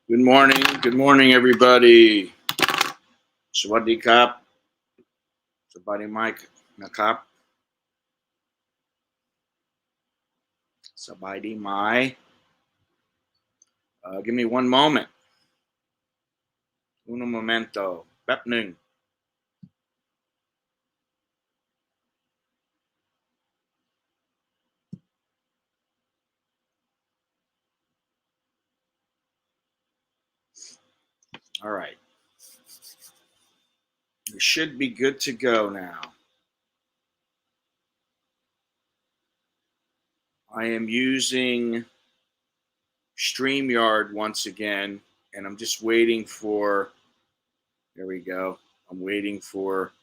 Good morning, everybody. Sawadee Kap. Sabadi Mike Nakap. Sabadi Mai. Give me one moment. Uno momento. Bepning. All right. We should be good to go now. I am using StreamYard once again, and I'm just waiting for. There we go. I'm waiting for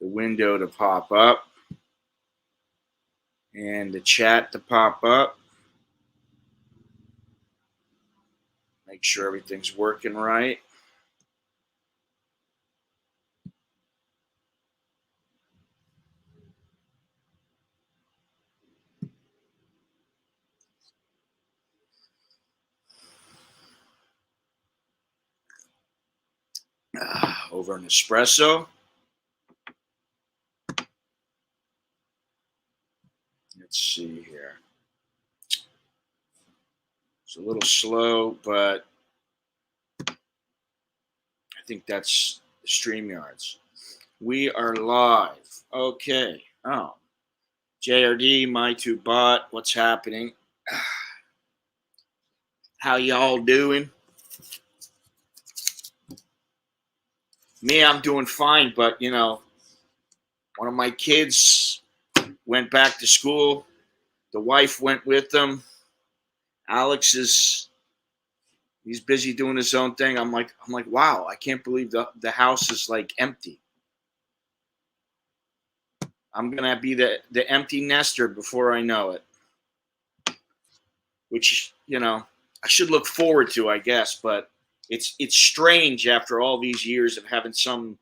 the window to pop up and the chat to pop up. Make sure everything's working right. Over an espresso. Let's see here. It's a little slow, but I think that's the StreamYards. We are live. Okay. Oh, JRD, my two bot. What's happening? How y'all doing? Me, I'm doing fine, but one of my kids went back to school. The wife went with them. Alex he's busy doing his own thing. I'm like, wow, I can't believe the house is like empty. I'm gonna be the empty nester before I know it. Which, I should look forward to, I guess, but it's strange after all these years of having some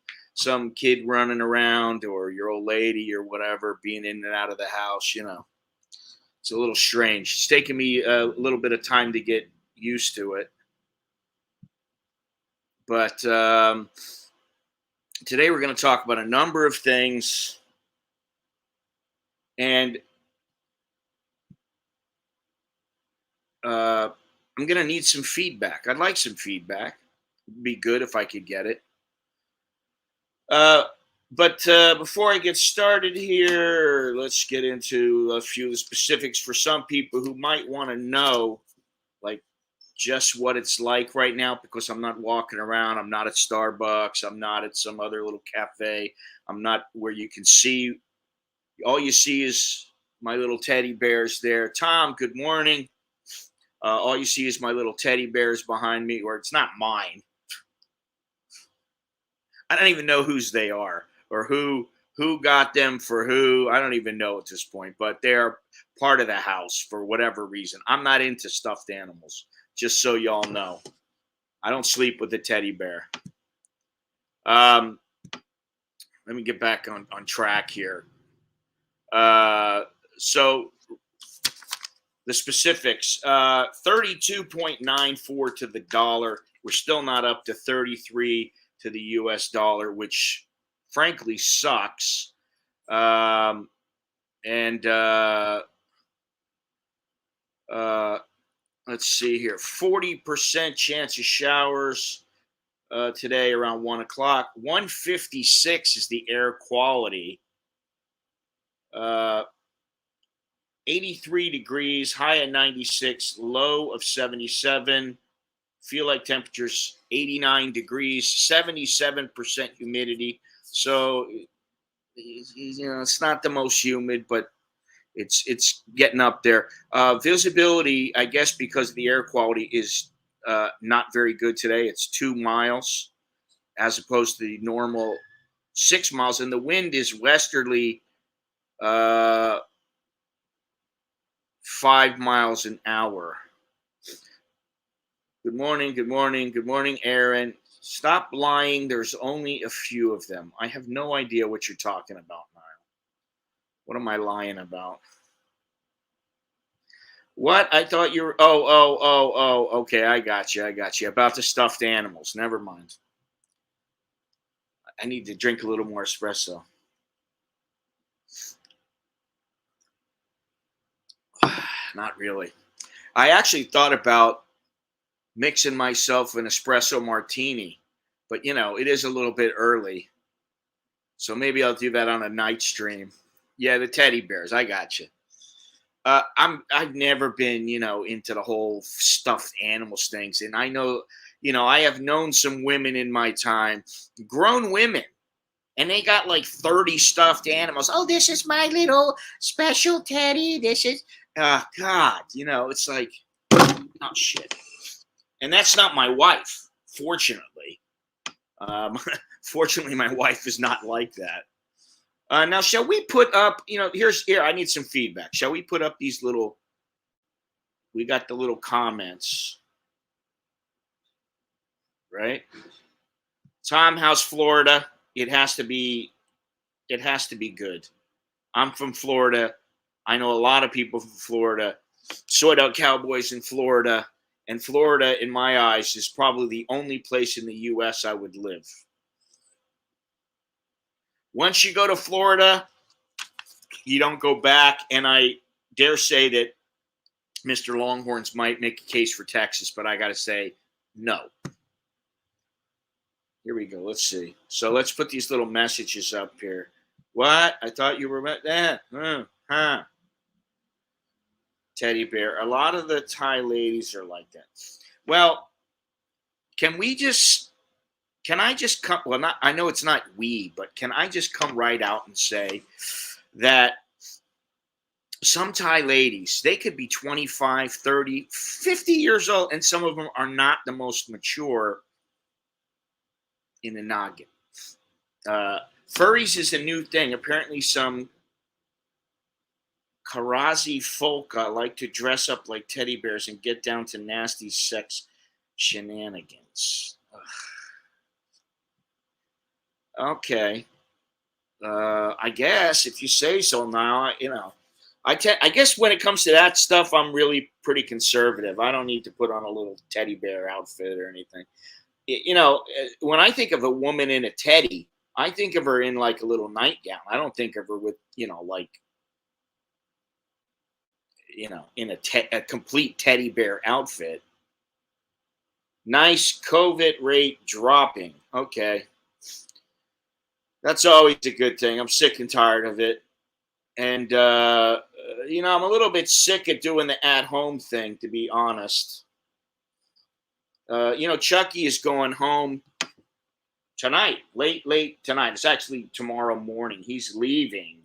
kid running around or your old lady or whatever being in and out of the house, It's a little strange. It's taken me a little bit of time to get used to it. But today we're going to talk about a number of things. And I'm going to need some feedback. I'd like some feedback. It'd be good if I could get it. But before I get started here, let's get into a few of the specifics for some people who might want to know, like, just what it's like right now, because I'm not walking around. I'm not at Starbucks. I'm not at some other little cafe. I'm not where you can see. All you see is my little teddy bears there. Tom, good morning. All you see is my little teddy bears behind me, or it's not mine. I don't even know whose they are or who got them for who. I don't even know at this point, but they're part of the house for whatever reason. I'm not into stuffed animals, just so y'all know. I don't sleep with a teddy bear. Let me get back on track here. So the specifics, 32.94 to the dollar. We're still not up to 33 to the US dollar, which frankly sucks. Let's see here. 40% chance of showers today around 1 o'clock. 156 is the air quality. 83 degrees, high at 96, low of 77. Feel like temperatures 89 degrees, 77% humidity. So, it's not the most humid, but it's getting up there. Visibility, I guess, because of the air quality is not very good today. It's 2 miles as opposed to the normal 6 miles, and the wind is westerly, 5 miles an hour. Good morning, good morning, good morning, Aaron. Stop lying. There's only a few of them. I have no idea what you're talking about, Niall. What am I lying about? What? I thought you were. Oh. Okay, I got you. I got you. About the stuffed animals. Never mind. I need to drink a little more espresso. Not really. I actually thought about mixing myself an espresso martini, but it is a little bit early, so maybe I'll do that on a night stream. Yeah, the teddy bears. I got you. I've never been, into the whole stuffed animals things, and I know, I have known some women in my time, grown women, and they got like 30 stuffed animals. Oh, this is my little special teddy. This is, God, it's like, oh shit. And that's not my wife, fortunately. Um, Fortunately, my wife is not like that. Now, shall we put up? Here. I need some feedback. Shall we put up these little? We got the little comments, right? Tom House, Florida. It has to be. It has to be good. I'm from Florida. I know a lot of people from Florida. Sold Out Cowboys in Florida, and Florida, in my eyes, is probably the only place in the U.S. I would live. Once you go to Florida, you don't go back. And I dare say that Mr. Longhorns might make a case for Texas, but I got to say no. Here we go. Let's see. So let's put these little messages up here. What? I thought you were at that. Huh. Teddy bear. A lot of the Thai ladies are like that. Well, can I just come? Well, not. I know it's not we, but can I just come right out and say that some Thai ladies, they could be 25, 30, 50 years old, and some of them are not the most mature in the noggin. Furries is a new thing. Apparently, some Karazi folk like to dress up like teddy bears and get down to nasty sex shenanigans. Ugh. Okay. I guess if you say so now, I guess when it comes to that stuff, I'm really pretty conservative. I don't need to put on a little teddy bear outfit or anything. When I think of a woman in a teddy, I think of her in like a little nightgown. I don't think of her with, like, in a complete teddy bear outfit. Nice COVID rate dropping. Okay. That's always a good thing. I'm sick and tired of it. And, I'm a little bit sick of doing the at home thing, to be honest. Chucky is going home tonight, late tonight. It's actually tomorrow morning. He's leaving.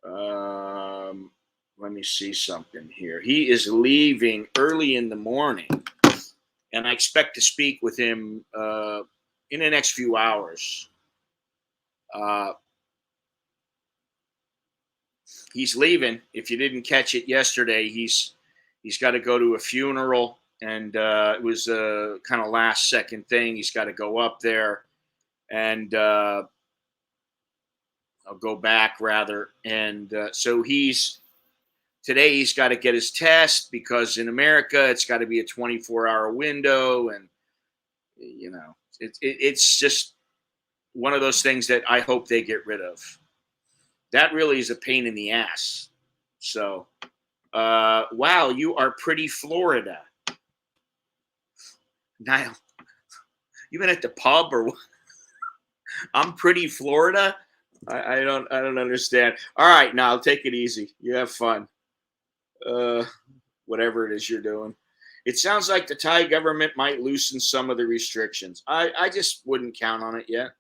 Let me see something here. He is leaving early in the morning, and I expect to speak with him in the next few hours. He's leaving. If you didn't catch it yesterday, he's got to go to a funeral, and it was a kind of last second thing. He's got to go up there, and I'll go back rather. And so today he's got to get his test, because in America it's got to be a 24-hour window, and it's just one of those things that I hope they get rid of. That really is a pain in the ass. So, wow, you are pretty Florida. Niall, you been at the pub or what? I'm pretty Florida? I don't understand. All right, Niall, take it easy. You have fun. Whatever it is you're doing. It sounds like the Thai government might loosen some of the restrictions. I just wouldn't count on it yet.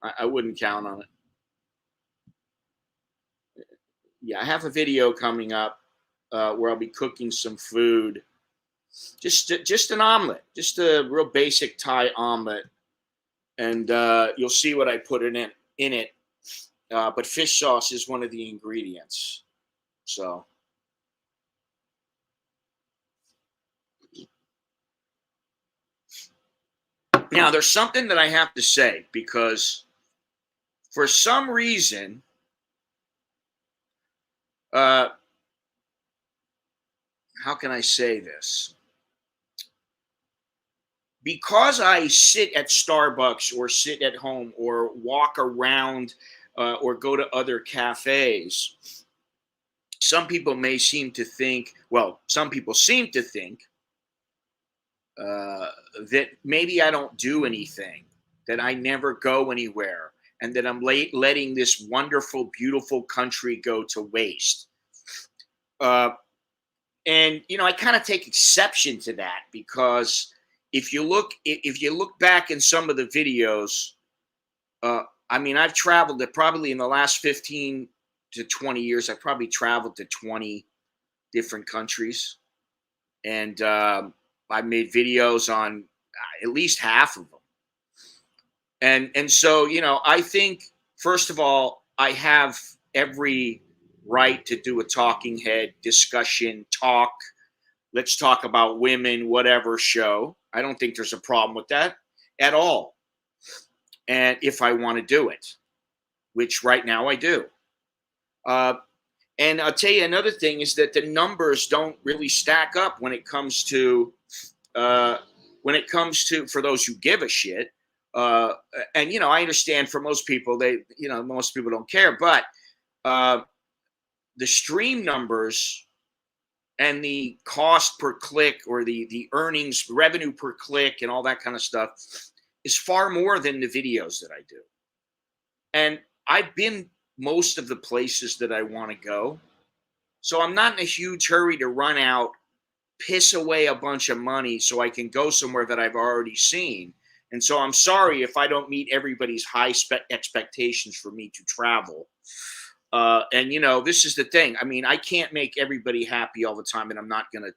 I wouldn't count on it. Yeah, I have a video coming up where I'll be cooking some food. Just an omelet, just a real basic Thai omelet, and you'll see what I put in it. But fish sauce is one of the ingredients. So now there's something that I have to say, because for some reason, how can I say this? Because I sit at Starbucks or sit at home or walk around or go to other cafes, some people may seem to think, well, some people seem to think uh, that maybe I don't do anything, that I never go anywhere, and that I'm letting this wonderful, beautiful country go to waste. Uh, and I kind of take exception to that because if you look back in some of the videos, uh, I mean, I've traveled to probably in the last 15 to 20 years, I've probably traveled to 20 different countries, and I made videos on at least half of them. And so I think first of all, I have every right to do a talking head discussion talk. Let's talk about women, whatever show. I don't think there's a problem with that at all. And if I want to do it, which right now I do. Uh, and I'll tell you another thing is that the numbers don't really stack up uh, when it comes to for those who give a shit. Uh, and I understand for most people most people don't care, but uh, the stream numbers and the cost per click or the earnings revenue per click and all that kind of stuff is far more than the videos that I do. And I've been most of the places that I want to go. So I'm not in a huge hurry to run out, piss away a bunch of money so I can go somewhere that I've already seen. And so I'm sorry if I don't meet everybody's high expectations for me to travel. And this is the thing. I mean, I can't make everybody happy all the time, and I'm not going to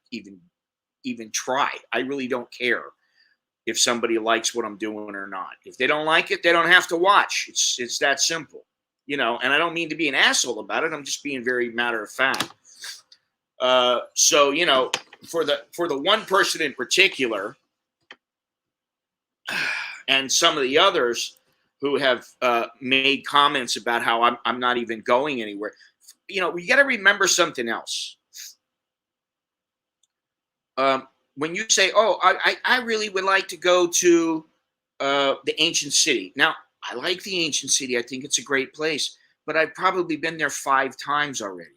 even try. I really don't care if somebody likes what I'm doing or not. If they don't like it, they don't have to watch. It's that simple, And I don't mean to be an asshole about it. I'm just being very matter of fact. So for the one person in particular, and some of the others who have made comments about how I'm not even going anywhere. We got to remember something else. When you say, "Oh, I really would like to go to the ancient city," now I like the ancient city. I think it's a great place, but I've probably been there 5 times already.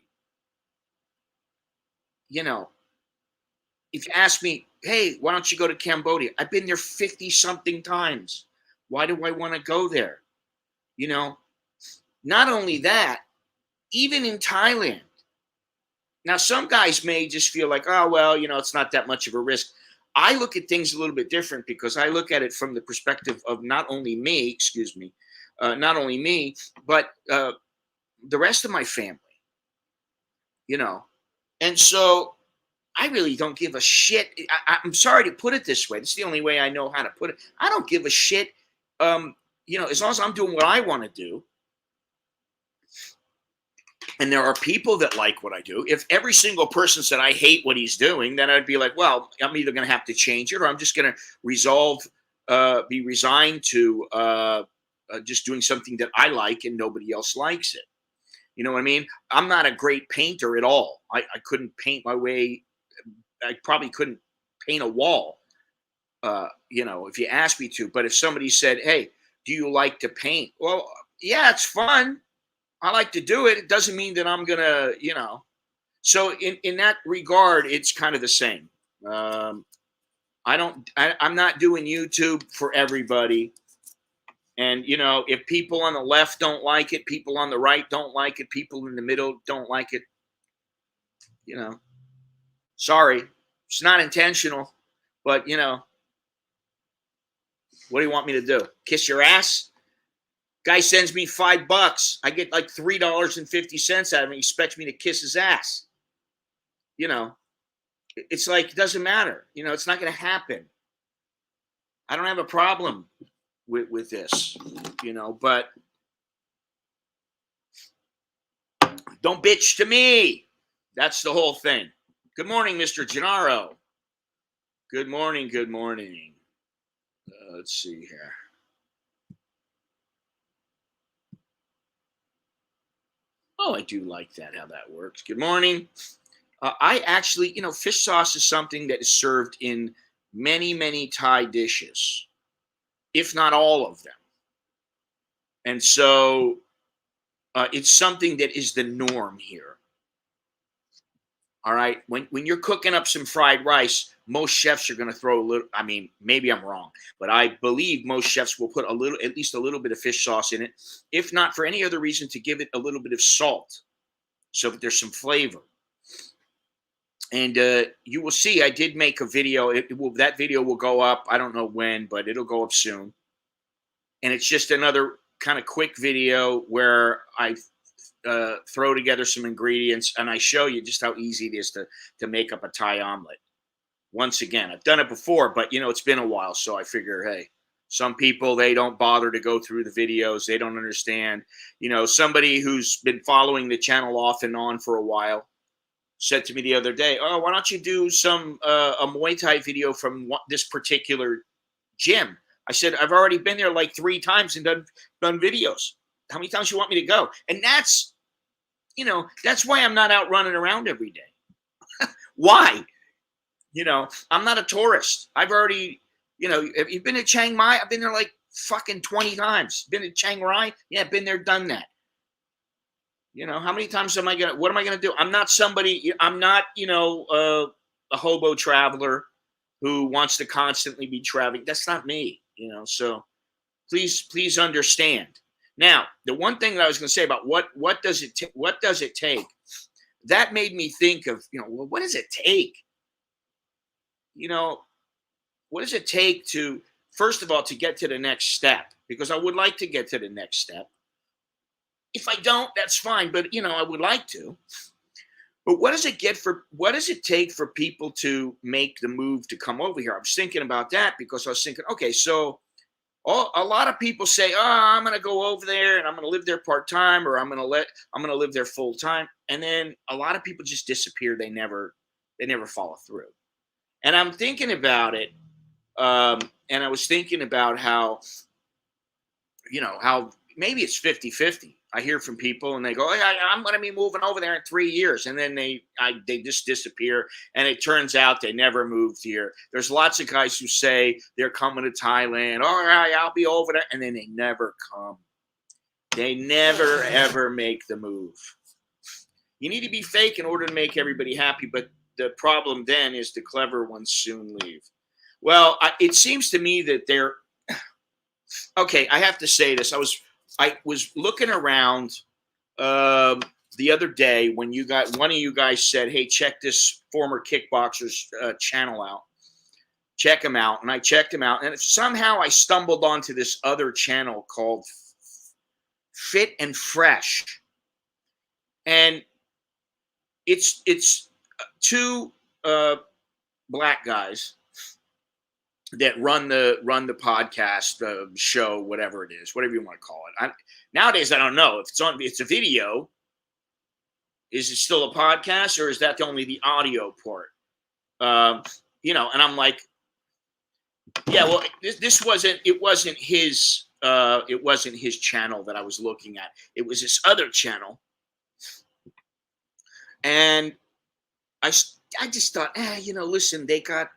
If you ask me, "Hey, why don't you go to Cambodia?" I've been there 50 something times. Why do I want to go there? Not only that, even in Thailand. Now, some guys may just feel like, oh, well, it's not that much of a risk. I look at things a little bit different because I look at it from the perspective of not only me, not only me, but the rest of my family, you know. And so I really don't give a shit. I'm sorry to put it this way. It's the only way I know how to put it. I don't give a shit. As long as I'm doing what I want to do, and there are people that like what I do. If every single person said I hate what he's doing, then I'd be like, well, I'm either going to have to change it or I'm just going to be resigned to just doing something that I like and nobody else likes it. You know what I mean? I'm not a great painter at all. I couldn't paint my way. I probably couldn't paint a wall, if you asked me to. But if somebody said, hey, do you like to paint? Well, yeah, it's fun. I like to do it. It doesn't mean that I'm gonna, So in that regard, it's kind of the same. I'm not doing YouTube for everybody. And if people on the left don't like it, people on the right don't like it, people in the middle don't like it, sorry, it's not intentional. But what do you want me to do? Kiss your ass? Guy sends me $5. I get like $3.50 out of him. He expects me to kiss his ass. It's like, it doesn't matter. It's not going to happen. I don't have a problem with this, but don't bitch to me. That's the whole thing. Good morning, Mr. Gennaro. Good morning. Good morning. Let's see here. Oh, I do like that, how that works. Good morning. I actually, fish sauce is something that is served in many, many Thai dishes, if not all of them. And so it's something that is the norm here. All right. When you're cooking up some fried rice, most chefs are going to throw a little. I mean, maybe I'm wrong, but I believe most chefs will put a little, at least a little bit of fish sauce in it, if not for any other reason, to give it a little bit of salt, so that there's some flavor. And you will see, I did make a video. That video will go up. I don't know when, but it'll go up soon. And it's just another kind of quick video where I throw together some ingredients and I show you just how easy it is to make up a Thai omelet. Once again, I've done it before, but it's been a while, so I figure, hey, some people, they don't bother to go through the videos. They don't understand. Somebody who's been following the channel off and on for a while said to me the other day, "Oh, why don't you do some a Muay Thai video from this particular gym?" I said, "I've already been there like 3 times and done videos. How many times you want me to go?" And that's why I'm not out running around every day. Why? I'm not a tourist. I've already, have you been to Chiang Mai? I've been there like fucking 20 times. Been to Chiang Rai? Yeah, been there, done that. How many times what am I going to do? I'm not somebody, I'm not, a hobo traveler who wants to constantly be traveling. That's not me, so please understand. Now, the one thing that I was going to say about what does it take? That made me think of, well, what does it take? What does it take to, first of all, to get to the next step? Because I would like to get to the next step. If I don't, that's fine, but I would like to. But what does it take for people to make the move to come over here? I was thinking about that because I was thinking, okay, so a lot of people say, "Oh, I'm going to go over there and I'm going to live there part-time, or I'm going to live there full-time." And then a lot of people just disappear. They never follow through. And I'm thinking about it. And I was thinking about how maybe it's 50-50. I hear from people and they go, "Oh, I'm going to be moving over there in 3 years." And then they just disappear. And it turns out they never moved here. There's lots of guys who say they're coming to Thailand. "All right, I'll be over there." And then they never come. They never, ever make the move. You need to be fake in order to make everybody happy. But the problem then is the clever ones soon leave. Well, it seems to me that they're okay. I have to say this. I was looking around the other day when one of you guys said, "Hey, check this former kickboxer's channel out. Check him out." And I checked him out, and somehow I stumbled onto this other channel called Fit and Fresh, and it's 2 black guys that run the podcast, the show, whatever it is, whatever you want to call it. Nowadays, I don't know if it's a video. Is it still a podcast, or is that only the audio part? And I'm like, yeah, well, this wasn't his channel that I was looking at. It was this other channel, and I just thought, listen, they got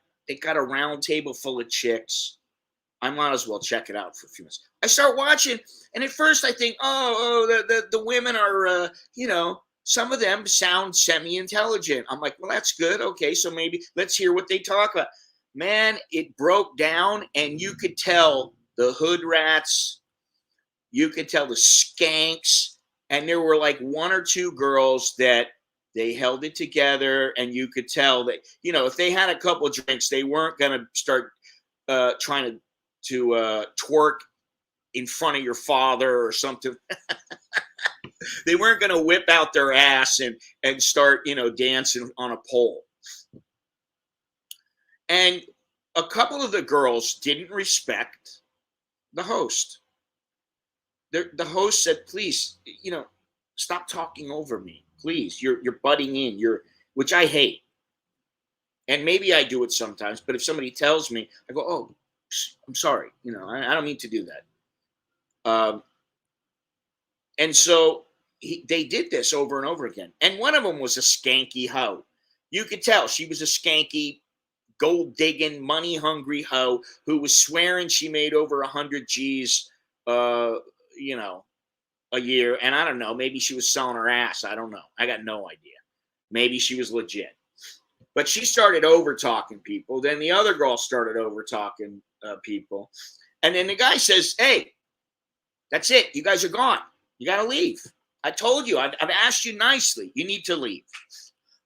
a round table full of chicks. I might as well check it out for a few minutes. I start watching, and at first I think, the women are, some of them sound semi-intelligent. I'm like, well, that's good. Okay, so maybe let's hear what they talk about. Man, it broke down, and you could tell the hood rats, you could tell the skanks, and there were like 1 or 2 girls that they held it together, and you could tell that, if they had a couple of drinks, they weren't going to start trying to twerk in front of your father or something. They weren't going to whip out their ass and start, dancing on a pole. And a couple of the girls didn't respect the host. The host said, "Please, stop talking over me. Please, you're butting in. Which I hate. And maybe I do it sometimes, but if somebody tells me, I go, "Oh, I'm sorry. I don't mean to do that." And so they did this over and over again. And one of them was a skanky hoe. You could tell she was a skanky, gold digging, money hungry hoe who was swearing she made over 100 G's, uh, you know, a year. And I don't know, maybe she was selling her ass. I don't know. I got no idea. Maybe she was legit. But she started over talking people. Then the other girl started over talking people. And then the guy says, "Hey, that's it. You guys are gone. You got to leave. I told you. I've asked you nicely. You need to leave."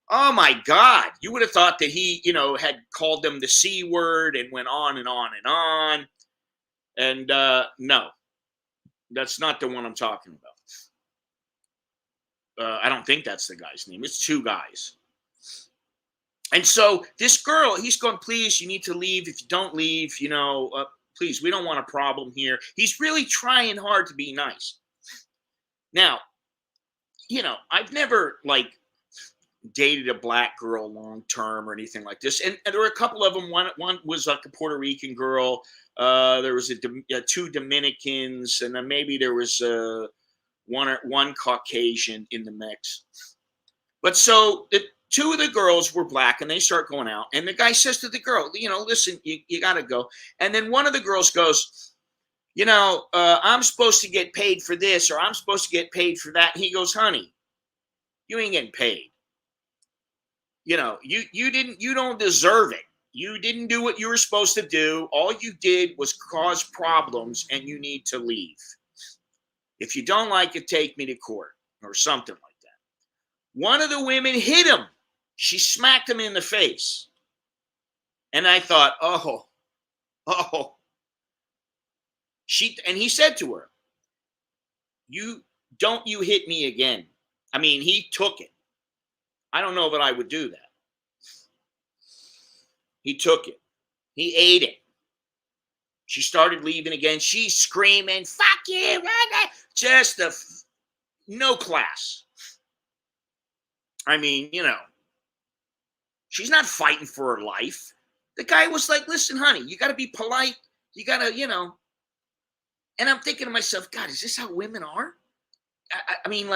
Oh my God. You would have thought that he, had called them the C word and went on and on and on. And no, that's not the one I'm talking about. I don't think that's the guy's name. It's two guys. And so this girl, he's going, "Please, you need to leave. If you don't leave, please, we don't want a problem here." He's really trying hard to be nice. Now, I've never dated a black girl long term or anything like this. And there were a couple of them. One was like a Puerto Rican girl. There was two Dominicans, and then maybe there was one Caucasian in the mix. But so the two of the girls were black, and they start going out. And the guy says to the girl, "Listen, you got to go." And then one of the girls goes, "I'm supposed to get paid for this, or I'm supposed to get paid for that." And he goes, "Honey, you ain't getting paid. You don't deserve it. You didn't do what you were supposed to do. All you did was cause problems, and you need to leave. If you don't like it, take me to court," or something like that. One of the women hit him. She smacked him in the face. And I thought, oh. And he said to her, you hit me again." I mean, he took it. I don't know that I would do that. He took it. He ate it. She started leaving again. She's screaming, "Fuck you." Just no class. I mean, she's not fighting for her life. The guy was like, "Listen, honey, you got to be polite. You got to, And I'm thinking to myself, God, is this how women are? I mean,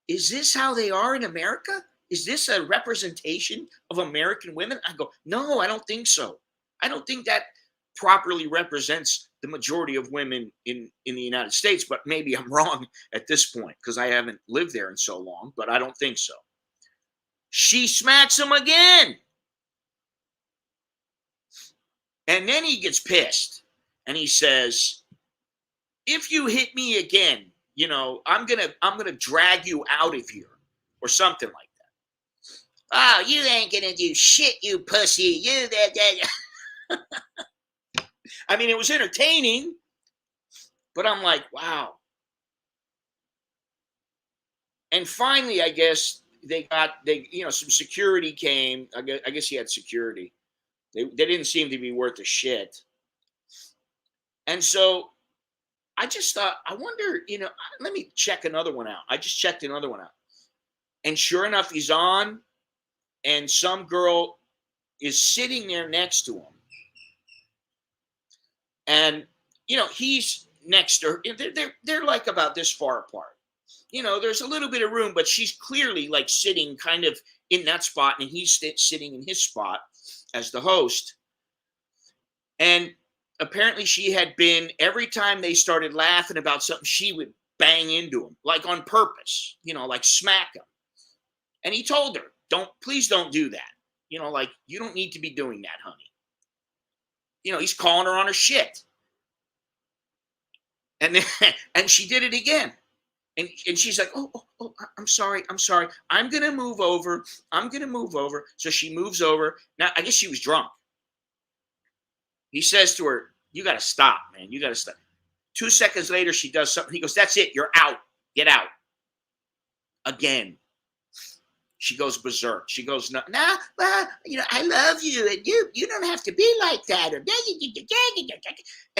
is this how they are in America? Is this a representation of American women? I go, no, I don't think so. I don't think that properly represents the majority of women in the United States, but maybe I'm wrong at this point because I haven't lived there in so long, but I don't think so. She smacks him again. And then he gets pissed and he says, "If you hit me again, I'm gonna drag you out of here," or something like that. "Oh, you ain't gonna do shit, you pussy. You that." I mean, it was entertaining, but I'm like, wow. And finally, I guess some security came. I guess he had security. They didn't seem to be worth a shit. And so I just thought, I wonder, let me check another one out. I just checked another one out. And sure enough, he's on, and some girl is sitting there next to him. And, he's next to her. They're like about this far apart. There's a little bit of room, but she's clearly sitting kind of in that spot, and he's sitting in his spot as the host. And apparently she had been, every time they started laughing about something, she would bang into him, on purpose, smack him. And he told her, please don't do that. You don't need to be doing that, honey. He's calling her on her shit. And then, and she did it again. And she's like, oh, I'm sorry. I'm going to move over. So she moves over. Now, I guess she was drunk. He says to her, "You got to stop, man. You got to stop." 2 seconds later, she does something. He goes, "That's it. You're out. Get out." Again. She goes berserk. She goes, "No, well, I love you, and you don't have to be like that." And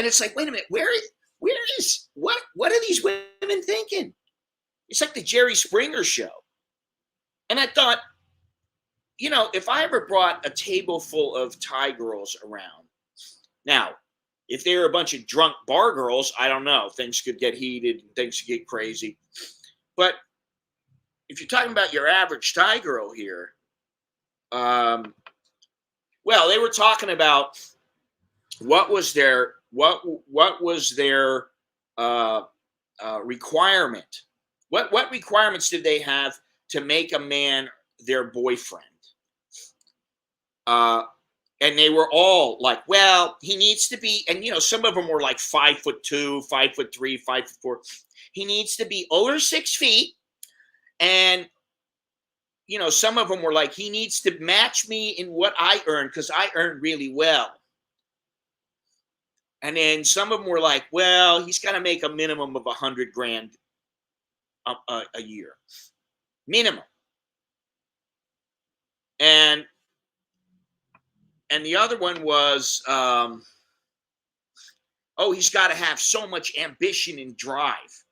it's like, wait a minute, what are these women thinking? It's like the Jerry Springer show. And I thought, if I ever brought a table full of Thai girls around, now, if they were a bunch of drunk bar girls, I don't know. Things could get heated and things could get crazy. But if you're talking about your average Thai girl here, Well, they were talking about what was their uh, requirement. What requirements did they have to make a man their boyfriend? Uh, and they were all like, well, he needs to be, and some of them were like 5'2", 5'3", 5'4". He needs to be over 6 feet, and some of them were like, he needs to match me in what I earn because I earn really well. And then some of them were like, well, he's got to make a minimum of 100 grand a year, minimum. And the other one was, oh, he's got to have so much ambition and drive.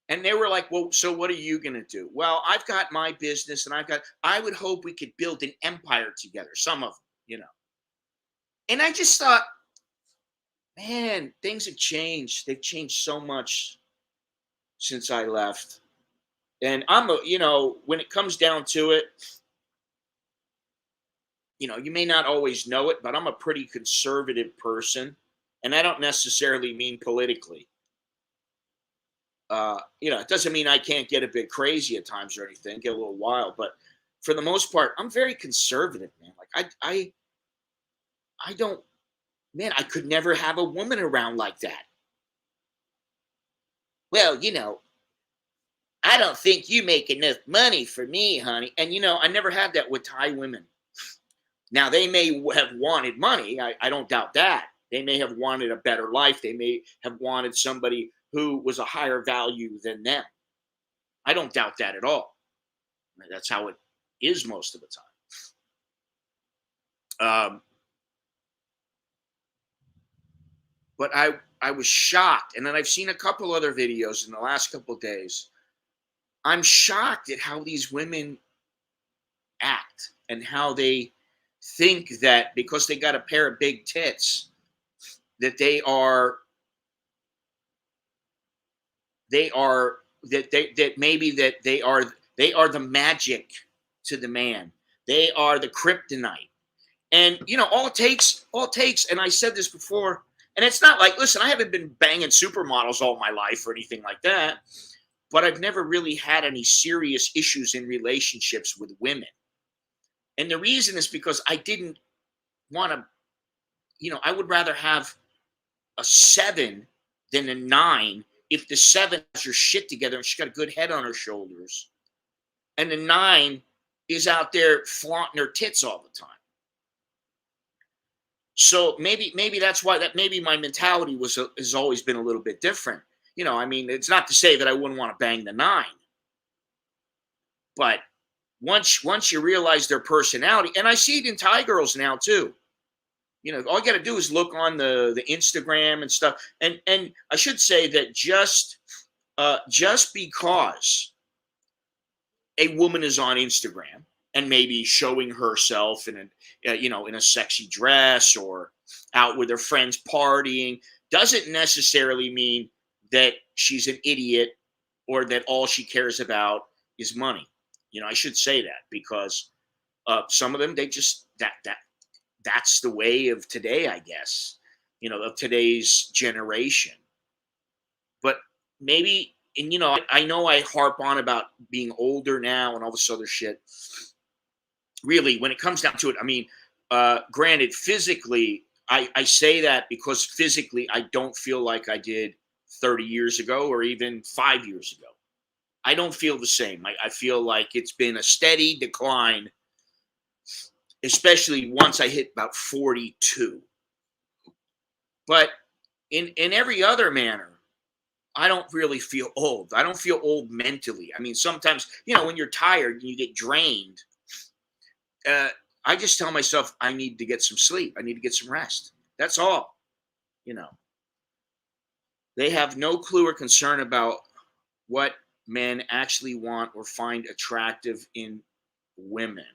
And they were like, well, so what are you going to do? Well, I've got my business, and I would hope we could build an empire together. Some of them. And I just thought, man, things have changed. They've changed so much since I left. And when it comes down to it, you may not always know it, but I'm a pretty conservative person. And I don't necessarily mean politically. It doesn't mean I can't get a bit crazy at times or anything, get a little wild, but for the most part, I'm very conservative, man. Like I don't, man, I could never have a woman around like that. Well, I don't think you make enough money for me, honey. And I never had that with Thai women. Now, they may have wanted money. I don't doubt that. They may have wanted a better life. They may have wanted somebody who was a higher value than them. I don't doubt that at all. That's how it is most of the time. But I was shocked. And then I've seen a couple other videos in the last couple of days. I'm shocked at how these women act and how they think that because they got a pair of big tits, that they are the magic to the man. They are the kryptonite. And all it takes, and I said this before, and it's not like, listen, I haven't been banging supermodels all my life or anything like that, but I've never really had any serious issues in relationships with women. And the reason is because I didn't want to, I would rather have a 7 than a 9 if the 7 has her shit together and she's got a good head on her shoulders, and the 9 is out there flaunting her tits all the time. So maybe that's why maybe my mentality has always been a little bit different. I mean, it's not to say that I wouldn't want to bang the 9, but once you realize their personality, and I see it in Thai girls now too. All you got to do is look on the Instagram and stuff. And I should say that just because a woman is on Instagram and maybe showing herself in a sexy dress or out with her friends partying doesn't necessarily mean that she's an idiot or that all she cares about is money. I should say that because some of them, they just that's the way of today, I guess, of today's generation. But maybe, and I know I harp on about being older now and all this other shit. Really, when it comes down to it, I mean, granted, physically, I say that because physically I don't feel like I did 30 years ago or even 5 years ago. I don't feel the same. I feel like it's been a steady decline, especially once I hit about 42. But in every other manner, I don't really feel old. I don't feel old mentally. I mean, sometimes, when you're tired and you get drained, I just tell myself I need to get some sleep. I need to get some rest. That's all. They have no clue or concern about what men actually want or find attractive in women.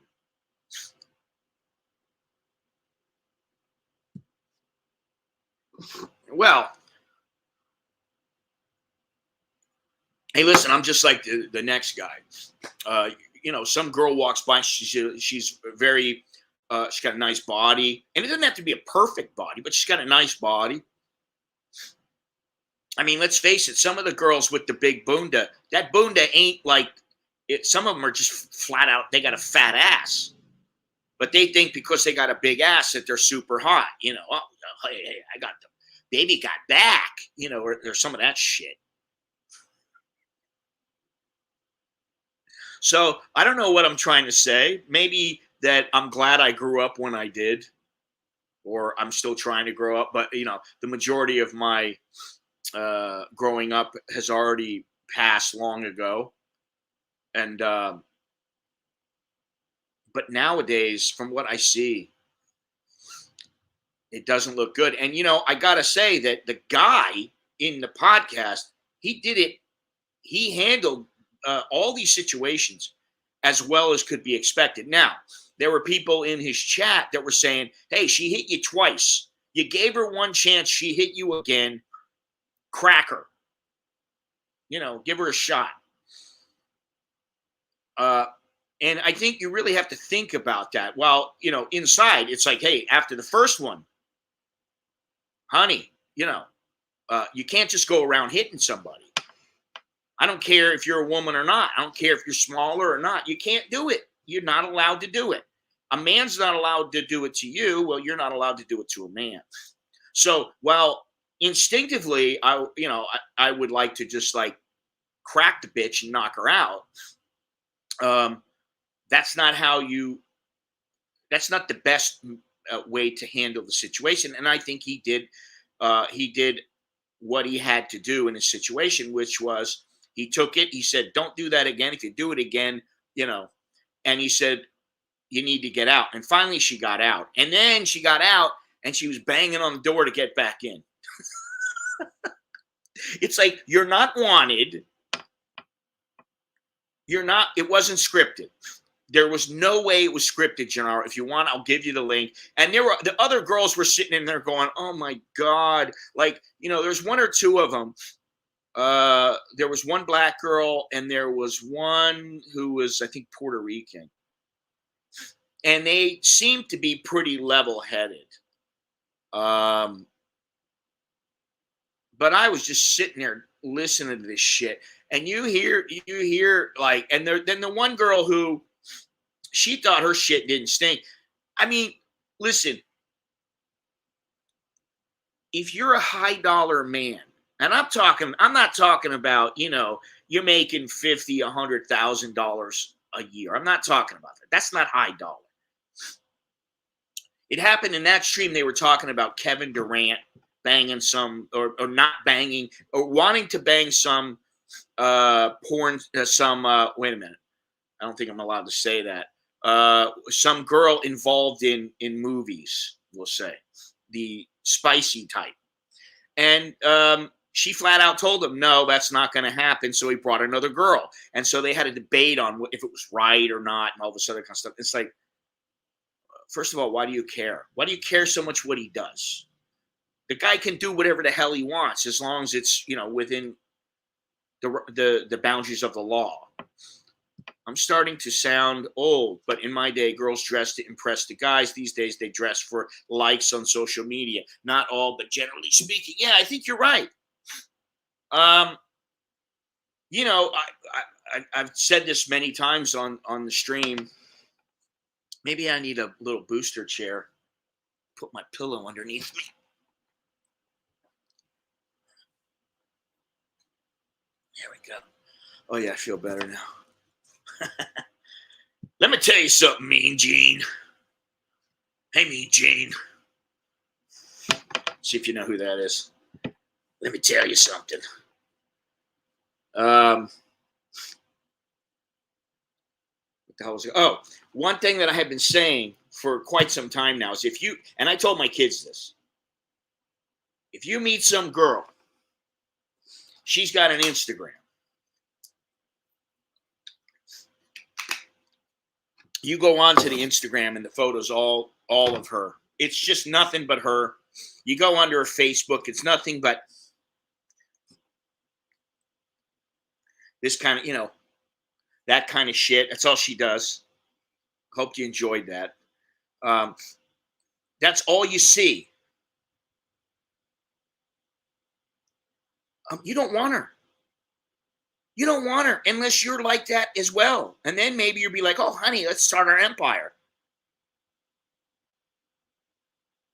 Well, hey, listen, I'm just like the next guy. some girl walks by, she's very, she's got a nice body, and it doesn't have to be a perfect body, but she's got a nice body. I mean, let's face it, some of the girls with the big bunda, that bunda ain't like it. Some of them are just flat out, they got a fat ass. But they think because they got a big ass that they're super hot. Oh, hey, I got the baby got back, or some of that shit. So I don't know what I'm trying to say. Maybe that I'm glad I grew up when I did, or I'm still trying to grow up. But, the majority of my growing up has already passed long ago. And, but nowadays, from what I see, it doesn't look good. And, I got to say that the guy in the podcast, he did it. He handled all these situations as well as could be expected. Now, there were people in his chat that were saying, hey, she hit you twice. You gave her one chance. She hit you again. Crack her. Give her a shot. And I think you really have to think about that. Well, inside, it's like, hey, after the first one, honey, you can't just go around hitting somebody. I don't care if you're a woman or not. I don't care if you're smaller or not. You can't do it. You're not allowed to do it. A man's not allowed to do it to you. Well, you're not allowed to do it to a man. So, while instinctively, I would like to just like crack the bitch and knock her out. That's not that's not the best way to handle the situation. And I think he did what he had to do in a situation, which was he took it. He said, don't do that again. If you do it again, and he said, you need to get out. And finally she got out. And then she got out and she was banging on the door to get back in. It's like, you're not wanted. It wasn't scripted. There was no way it was scripted, Gennaro. If you want, I'll give you the link. And the other girls were sitting in there going, oh my God. Like, there's one or two of them. There was one black girl and there was one who was, I think, Puerto Rican. And they seemed to be pretty level-headed. But I was just sitting there listening to this shit. And you hear like, and then the one girl who, she thought her shit didn't stink. I mean, listen, if you're a high dollar man, and I'm not talking about, you're making $50,000, $100,000 a year. I'm not talking about that. That's not high dollar. It happened in that stream. They were talking about Kevin Durant banging some, or not banging, or wanting to bang some porn, wait a minute. I don't think I'm allowed to say that. Some girl involved in movies, we'll say, the spicy type. And she flat out told him, no, that's not going to happen. So he brought another girl. And so they had a debate on if it was right or not and all this other kind of stuff. It's like, first of all, why do you care? Why do you care so much what he does? The guy can do whatever the hell he wants as long as it's, within the boundaries of the law. I'm starting to sound old, but in my day, girls dressed to impress the guys. These days, they dress for likes on social media. Not all, but generally speaking. Yeah, I think you're right. I've said this many times on the stream. Maybe I need a little booster chair. Put my pillow underneath me. There we go. Oh, yeah, I feel better now. Let me tell you something, Mean Gene. Hey, Mean Gene. See if you know who that is. Let me tell you something. What the hell was it? Oh, one thing that I have been saying for quite some time now is and I told my kids this, if you meet some girl, she's got an Instagram. You go on to the Instagram and the photos all of her. It's just nothing but her. You go onto her Facebook. It's nothing but this kind of, that kind of shit. That's all she does. Hope you enjoyed that. Um, that's all you see. You don't want her. You don't want her unless you're like that as well. And then maybe you'll be like, oh, honey, let's start our empire.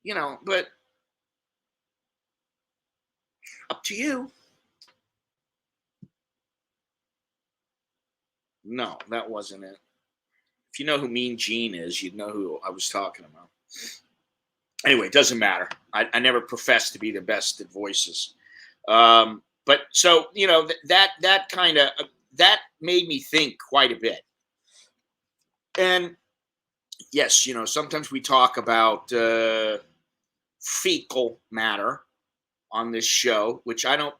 But up to you. No, that wasn't it. If you know who Mean Gene is, you'd know who I was talking about. Anyway, it doesn't matter. I never professed to be the best at voices. But so, that kind of, that made me think quite a bit. And yes, sometimes we talk about fecal matter on this show, which I don't,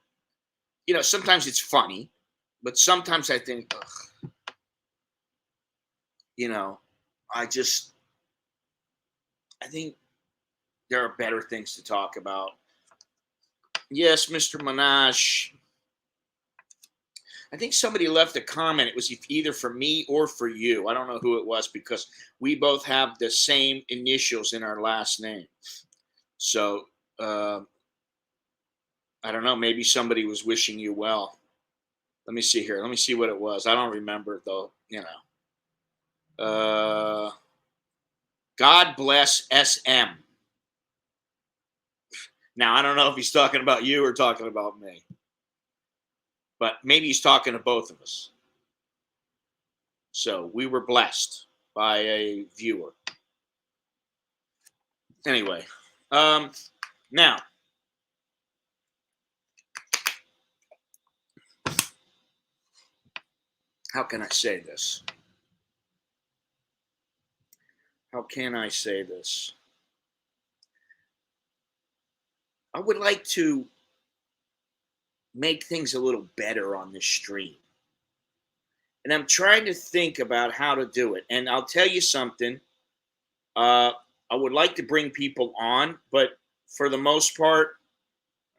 sometimes it's funny, but sometimes I think, ugh, I just, I think there are better things to talk about. Yes, Mr. Minaj. I think somebody left a comment. It was either for me or for you. I don't know who it was because we both have the same initials in our last name. So I don't know. Maybe somebody was wishing you well. Let me see here. Let me see what it was. I don't remember though. God bless SM. Now I don't know if he's talking about you or talking about me, but maybe he's talking to both of us. So we were blessed by a viewer. Anyway, now how can I say this? How can I say this? I would like to make things a little better on this stream. And I'm trying to think about how to do it. And I'll tell you something. I would like to bring people on, but for the most part,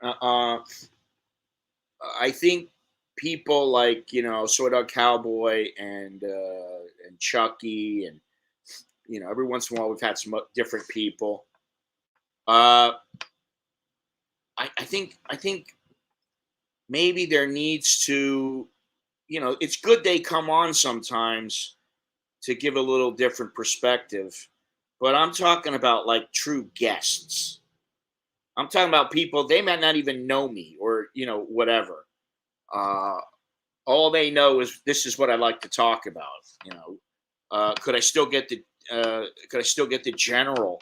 I think people like Soy Dog Cowboy and Chucky and every once in a while we've had some different people. I think maybe there needs to, it's good they come on sometimes to give a little different perspective, but I'm talking about like true guests. I'm talking about people, they might not even know me or, whatever. All they know is this is what I like to talk about. Could I still get the general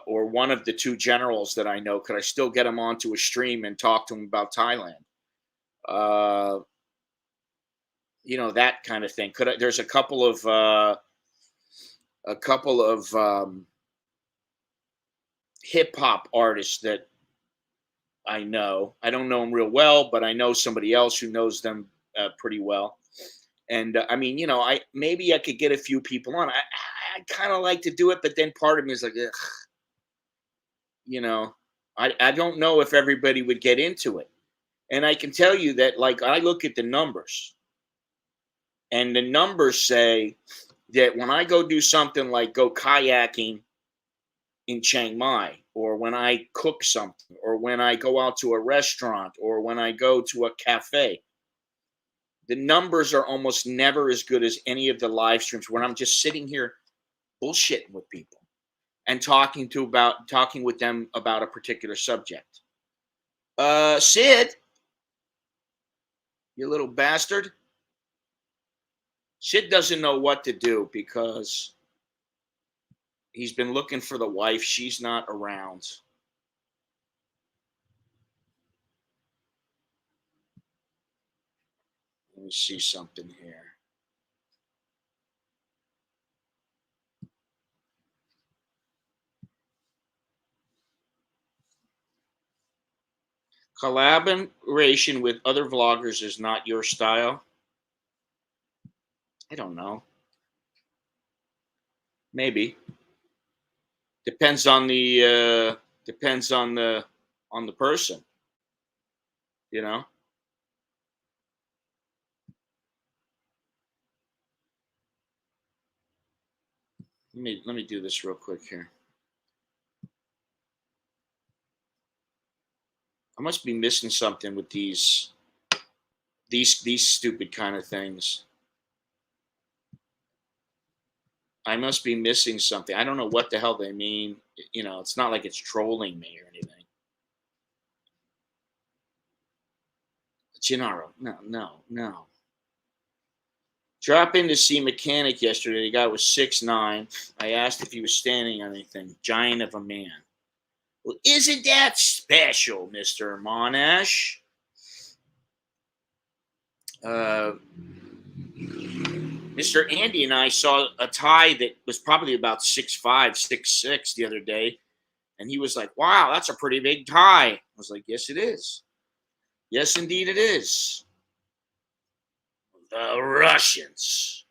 or one of the two generals that I know? Could I still get him onto a stream and talk to him about Thailand? That kind of thing. There's a couple of hip hop artists that I know. I don't know them real well, but I know somebody else who knows them pretty well. And I mean, I maybe I could get a few people on. I kind of like to do it, but then part of me is like, ugh, I don't know if everybody would get into it. And I can tell you that, like, I look at the numbers, and the numbers say that when I go do something like go kayaking in Chiang Mai, or when I cook something, or when I go out to a restaurant, or when I go to a cafe, the numbers are almost never as good as any of the live streams when I'm just sitting here bullshitting with people and talking with them about a particular subject. Sid, you little bastard. Sid doesn't know what to do because he's been looking for the wife. She's not around. Let me see something here. Collaboration with other vloggers is not your style. I don't know. Maybe. Depends on the person, Let me do this real quick here. I must be missing something with these stupid kind of things. I must be missing something. I don't know what the hell they mean. It's not like it's trolling me or anything. Gennaro, no. Drop in to see mechanic yesterday. The guy was 6'9". I asked if he was standing on anything. Giant of a man. Well, isn't that special, Mr. Monash? Mr. Andy and I saw a tie that was probably about 6'5", 6'6" the other day. And he was like, wow, that's a pretty big tie. I was like, yes, it is. Yes, indeed it is. The Russians.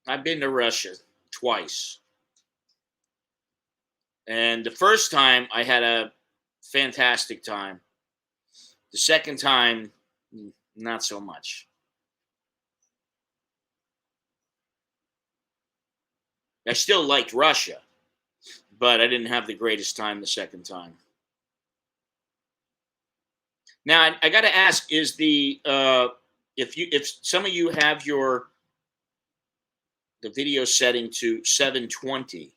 I've been to Russia twice. And the first time I had a fantastic time. The second time, not so much. I still liked Russia, but I didn't have the greatest time the second time. Now I got to ask: is the if some of you have the video setting to 720,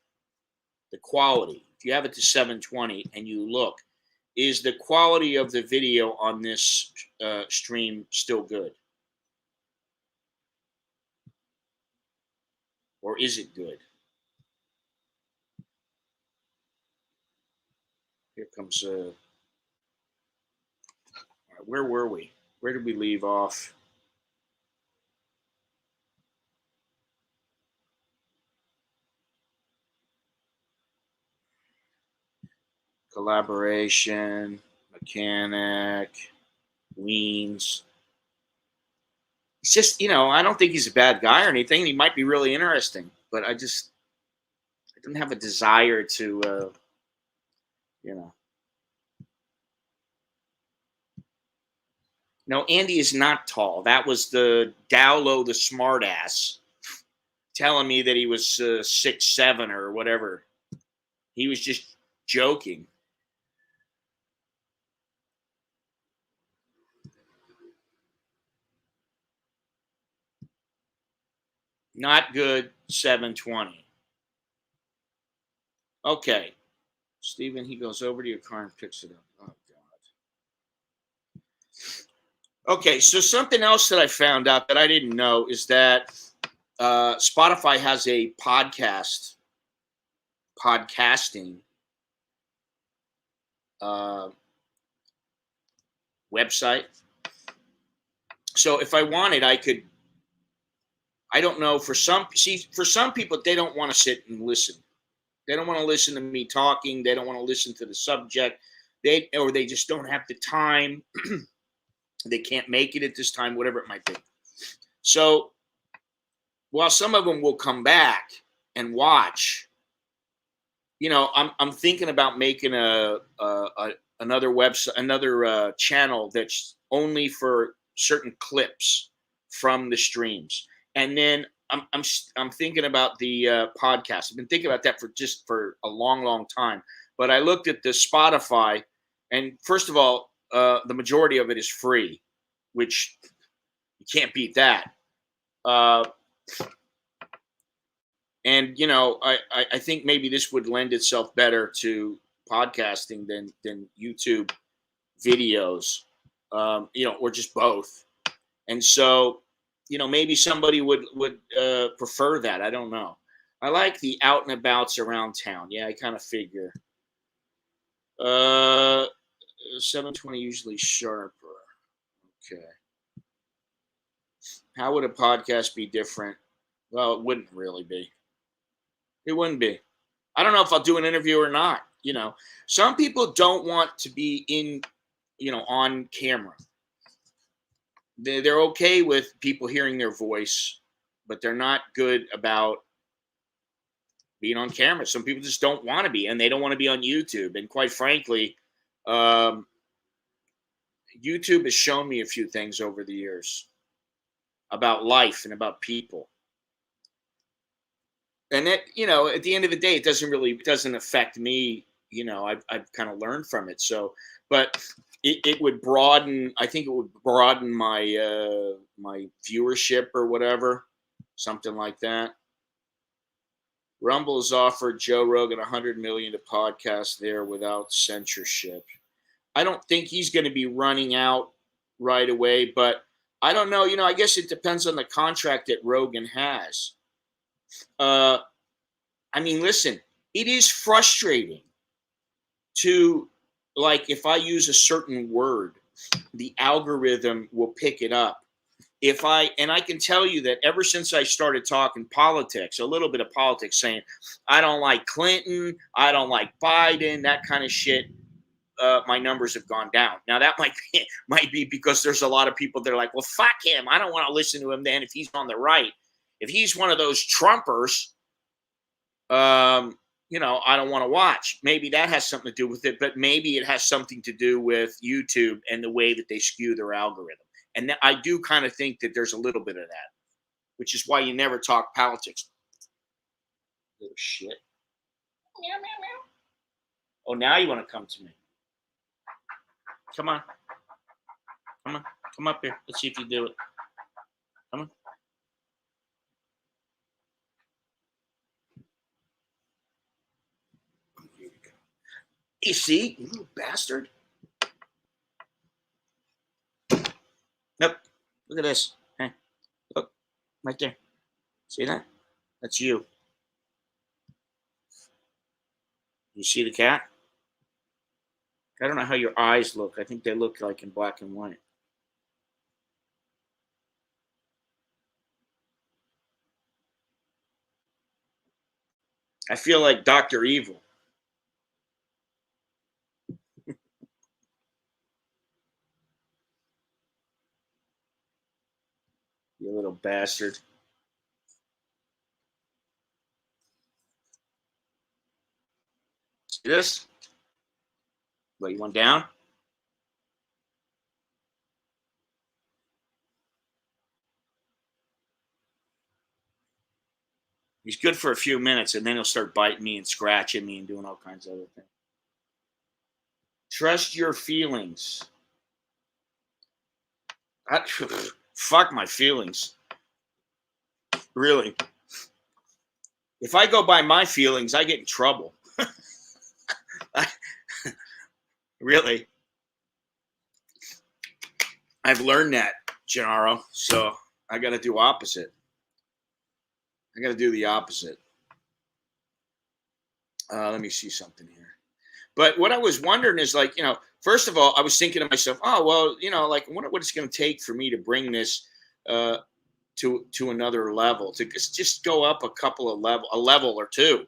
the quality, if you have it to 720 and you look, is the quality of the video on this stream still good, or is it good? Here comes where were we? Where did we leave off? Collaboration, mechanic, Weens. It's just, I don't think he's a bad guy or anything. He might be really interesting, but I don't have a desire to, No, Andy is not tall. That was the Dowlow, the smartass, telling me that he was 6'7" or whatever. He was just joking. Not good, 720. Okay. Stephen, he goes over to your car and picks it up. Oh, God. Okay, so something else that I found out that I didn't know is that Spotify has a podcasting website. So if I wanted, I could. I don't know. For some people, they don't want to sit and listen. They don't want to listen to me talking. They don't want to listen to the subject. They just don't have the time. They can't make it at this time, whatever it might be. So while some of them will come back and watch, I'm thinking about making another website, another channel that's only for certain clips from the streams. And then I'm thinking about the podcast. I've been thinking about that for a long, long time. But I looked at the Spotify, and first of all, the majority of it is free, which you can't beat that. And I think maybe this would lend itself better to podcasting than YouTube videos, or just both. And so, maybe somebody would prefer that. I don't know. I like the out and abouts around town. Yeah, I kind of figure. 720 usually sharper. Okay. How would a podcast be different? Well, it wouldn't really be. It wouldn't be. I don't know if I'll do an interview or not. Some people don't want to be in, on camera. They're okay with people hearing their voice, but they're not good about being on camera. Some people just don't want to be, and they don't want to be on YouTube. And quite frankly, YouTube has shown me a few things over the years about life and about people. And that, at the end of the day, it doesn't affect me. I've kind of learned from it. So, but it would broaden, I think it would broaden my viewership or whatever, something like that. Rumble has offered Joe Rogan 100 million to podcast there without censorship. I don't think he's going to be running out right away, but I don't know. I guess it depends on the contract that Rogan has. I mean, listen, it is frustrating to, like, if I use a certain word, the algorithm will pick it up. And I can tell you that ever since I started talking politics, a little bit of politics, saying I don't like Clinton, I don't like Biden, that kind of shit, my numbers have gone down. Now that might be because there's a lot of people that are like, well, fuck him, I don't want to listen to him then if he's on the right. If he's one of those Trumpers, I don't want to watch. Maybe that has something to do with it, but maybe it has something to do with YouTube and the way that they skew their algorithm. And I do kind of think that there's a little bit of that, which is why you never talk politics. Little shit. Meow, meow, meow. Oh, now you want to come to me. Come on. Come on. Come up here. Let's see if you do it. Come on. Here we go. You see, you little bastard. Nope. Look at this. Hey, look. Right there. See that? That's you. You see the cat? I don't know how your eyes look. I think they look like in black and white. I feel like Dr. Evil. You little bastard. See this? What, you want down? He's good for a few minutes, and then he'll start biting me and scratching me and doing all kinds of other things. Trust your feelings. Fuck my feelings. Really. If I go by my feelings, I get in trouble. Really. I've learned that, Gennaro. So I got to do opposite. I got to do the opposite. Let me see something here. But what I was wondering is, like, first of all, I was thinking to myself, oh, well, like, I wonder what it's going to take for me to bring this to another level, to just go up a level or two.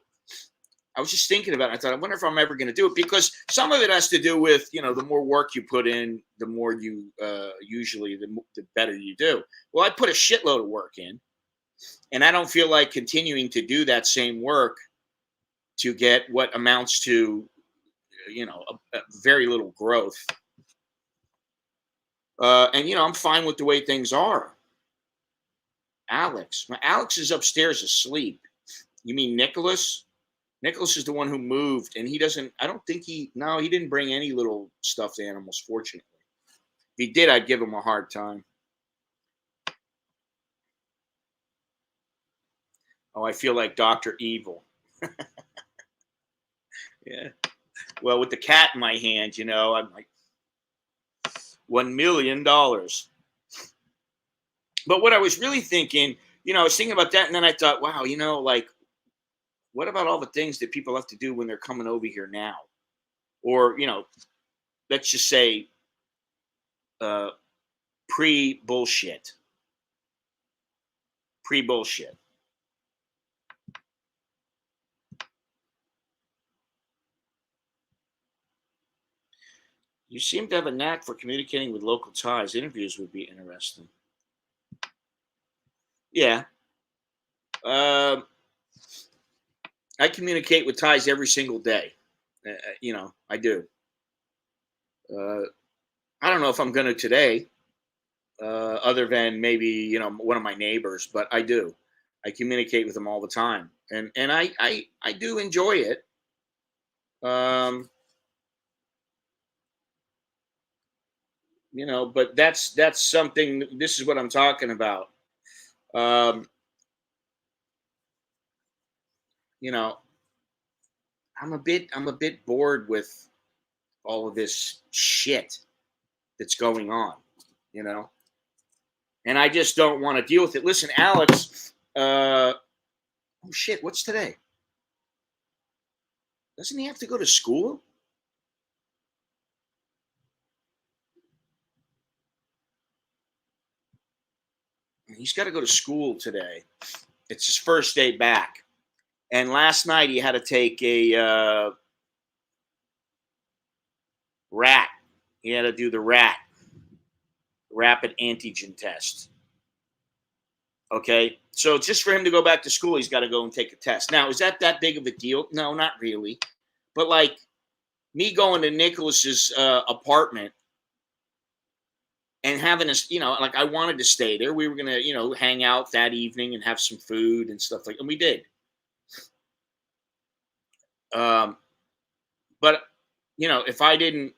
I was just thinking about it. I thought, I wonder if I'm ever going to do it, because some of it has to do with, the more work you put in, the more you usually, the better you do. Well, I put a shitload of work in, and I don't feel like continuing to do that same work to get what amounts to, a very little growth. And, I'm fine with the way things are. Alex is upstairs asleep. You mean Nicholas? Nicholas is the one who moved, and he didn't bring any little stuffed animals, fortunately. If he did, I'd give him a hard time. Oh, I feel like Dr. Evil. Yeah. Well, with the cat in my hand, I'm like, $1 million. But what I was really thinking, I was thinking about that, and then I thought, wow, like, what about all the things that people have to do when they're coming over here now? Or, let's just say pre-bullshit. Pre-bullshit. You seem to have a knack for communicating with local ties. Interviews would be interesting. Yeah. I communicate with ties every single day. I do. I don't know if I'm going to today, other than maybe one of my neighbors, but I do. I communicate with them all the time, and I do enjoy it. Um, but that's something. This is what I'm talking about. Um, you know, I'm a bit bored with all of this shit that's going on. You know, and I just don't want to deal with it. Listen, Alex. Oh shit, what's today? Doesn't he have to go to school? He's got to go to school today. It's his first day back. And last night he had to take a rat. He had to do the rapid antigen test. Okay. So just for him to go back to school, he's got to go and take a test. Now, is that big of a deal? No, not really. But like me going to Nicholas's apartment and having us, like I wanted to stay there. We were gonna, hang out that evening and have some food and stuff and we did. Um, but if I didn't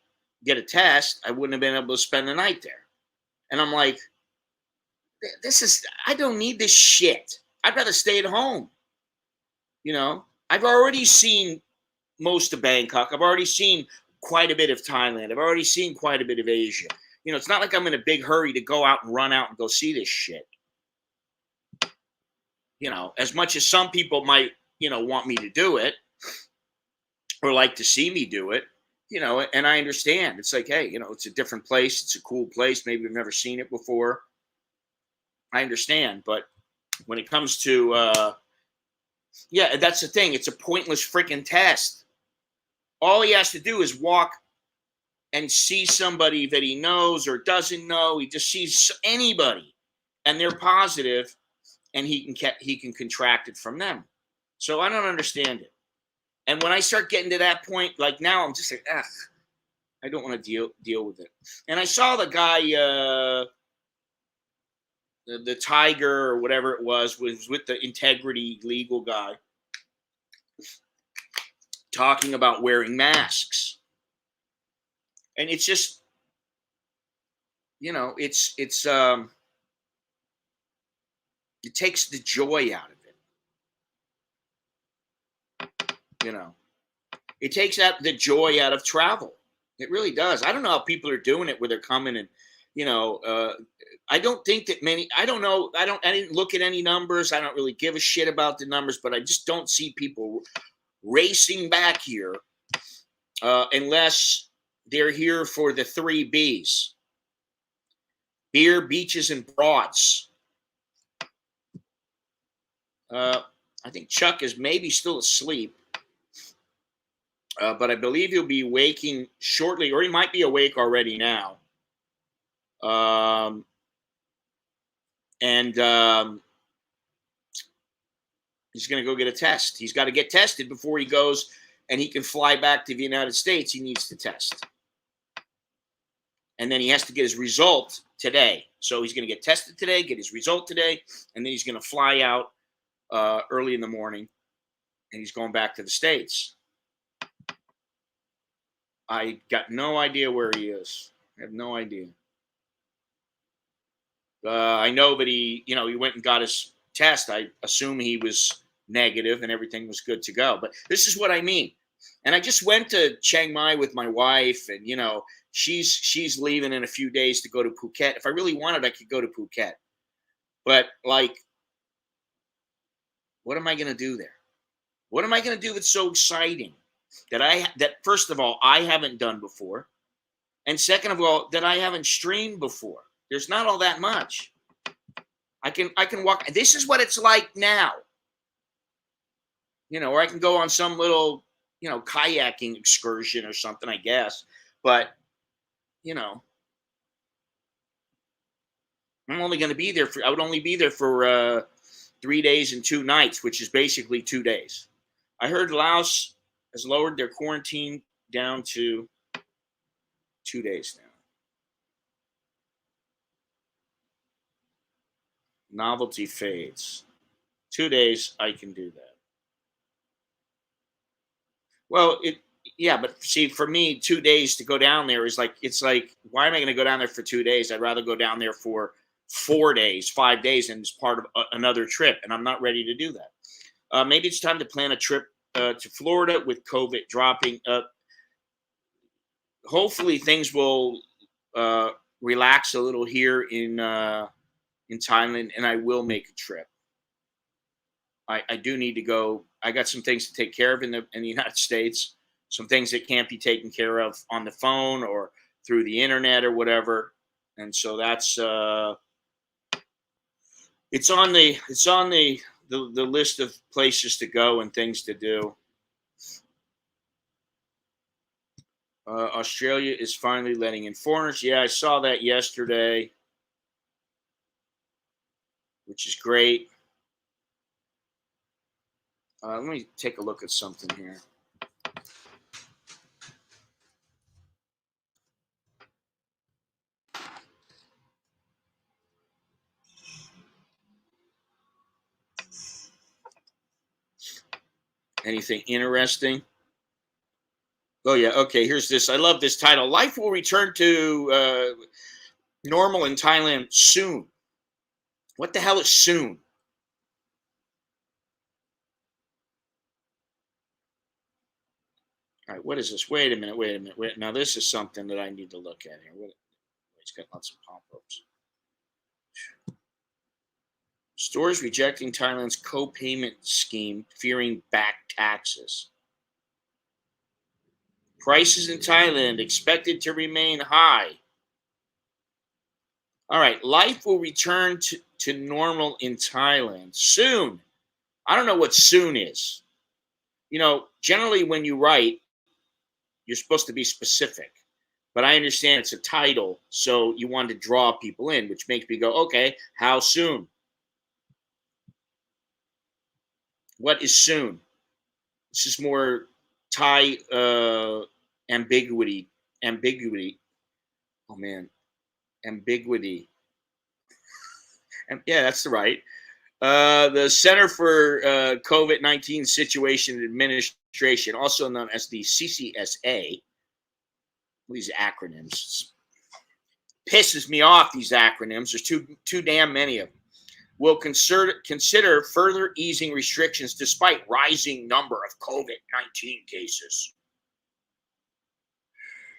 get a test, I wouldn't have been able to spend the night there. And I'm like, I don't need this shit. I'd rather stay at home. I've already seen most of Bangkok. I've already seen quite a bit of Thailand. I've already seen quite a bit of Asia. It's not like I'm in a big hurry to go out and run out and go see this shit. As much as some people might, want me to do it or like to see me do it, and I understand. It's like, hey, it's a different place. It's a cool place. Maybe we've never seen it before. I understand. But when it comes to, yeah, that's the thing. It's a pointless freaking test. All he has to do is walk and see somebody that he knows or doesn't know. He just sees anybody and they're positive and he can contract it from them. So I don't understand it. And when I start getting to that point, like now I'm just like, I don't want to deal with it. And I saw the guy, the Tiger or whatever it was with the integrity legal guy talking about wearing masks. And it's just, it takes the joy out of it. It takes out the joy out of travel. It really does. I don't know how people are doing it where they're coming and, I don't think that many, I don't know. I didn't look at any numbers. I don't really give a shit about the numbers, but I just don't see people racing back here unless they're here for the 3 Bs: beer, beaches, and broads. I think Chuck is maybe still asleep, but I believe he'll be waking shortly, or he might be awake already now. And he's going to go get a test. He's got to get tested before he goes and he can fly back to the United States. He needs to test. And then he has to get his result today. So he's going to get tested today, get his result today, and then he's going to fly out early in the morning, and he's going back to the States. I got no idea where he is. I have no idea. I know that he went and got his test. I assume he was negative and everything was good to go. But this is what I mean. And I just went to Chiang Mai with my wife, and she's leaving in a few days to go to Phuket. If I really wanted, I could go to Phuket. But like, what am I going to do there? What am I going to do that's so exciting that first of all I haven't done before, and second of all that I haven't streamed before? There's not all that much. I can walk. This is what it's like now. Or I can go on some little, kayaking excursion or something, I guess. But, I'm only going to be there I would only be there for 3 days and 2 nights, which is basically 2 days. I heard Laos has lowered their quarantine down to 2 days now. Novelty fades. 2 days, I can do that. Well, yeah, but see, for me, 2 days to go down there is like, it's like, why am I going to go down there for 2 days? I'd rather go down there for 4 days, 5 days, and it's part of another trip, and I'm not ready to do that. Maybe it's time to plan a trip to Florida with COVID dropping. Hopefully, things will uh, relax a little here in Thailand, and I will make a trip. I do need to go. I got some things to take care of in the United States. Some things that can't be taken care of on the phone or through the internet or whatever. And so that's it's on the list of places to go and things to do. Australia is finally letting in foreigners. Yeah, I saw that yesterday, which is great. Let me take a look at something here. Anything interesting? Oh, yeah. Okay, here's this. I love this title. Life will return to normal in Thailand soon. What the hell is soon? All right, what is this? Wait a minute. Wait. Now, this is something that I need to look at here. It's got lots of pop-ups. Stores rejecting Thailand's co-payment scheme, fearing back taxes. Prices in Thailand expected to remain high. All right, life will return to normal in Thailand soon. I don't know what soon is. Generally when you write, you're supposed to be specific. But I understand it's a title, so you want to draw people in, which makes me go, okay, how soon? What is soon? This is more Thai ambiguity. Ambiguity. Oh man, ambiguity. And yeah, that's right. The Center for COVID-19 Situation Administration, also known as the CCSA, these acronyms pisses me off. These acronyms, there's too damn many of them. Will consider further easing restrictions despite rising number of COVID-19 cases.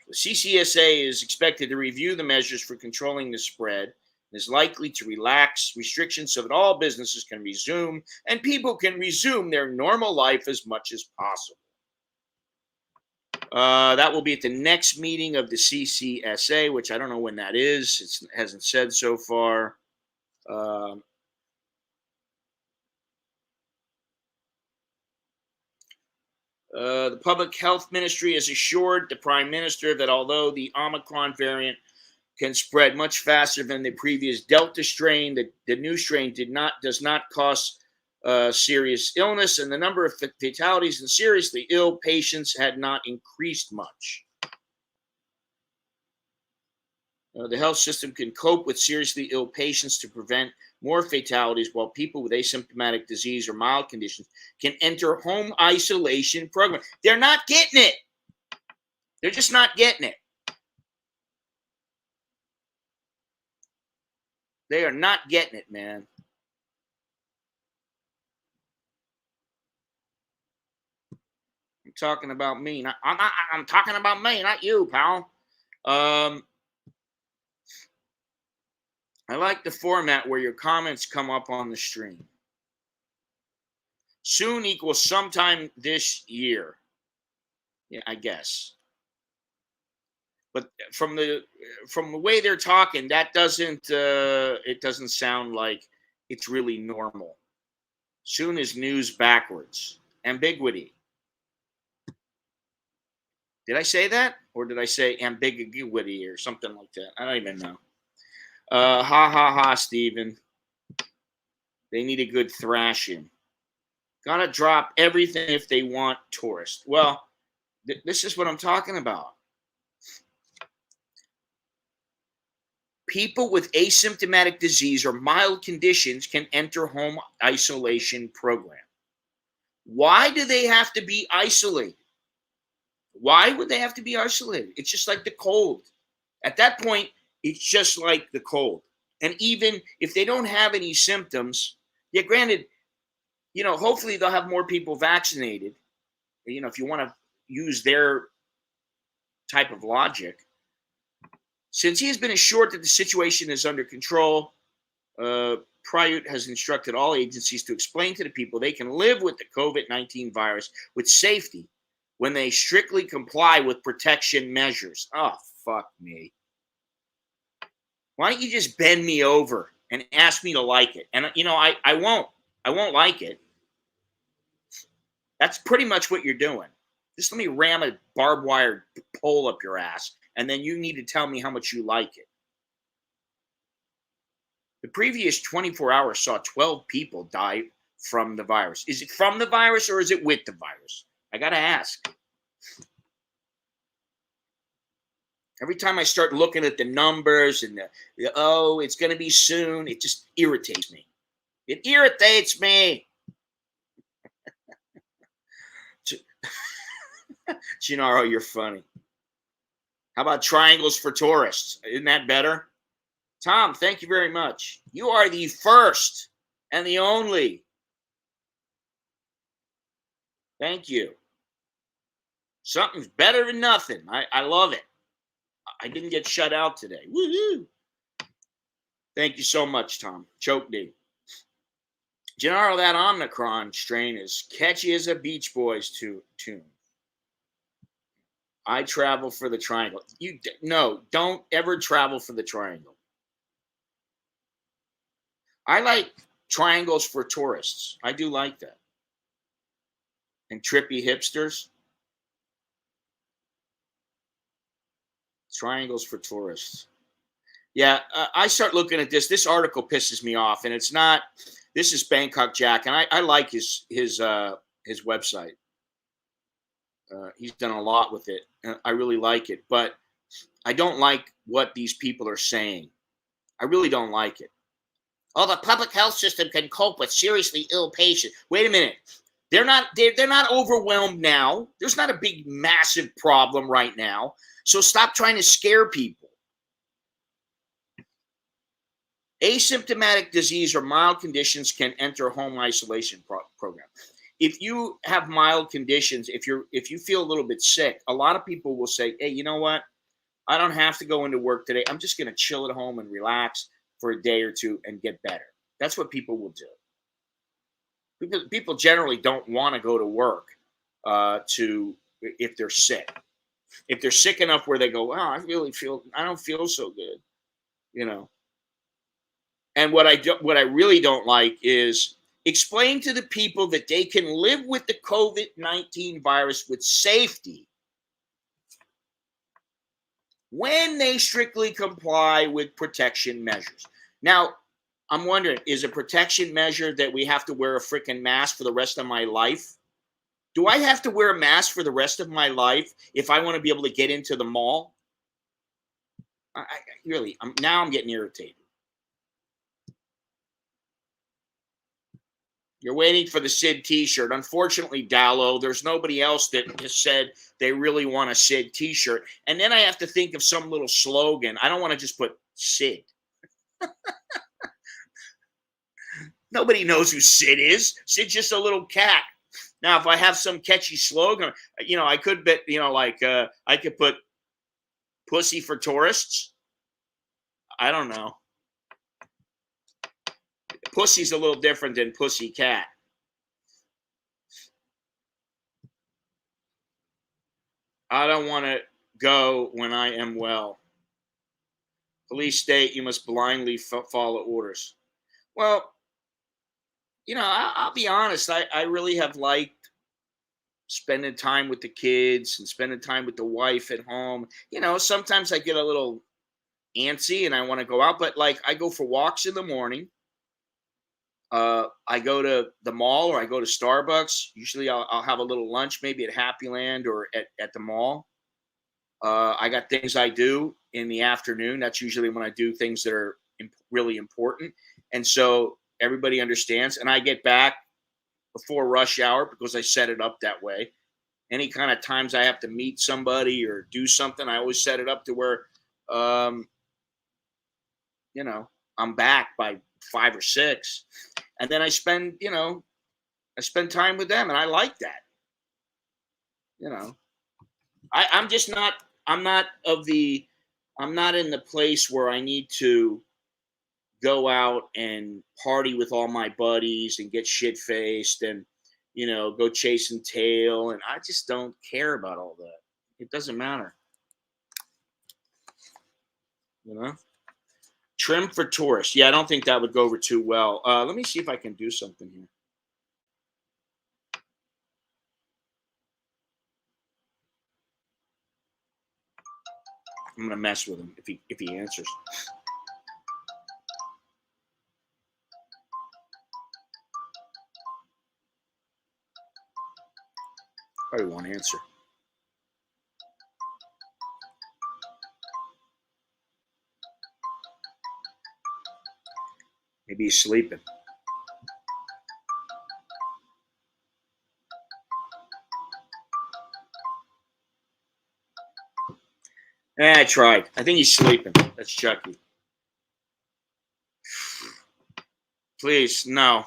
The CCSA is expected to review the measures for controlling the spread and is likely to relax restrictions so that all businesses can resume and people can resume their normal life as much as possible. That will be at the next meeting of the CCSA, which I don't know when that is. It hasn't said so far. The Public Health Ministry has assured the Prime Minister that although the Omicron variant can spread much faster than the previous Delta strain, the new strain does not cause serious illness, and the number of fatalities in seriously ill patients had not increased much. The health system can cope with seriously ill patients to prevent more fatalities, while people with asymptomatic disease or mild conditions can enter home isolation program. They're not getting it. They're just not getting it. They are not getting it, man. I'm talking about me. I'm talking about me, not you, pal. I like the format where your comments come up on the stream. Soon equals sometime this year. Yeah, I guess. But from the way they're talking, that doesn't it doesn't sound like it's really normal. Soon is news backwards. Ambiguity. Did I say that? Or did I say ambiguity or something like that? I don't even know. Ha ha ha, Steven. They need a good thrashing. Gotta drop everything if they want tourists. Well, this is what I'm talking about. people with asymptomatic disease or mild conditions can enter home isolation program. Why do they have to be isolated? Why would they have to be isolated? It's just like the cold. At that point, it's just like the cold. And even if they don't have any symptoms, yeah, granted, hopefully they'll have more people vaccinated. If you want to use their type of logic. Since he has been assured that the situation is under control, Prayut has instructed all agencies to explain to the people they can live with the COVID-19 virus with safety when they strictly comply with protection measures. Oh, fuck me. Why don't you just bend me over and ask me to like it? And, I won't. I won't like it. That's pretty much what you're doing. Just let me ram a barbed wire pole up your ass, and then you need to tell me how much you like it. The previous 24 hours saw 12 people die from the virus. Is it from the virus or is it with the virus? I got to ask. Every time I start looking at the numbers and it's going to be soon, it just irritates me. It irritates me. Gennaro, you're funny. How about triangles for tourists? Isn't that better? Tom, thank you very much. You are the first and the only. Thank you. Something's better than nothing. I love it. I didn't get shut out today. Woohoo! Thank you so much, Tom. Choke D. Gennaro, that Omicron strain is catchy as a Beach Boys tune. I travel for the triangle. No, don't ever travel for the triangle. I like triangles for tourists. I do like that. And trippy hipsters. Triangles for tourists. Yeah, I start looking at this. This article pisses me off, and it's not. This is Bangkok Jack, and I like his website. He's done a lot with it. I really like it, but I don't like what these people are saying. I really don't like it. Oh, the public health system can cope with seriously ill patients. Wait a minute. They're not overwhelmed now. There's not a big, massive problem right now. So stop trying to scare people. Asymptomatic disease or mild conditions can enter home isolation program. If you have mild conditions, if you feel a little bit sick, a lot of people will say, hey, you know what? I don't have to go into work today. I'm just going to chill at home and relax for a day or two and get better. That's what people will do. People generally don't want to go to work if they're sick. If they're sick enough where they go, I don't feel so good, And what I really don't like is explain to the people that they can live with the COVID-19 virus with safety when they strictly comply with protection measures. Now, I'm wondering, is a protection measure that we have to wear a freaking mask for the rest of my life? Do I have to wear a mask for the rest of my life if I want to be able to get into the mall? Now I'm getting irritated. You're waiting for the Sid t-shirt. Unfortunately, Dallo, there's nobody else that has said they really want a Sid t-shirt. And then I have to think of some little slogan. I don't want to just put Sid. Nobody knows who Sid is. Sid's just a little cat. Now, if I have some catchy slogan, I could bet, I could put pussy for tourists. I don't know. Pussy's a little different than pussy cat. I don't want to go when I am well. Police state you must blindly follow orders. Well, I'll be honest. I really have liked spending time with the kids and spending time with the wife at home. Sometimes I get a little antsy and I want to go out, but I go for walks in the morning. I go to the mall or I go to Starbucks. Usually I'll have a little lunch, maybe at Happy Land or at the mall. I got things I do in the afternoon. That's usually when I do things that are really important. And so everybody understands. And I get back before rush hour because I set it up that way. Any kind of times I have to meet somebody or do something, I always set it up to where, um, you know, I'm back by 5 or 6. And then I spend time with them. And I like that. You know, I'm just not, I'm not of the, I'm not in the place where I need to go out and party with all my buddies and get shit faced and go chasing tail, and I just don't care about all that. It doesn't matter, you know. Trim for tourists. Yeah, I don't think that would go over too well. Let me see if I can do something here. I'm gonna mess with him if he answers. Probably won't answer. Maybe he's sleeping. I tried. I think he's sleeping. That's Chucky. Please, no.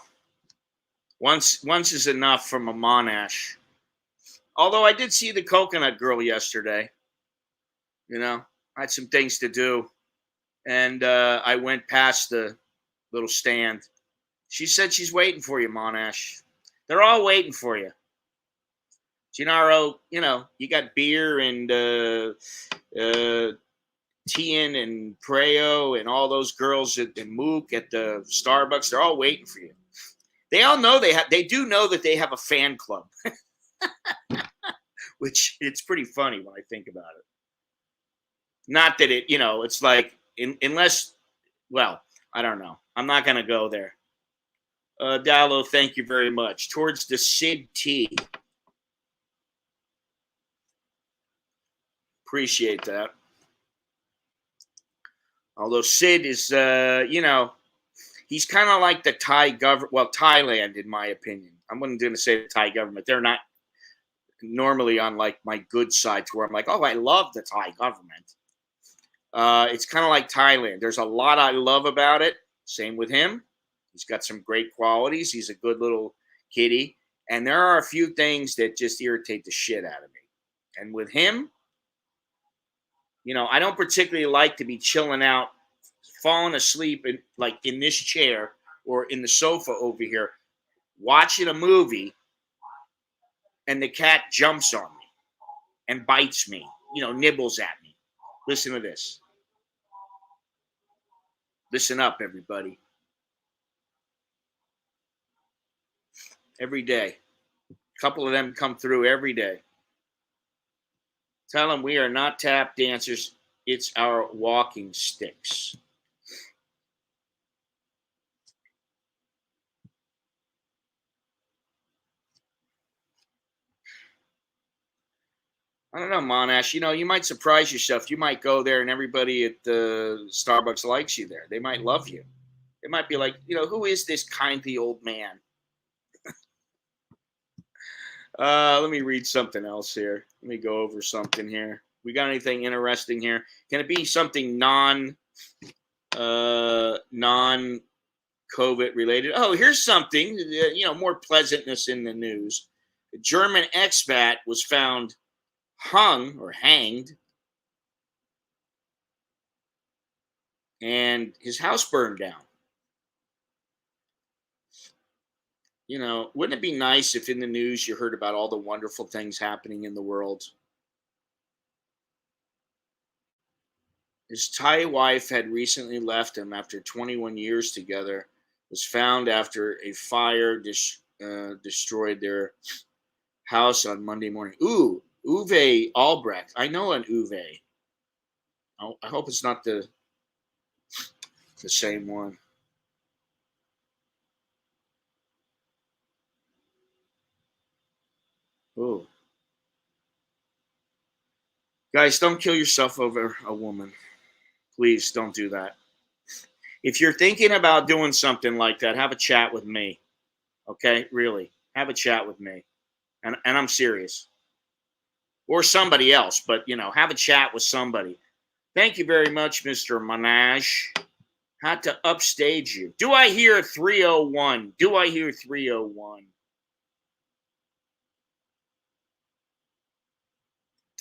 Once is enough from a Monash. Although I did see the coconut girl yesterday. I had some things to do, and I went past the little stand. She said she's waiting for you, Monash. They're all waiting for you. Gennaro, you got beer and Tian and Preo and all those girls and Mook at the Starbucks. They're all waiting for you. They all know they do know that they have a fan club, which it's pretty funny when I think about it. Not that it's like unless, well, I don't know. I'm not gonna go there. Dallo, thank you very much. Towards the Sid T. Appreciate that. Although Sid is, he's kind of like the Thai government. Well, Thailand, in my opinion. I'm not going to say the Thai government. They're not normally on like my good side to where I'm like, oh, I love the Thai government. It's kind of like Thailand. There's a lot I love about it. Same with him. He's got some great qualities. He's a good little kitty. And there are a few things that just irritate the shit out of me. And with him, I don't particularly like to be chilling out, falling asleep in this chair or in the sofa over here, watching a movie, and the cat jumps on me and bites me, nibbles at me. Listen to this. Listen up, everybody. Every day. A couple of them come through every day. Tell them we are not tap dancers. It's our walking sticks. I don't know, Monash. You might surprise yourself. You might go there and everybody at the Starbucks likes you there. They might love you. It might be like, who is this kindly old man? Let me read something else here. Let me go over something here. We got anything interesting here? Can it be something non COVID related? Oh, here's something. More pleasantness in the news. A German expat was found hung or hanged, and his house burned down. Wouldn't it be nice if in the news you heard about all the wonderful things happening in the world? His Thai wife had recently left him after 21 years together, was found after a fire destroyed their house on Monday morning. Ooh, Uwe Albrecht. I know an Uwe. I hope it's not the same one. Ooh. Guys, don't kill yourself over a woman. Please don't do that. If you're thinking about doing something like that, have a chat with me. Okay? Really. Have a chat with me. And I'm serious. Or somebody else, but have a chat with somebody. Thank you very much, Mr. Manaj. Had to upstage you. Do I hear 301? Do I hear 301?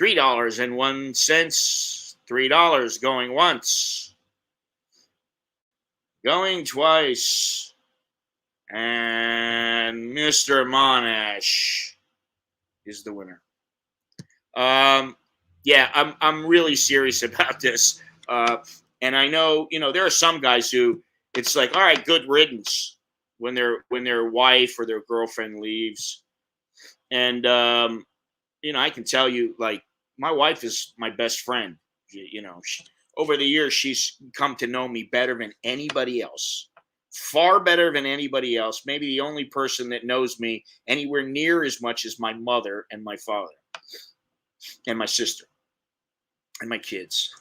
$3.01. $3 going once. Going twice. And Mr. Monash is the winner. Yeah, I'm really serious about this. And I know, there are some guys who it's like, all right, good riddance when their wife or their girlfriend leaves. And I can tell you, like, my wife is my best friend. Over the years, she's come to know me better than anybody else. Far better than anybody else. Maybe the only person that knows me anywhere near as much as my mother and my father and my sister and my kids.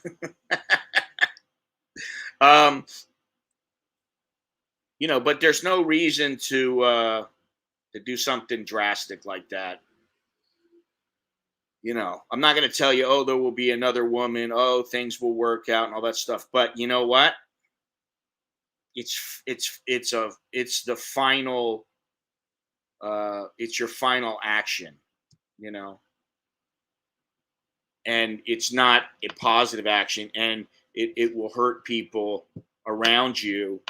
But there's no reason to do something drastic like that. I'm not going to tell you, oh, there will be another woman, oh, things will work out and all that stuff. But you know what? It's the final it's your final action, and it's not a positive action, and it will hurt people around you.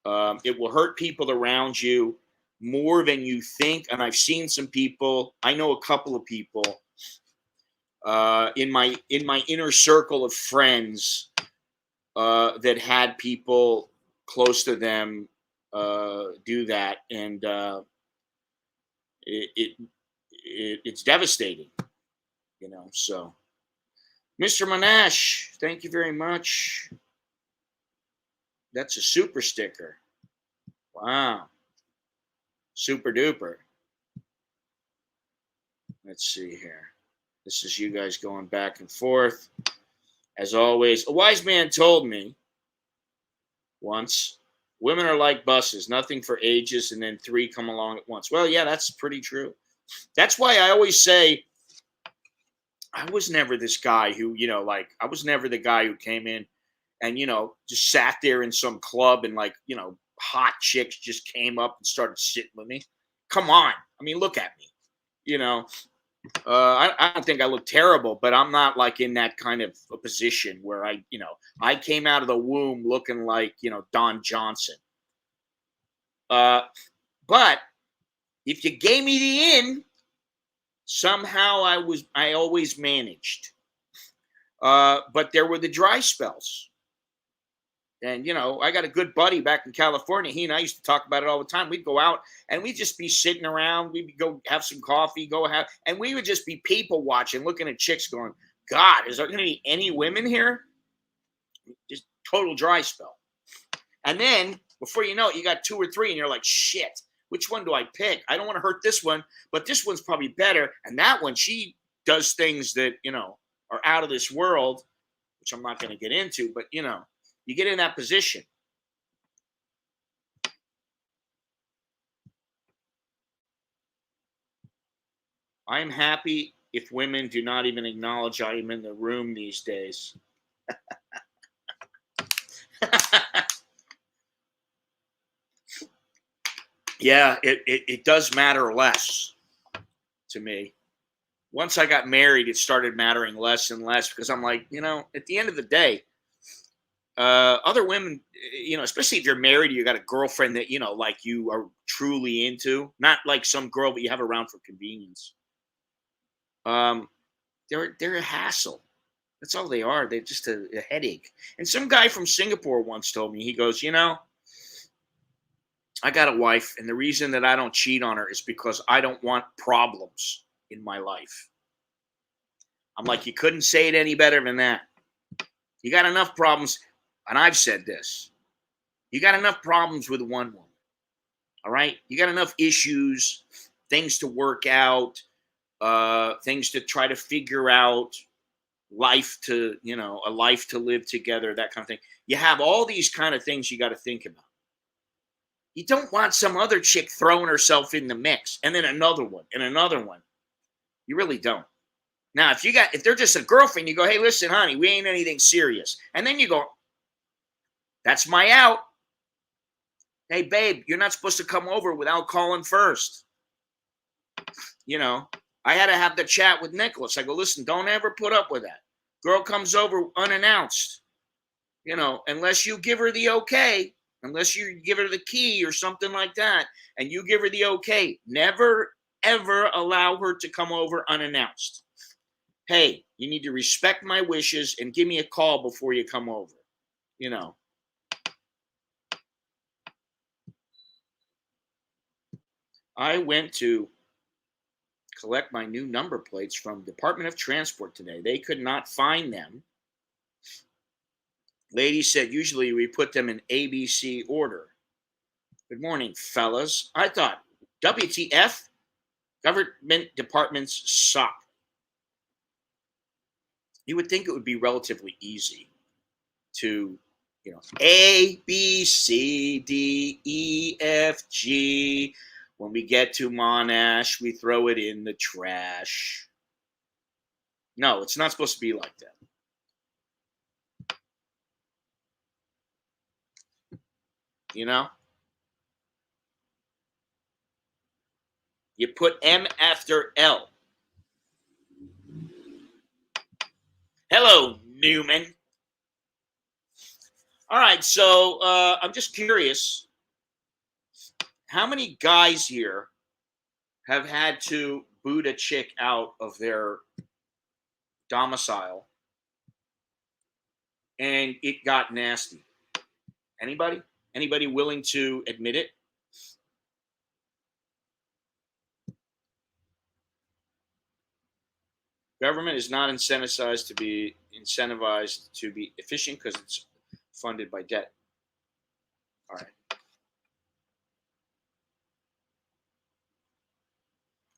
It will hurt people around you more than you think. And I've seen some people. I know a couple of people in my inner circle of friends that had people close to them do that, and it's devastating. So, Mr. Monash, thank you very much. That's a super sticker. Wow. Super duper. Let's see here. This is you guys going back and forth. As always, a wise man told me once, women are like buses, nothing for ages, and then three come along at once. Well, yeah, that's pretty true. That's why I always say, I was never this guy who, I was never the guy who came in and, just sat there in some club and hot chicks just came up and started sitting with me. Come on. I mean, look at me. I don't think I look terrible, but I'm not like in that kind of a position where I came out of the womb looking like, Don Johnson. But if you gave me the in, somehow I always managed. But there were the dry spells. And, I got a good buddy back in California. He and I used to talk about it all the time. We'd go out and we'd just be sitting around. We'd go have some coffee, and we would just be people watching, looking at chicks going, God, is there going to be any women here? Just total dry spell. And then before you know it, you got two or three and you're like, shit, which one do I pick? I don't want to hurt this one, but this one's probably better. And that one, she does things that, are out of this world, which I'm not going to get into, but, you get in that position. I'm happy if women do not even acknowledge I am in the room these days. Yeah, it does matter less to me. Once I got married, it started mattering less and less because I'm like, at the end of the day, other women, especially if you're married, you got a girlfriend that, like you are truly into, not like some girl that you have around for convenience. They're a hassle. That's all they are. They're just a headache. And some guy from Singapore once told me, he goes, I got a wife, and the reason that I don't cheat on her is because I don't want problems in my life. I'm like, you couldn't say it any better than that. You got enough problems. And I've said this, you got enough problems with one woman, all right? You got enough issues, things to work out, things to try to figure out. life to, a life to live together, that kind of thing. You have all these kind of things you got to think about. You don't want some other chick throwing herself in the mix and then another one and another one. You really don't. Now, if they're just a girlfriend, you go, hey, listen, honey, we ain't anything serious. And then you go, that's my out. Hey, babe, you're not supposed to come over without calling first. I had to have the chat with Nicholas. I go, listen, don't ever put up with that. Girl comes over unannounced, unless you give her the okay, unless you give her the key or something like that, and you give her the okay. Never, ever allow her to come over unannounced. Hey, you need to respect my wishes and give me a call before you come over. I went to collect my new number plates from Department of Transport today. They could not find them. Lady said usually we put them in ABC order. Good morning, fellas. I thought, WTF? Government departments suck. You would think it would be relatively easy to, A, B, C, D, E, F, G. When we get to Monash, we throw it in the trash. No, it's not supposed to be like that. You put M after L. Hello, Newman. All right, so I'm just curious. How many guys here have had to boot a chick out of their domicile and it got nasty? Anybody? Anybody willing to admit it? Government is not incentivized to be efficient because it's funded by debt. All right.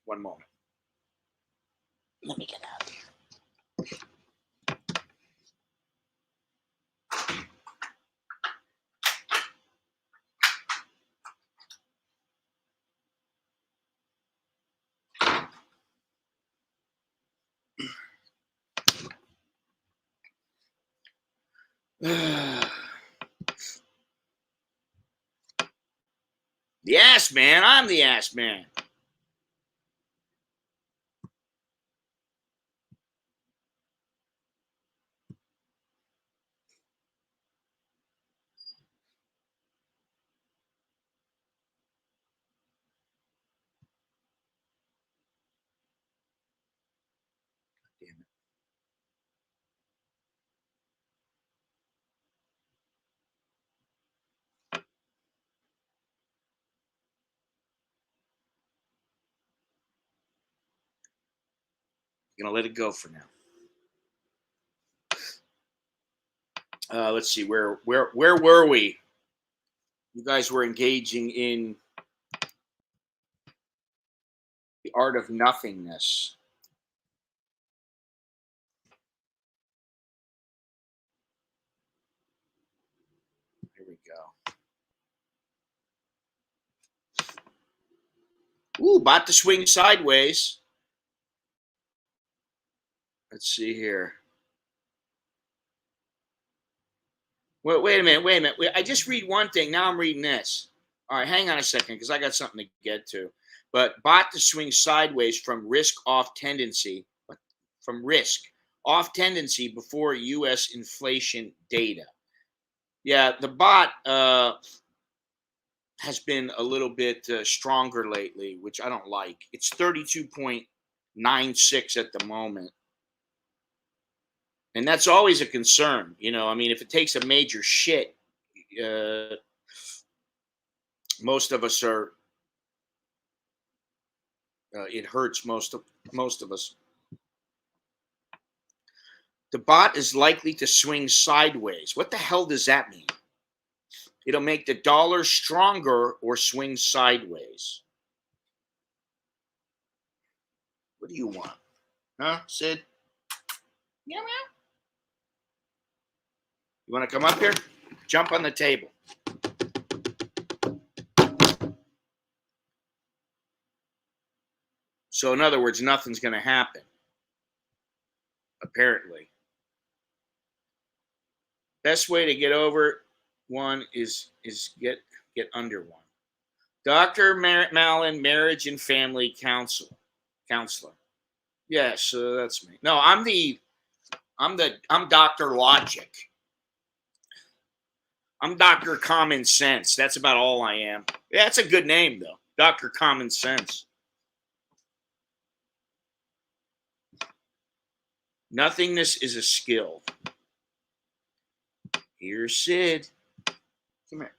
One moment. Let me get out of here. The ass man. I'm the ass man. Damn it. I'm gonna let it go for now. Let's see, where were we? You guys were engaging in the art of nothingness. Here we go. Ooh, about to swing sideways. Let's see here. Wait a minute. I just read one thing. Now I'm reading this. All right, hang on a second because I got something to get to. But bought to swing sideways from risk off tendency. From risk off tendency before U.S. inflation data. Yeah, the bot has been a little bit stronger lately, which I don't like. It's 32.96 at the moment. And that's always a concern. I mean, if it takes a major shit, most of us are, it hurts most of us. The bot is likely to swing sideways. What the hell does that mean? It'll make the dollar stronger or swing sideways. What do you want? Huh, Sid? Meow, meow. You want to come up here? Jump on the table. So in other words, nothing's going to happen. Apparently. Best way to get over one is get under one. Dr. Mallon, marriage and family counselor. Yes, that's me. No, I'm Dr. Logic. I'm Dr. Common Sense. That's about all I am. Yeah, that's a good name though. Dr. Common Sense. Nothingness is a skill. Here's Sid. Come here.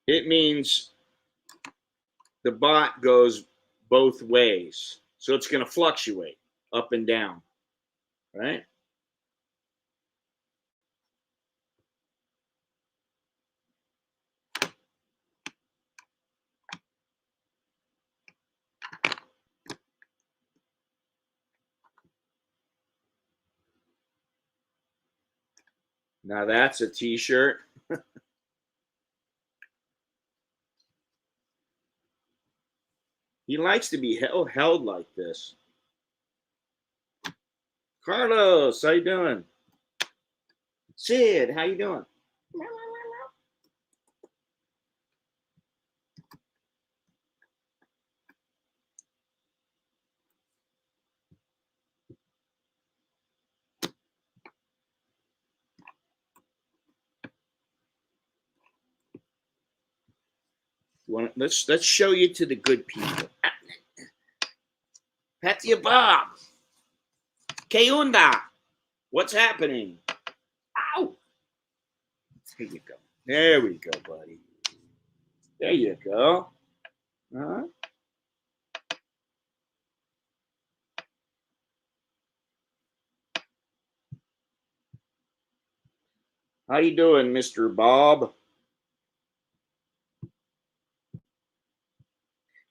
It means the bot goes both ways. So it's going to fluctuate up and down, right? Now that's a t-shirt. He likes to be held like this. Carlos, how you doing? Sid, how you doing? Let's show you to the good people. Patty Bob. Que onda? What's happening? Ow! Here you go. There we go, buddy. There you go. Huh? How you doing, Mr. Bob?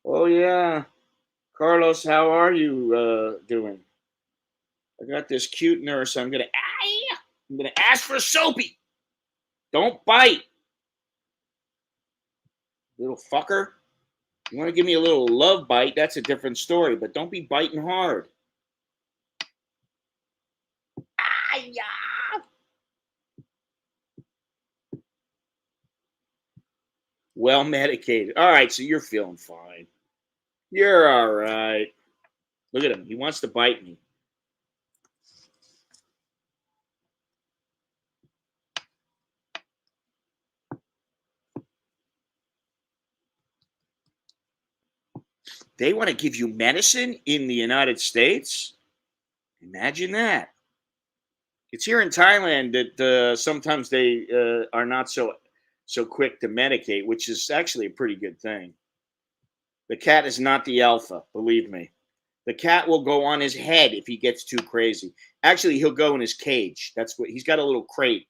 Oh yeah. Carlos, how are you doing? I got this cute nurse. I'm gonna ask for Soapy. Don't bite. Little fucker. You want to give me a little love bite, that's a different story, but don't be biting hard. Well medicated. All right, so you're feeling fine. You're all right. Look at him. He wants to bite me. They want to give you medicine in the United States? Imagine that. It's here in Thailand that sometimes they are not so quick to medicate, which is actually a pretty good thing. The cat is not the alpha, believe me. The cat will go on his head if he gets too crazy. Actually, he'll go in his cage. That's what he's got, a little crate.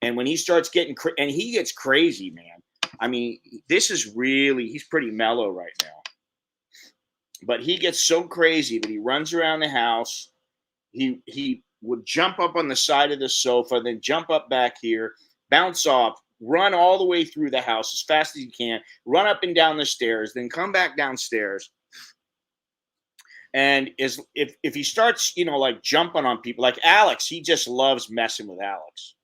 And when he starts getting and he gets crazy, man. I mean, this is really, he's pretty mellow right now. But he gets so crazy that he runs around the house. He would jump up on the side of the sofa, then jump up back here, bounce off, run all the way through the house as fast as he can, run up and down the stairs, then come back downstairs. And if he starts, like jumping on people, like Alex, he just loves messing with Alex.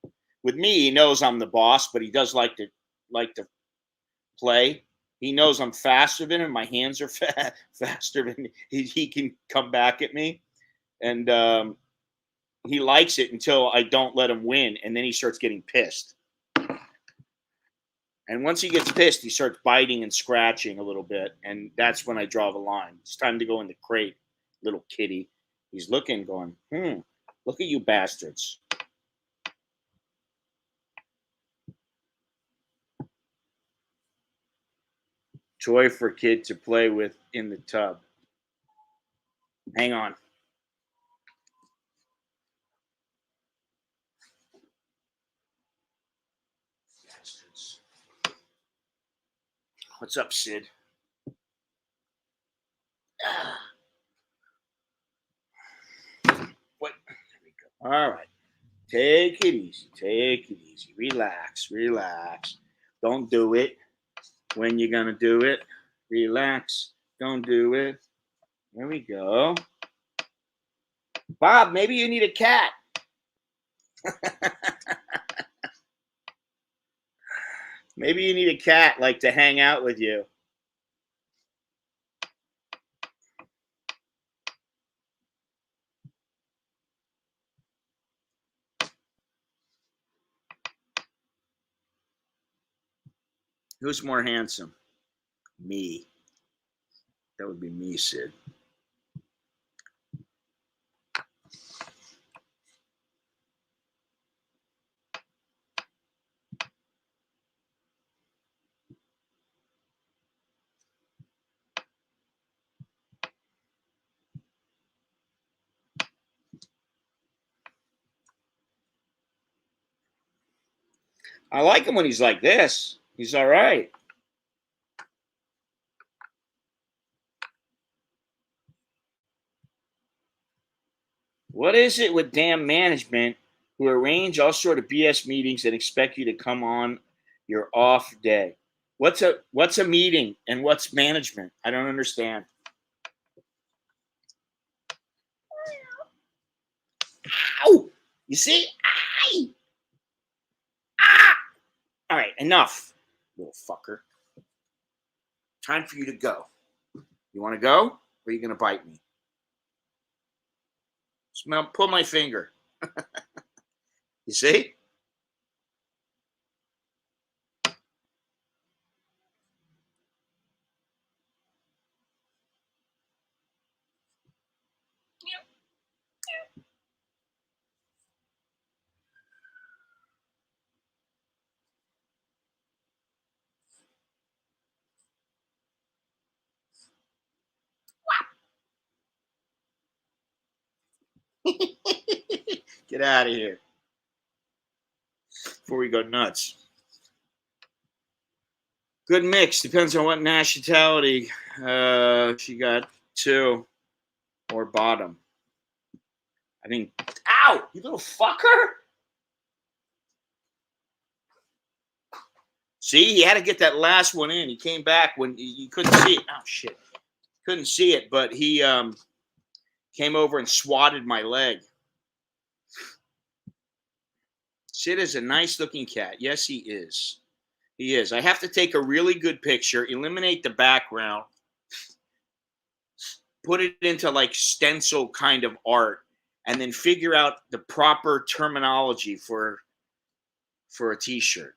With me, he knows I'm the boss, but he does like to play. He knows I'm faster than him. My hands are faster than he can come back at me. And he likes it until I don't let him win, and then he starts getting pissed. And once he gets pissed, he starts biting and scratching a little bit, and that's when I draw the line. It's time to go in the crate, little kitty. He's looking, going, look at you bastards. Toy for kid to play with in the tub. Hang on. What's up, Sid? Ah, what? There we go. All right. Take it easy. Take it easy. Relax. Relax. Don't do it when you're going to do it. Relax. Don't do it. There we go. Bob, maybe you need a cat. Maybe you need a cat like to hang out with you. Who's more handsome? Me. That would be me, Sid. I like him when he's like this. He's all right. What is it with damn management who arrange all sort of BS meetings and expect you to come on your off day? What's a meeting and what's management? I don't understand. Ow! You see? Aye! Ah! All right, enough, little fucker. Time for you to go. You want to go, or are you going to bite me? Pull my finger. You see? Get out of here before we go nuts. Good mix. Depends on what nationality she got. Two or bottom. I mean, ow! You little fucker! See, he had to get that last one in. He came back when you couldn't see it. Oh shit! Couldn't see it, but he came over and swatted my leg. Sid is a nice-looking cat. Yes, he is. He is. I have to take a really good picture, eliminate the background, put it into like stencil kind of art, and then figure out the proper terminology for a t-shirt.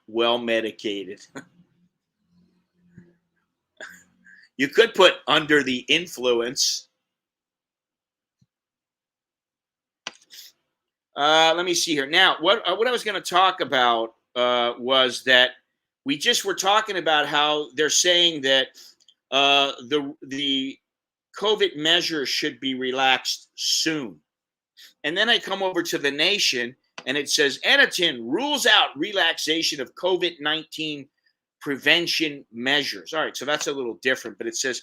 Well medicated. You could put under the influence. Let me see here. Now, what I was going to talk about was that we just were talking about how they're saying that the COVID measures should be relaxed soon. And then I come over to the Nation, and it says Anatin rules out relaxation of COVID-19 prevention measures. All right, so that's a little different, but it says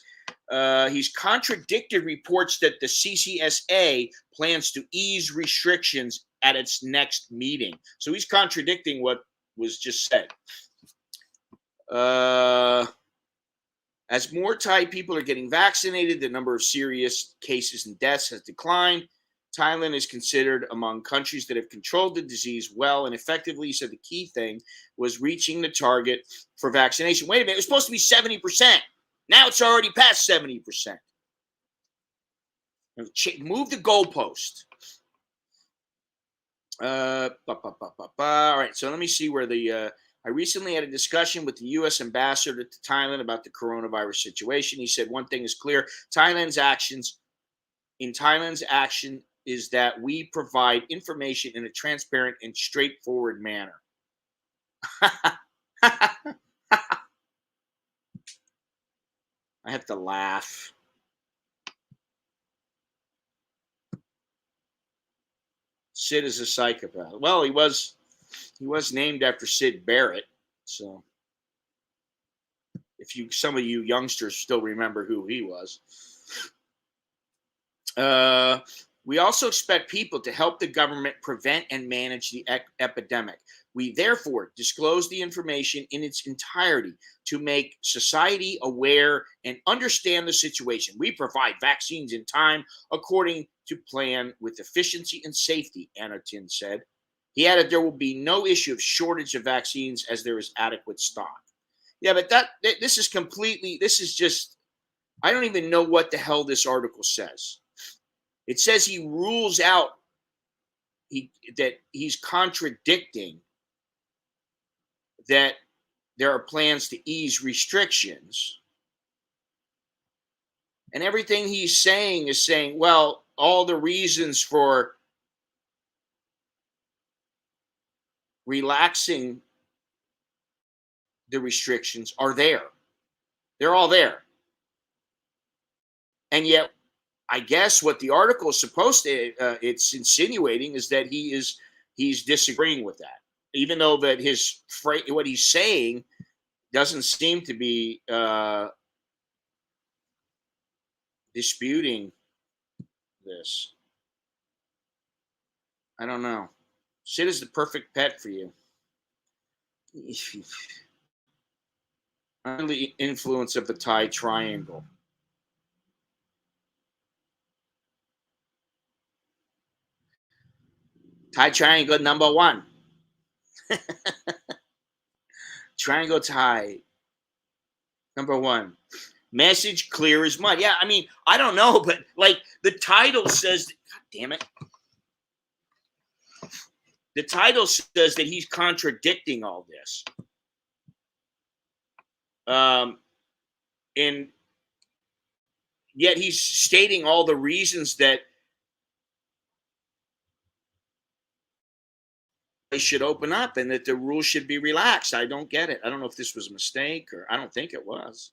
he's contradicted reports that the CCSA plans to ease restrictions at its next meeting. So he's contradicting what was just said. As more Thai people are getting vaccinated, the number of serious cases and deaths has declined. Thailand is considered among countries that have controlled the disease well and effectively. So the key thing was reaching the target for vaccination. Wait a minute, it was supposed to be 70%. Now it's already past 70%. Move the goalpost. All right, so let me see where the I recently had a discussion with the U.S. ambassador to Thailand about the coronavirus situation. He said one thing is clear: Thailand's action is that we provide information in a transparent and straightforward manner. I have to laugh. Sid is a psychopath. Well, he was named after Sid Barrett. So if some of you youngsters still remember who he was. We also expect people to help the government prevent and manage the epidemic. We therefore disclose the information in its entirety to make society aware and understand the situation. We provide vaccines in time according to plan with efficiency and safety, Anartin said. He added there will be no issue of shortage of vaccines as there is adequate stock. Yeah, but this is just, I don't even know what the hell this article says. It says he rules out that he's contradicting that there are plans to ease restrictions. And everything he's saying is saying, well, all the reasons for relaxing the restrictions are there. They're all there. And yet, I guess what the article is supposed to, it's insinuating is that he's disagreeing with that, even though that what he's saying doesn't seem to be disputing this. I don't know. Sid is the perfect pet for you. Under the influence of the Thai triangle. Thai triangle number one. Triangle Thai number one. Message clear as mud. Yeah, I mean, I don't know, but like the title says, God damn it. The title says that he's contradicting all this. And yet he's stating all the reasons that they should open up and that the rules should be relaxed. I don't get it. I don't know if this was a mistake or I don't think it was.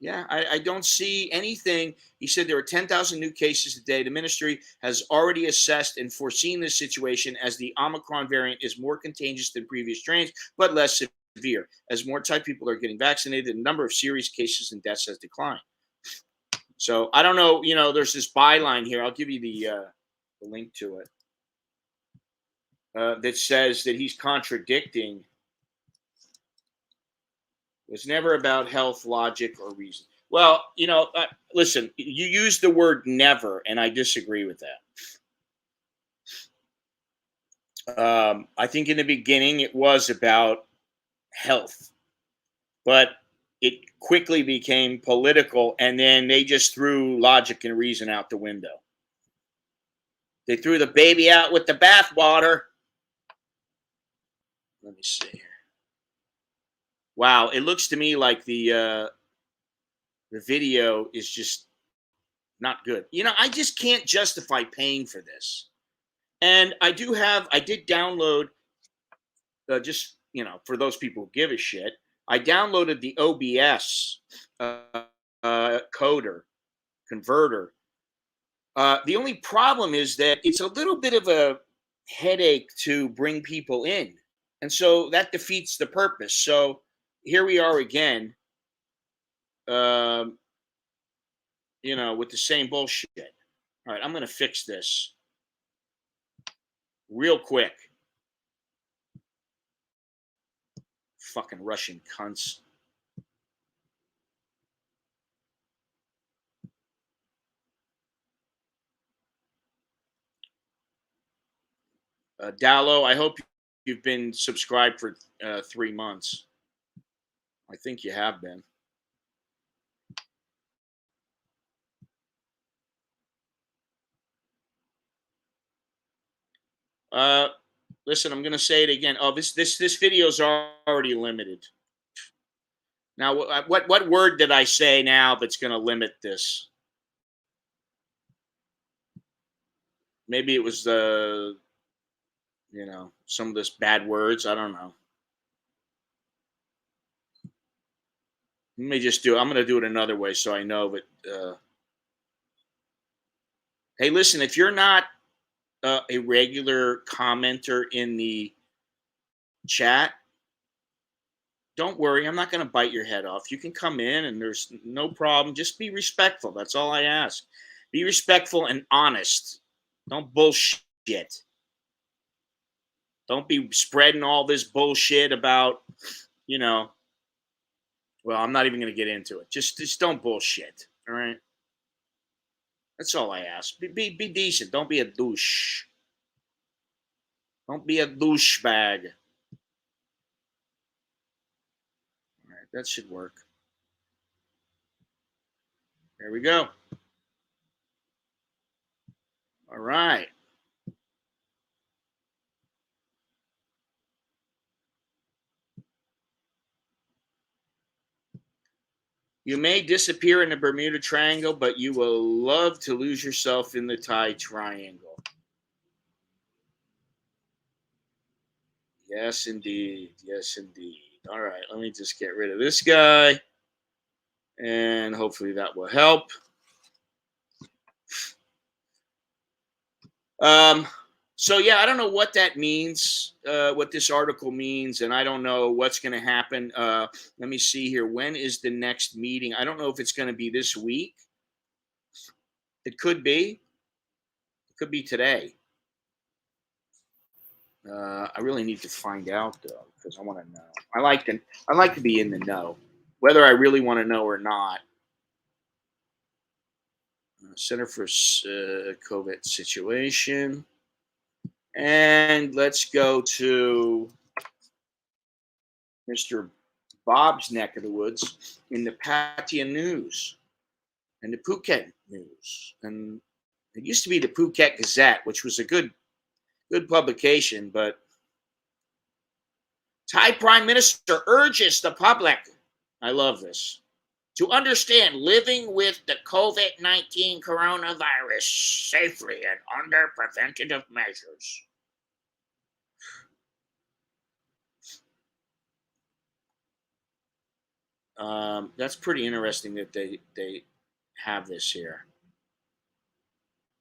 Yeah, I don't see anything. He said there are 10,000 new cases a day. The ministry has already assessed and foreseen this situation as the Omicron variant is more contagious than previous strains, but less severe. As more Thai people are getting vaccinated, the number of serious cases and deaths has declined. So I don't know. You know, there's this byline here. I'll give you the link to it that says that he's contradicting. It's never about health, logic, or reason. Well, you know, listen, you use the word never, and I disagree with that. I think in the beginning it was about health, but it quickly became political, and then they just threw logic and reason out the window. They threw the baby out with the bathwater. Let me see here. Wow, it looks to me like the video is just not good. You know, I just can't justify paying for this. And I did download, just, you know, for those people who give a shit, I downloaded the OBS converter. The only problem is that it's a little bit of a headache to bring people in. And so that defeats the purpose. So here we are again, you know, with the same bullshit. All right, I'm going to fix this real quick. Fucking Russian cunts. Dallo, I hope you've been subscribed for 3 months. I think you have been. Listen, I'm going to say it again. Oh, this video is already limited. Now, what word did I say now that's going to limit this? Maybe it was you know, some of this bad words. I don't know. Let me just I'm going to do it another way so I know that. Hey, listen, if you're not a regular commenter in the chat, don't worry. I'm not going to bite your head off. You can come in and there's no problem. Just be respectful. That's all I ask. Be respectful and honest. Don't bullshit. Don't be spreading all this bullshit about, you know, well, I'm not even going to get into it. Just don't bullshit. All right. That's all I ask. Be decent. Don't be a douche. Don't be a douchebag. All right. That should work. There we go. All right. You may disappear in the Bermuda Triangle, but you will love to lose yourself in the Thai Triangle. Yes, indeed. Yes, indeed. All right. Let me just get rid of this guy, and hopefully that will help. Um, so yeah, I don't know what that means, what this article means, and I don't know what's going to happen. Let me see here. When is the next meeting? I don't know if it's going to be this week. It could be. It could be today. I really need to find out though, because I want to know. I like to be in the know, whether I really want to know or not. Center for COVID situation, and let's go to Mr. Bob's neck of the woods in the Pattaya News and the Phuket News. And it used to be the Phuket Gazette, which was a good publication, but Thai Prime Minister urges the public, I love this, to understand living with the COVID-19 coronavirus safely and under preventative measures. That's pretty interesting that they have this here.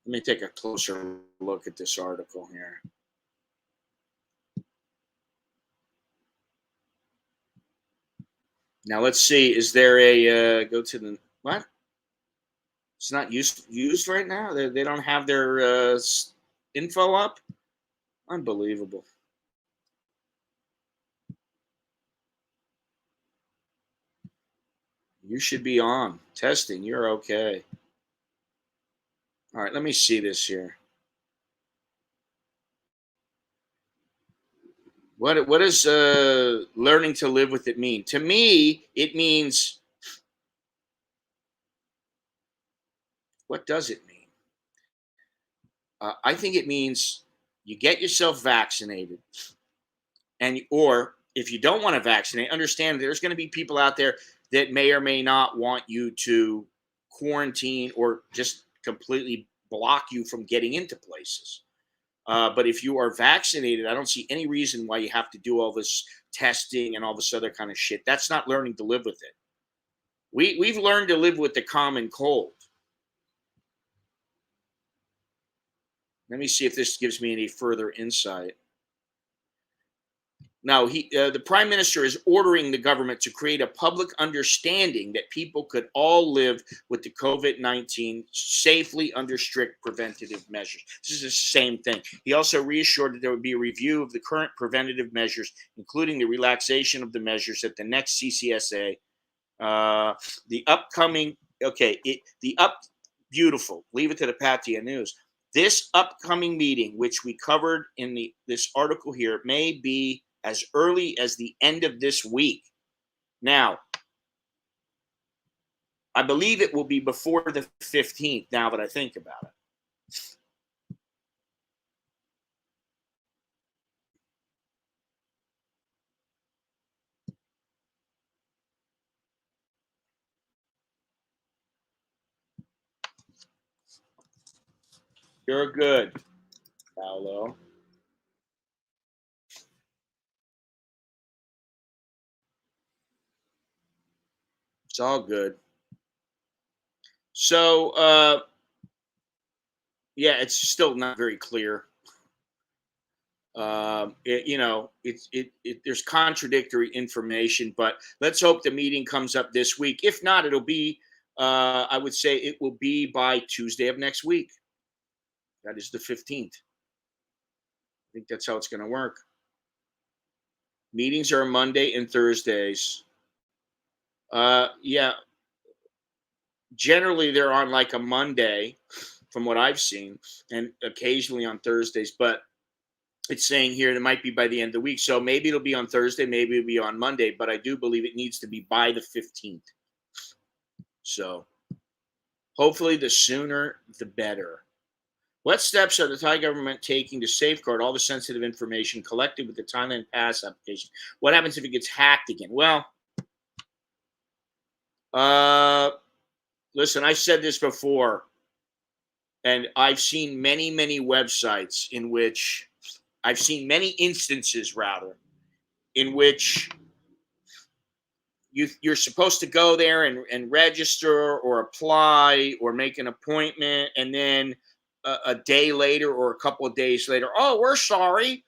Let me take a closer look at this article here. Now let's see. Is there a go to the what? It's not used right now. They don't have their info up. Unbelievable. You should be on testing. You're okay. All right. Let me see this here. What does learning to live with it mean? To me, it means, what does it mean? I think it means you get yourself vaccinated, and or if you don't want to vaccinate, understand there's going to be people out there that may or may not want you to quarantine or just completely block you from getting into places. But if you are vaccinated, I don't see any reason why you have to do all this testing and all this other kind of shit. That's not learning to live with it. We've learned to live with the common cold. Let me see if this gives me any further insight. Now, the prime minister is ordering the government to create a public understanding that people could all live with the COVID-19 safely under strict preventative measures. This is the same thing. He also reassured that there would be a review of the current preventative measures, including the relaxation of the measures at the next CCSA. The upcoming, okay, beautiful. Leave it to the Pattaya News. This upcoming meeting, which we covered in this article here, may be as early as the end of this week. Now, I believe it will be before the 15th, now that I think about it. You're good, Paolo. It's all good. So, Yeah, it's still not very clear. There's contradictory information, but let's hope the meeting comes up this week. If not, it'll be, I would say it will be by Tuesday of next week. That is the 15th. I think that's how it's going to work. Meetings are Monday and Thursdays. Yeah, generally they're on like a Monday, from what I've seen, and occasionally on Thursdays. But it's saying here it might be by the end of the week, so maybe it'll be on Thursday, maybe it'll be on Monday. But I do believe it needs to be by the 15th. So hopefully, the sooner the better. What steps are the Thai government taking to safeguard all the sensitive information collected with the Thailand Pass application? What happens if it gets hacked again? Well, uh, listen, I said this before, and I've seen many, many websites in which I've seen many instances, rather, in which you're supposed to go there and register or apply or make an appointment, and then a day later or a couple of days later, oh, we're sorry,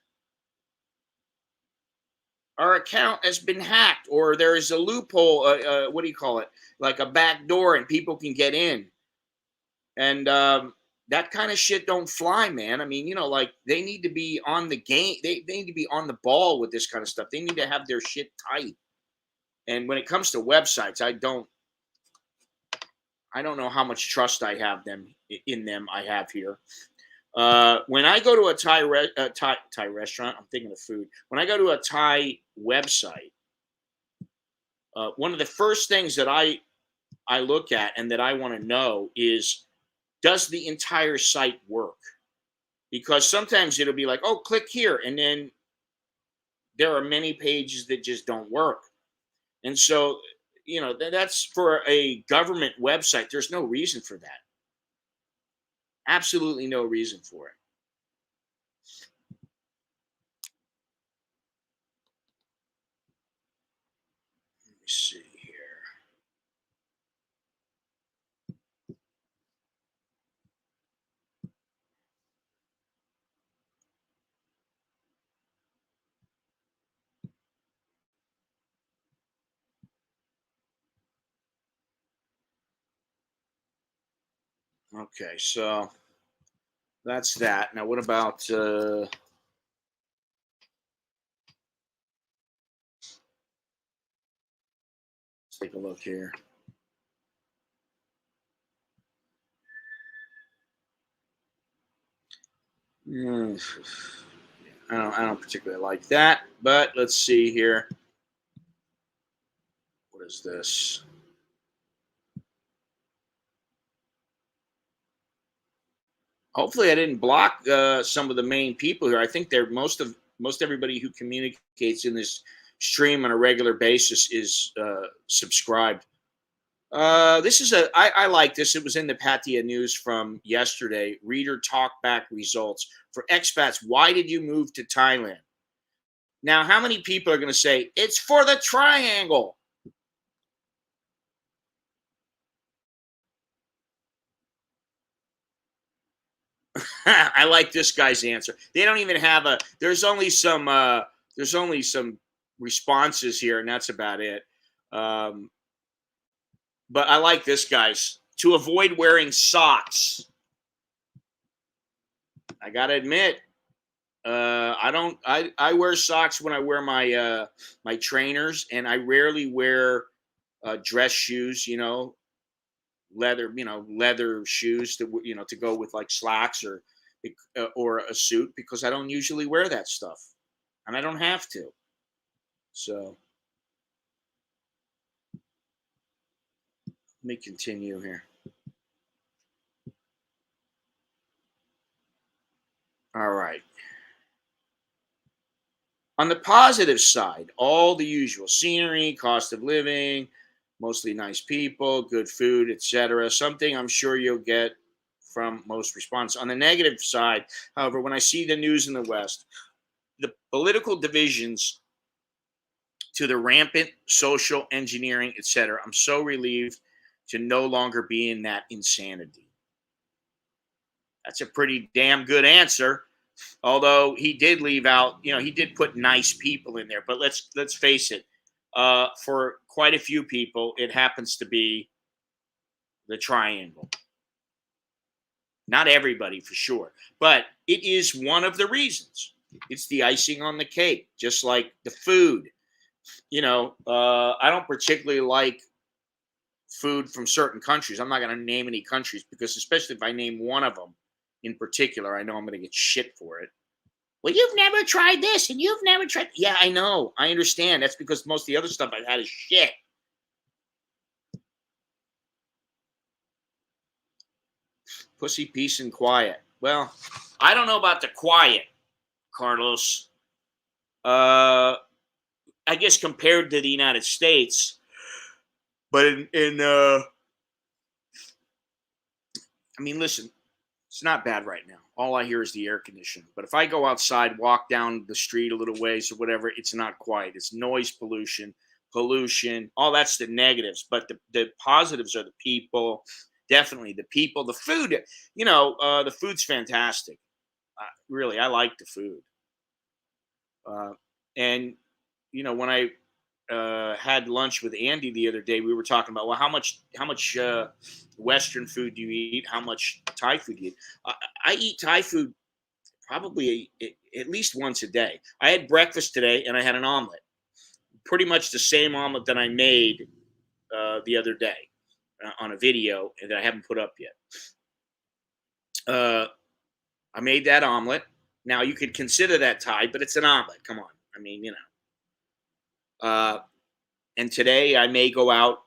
our account has been hacked, or there is a loophole. What do you call it? Like a back door, and people can get in. And that kind of shit don't fly, man. I mean, like they need to be on the game. They need to be on the ball with this kind of stuff. They need to have their shit tight. And when it comes to websites, I don't know how much trust I have them in them. I have here. When I go to a Thai restaurant, I'm thinking of food. When I go to a Thai website, one of the first things that I look at and that I want to know is, does the entire site work? Because sometimes it'll be like, oh, click here, and then there are many pages that just don't work. And so, that's for a government website. There's no reason for that. Absolutely no reason for it. Let me see here. Okay, so that's that. Now, what about? Let's take a look here. Hmm, I don't particularly like that, but let's see here. What is this? Hopefully, I didn't block some of the main people here. I think they're most everybody who communicates in this stream on a regular basis is subscribed. This is I like this. It was in the Pattaya News from yesterday. Reader talkback results for expats. Why did you move to Thailand? Now, how many people are going to say it's for the triangle? I like this guy's answer. They don't even have a. There's only some. There's only some responses here, and that's about it. Um, but I like this guy's. To avoid wearing socks. I gotta admit, I don't. I wear socks when I wear my trainers, and I rarely wear dress shoes. Leather shoes to go with like slacks or a suit, because I don't usually wear that stuff, and I don't have to. So let me continue here. All right. On the positive side, all the usual scenery, cost of living, mostly nice people, good food, etc. Something I'm sure you'll get from most responses. On the negative side, however, when I see the news in the West, the political divisions to the rampant social engineering, etc., I'm so relieved to no longer be in that insanity. That's a pretty damn good answer. Although he did leave out, he did put nice people in there. But let's face it, for quite a few people, it happens to be the triangle. Not everybody for sure, but it is one of the reasons. It's the icing on the cake, just like the food. I don't particularly like food from certain countries. I'm not going to name any countries because, especially if I name one of them in particular, I know I'm going to get shit for it. Well, you've never tried this and you've never tried. Yeah, I know. I understand. That's because most of the other stuff I've had is shit. Pussy, peace, and quiet. Well, I don't know about the quiet, Carlos. I guess compared to the United States, but I mean, listen, it's not bad right now. All I hear is the air conditioning. But if I go outside, walk down the street a little ways or whatever, it's not quiet. It's noise pollution, all that's the negatives. But the positives are the people, definitely the people, the food. The food's fantastic. Really, I like the food. And when I had lunch with Andy the other day, we were talking about, well, how much Western food do you eat? How much Thai food do you eat? I eat Thai food probably at least once a day. I had breakfast today and I had an omelet, pretty much the same omelet that I made the other day on a video that I haven't put up yet. I made that omelet. Now you could consider that Thai, but it's an omelet. Come on. I mean, and today I may go out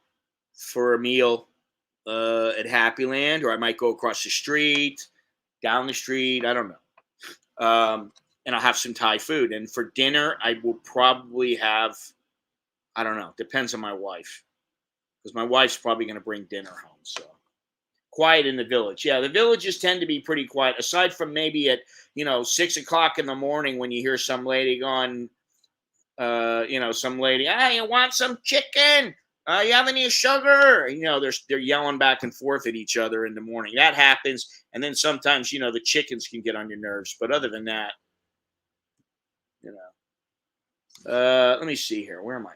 for a meal at Happy Land, or I might go across the street, down the street. I don't know. And I'll have some Thai food. And for dinner, I will probably have, I don't know, depends on my wife. Because my wife's probably going to bring dinner home. So quiet in the village. Yeah, the villages tend to be pretty quiet, aside from maybe at, 6 o'clock in the morning when you hear some lady going, some lady, hey, you want some chicken? You have any sugar? They're yelling back and forth at each other in the morning. That happens. And then sometimes, the chickens can get on your nerves. But other than that, let me see here. Where am I?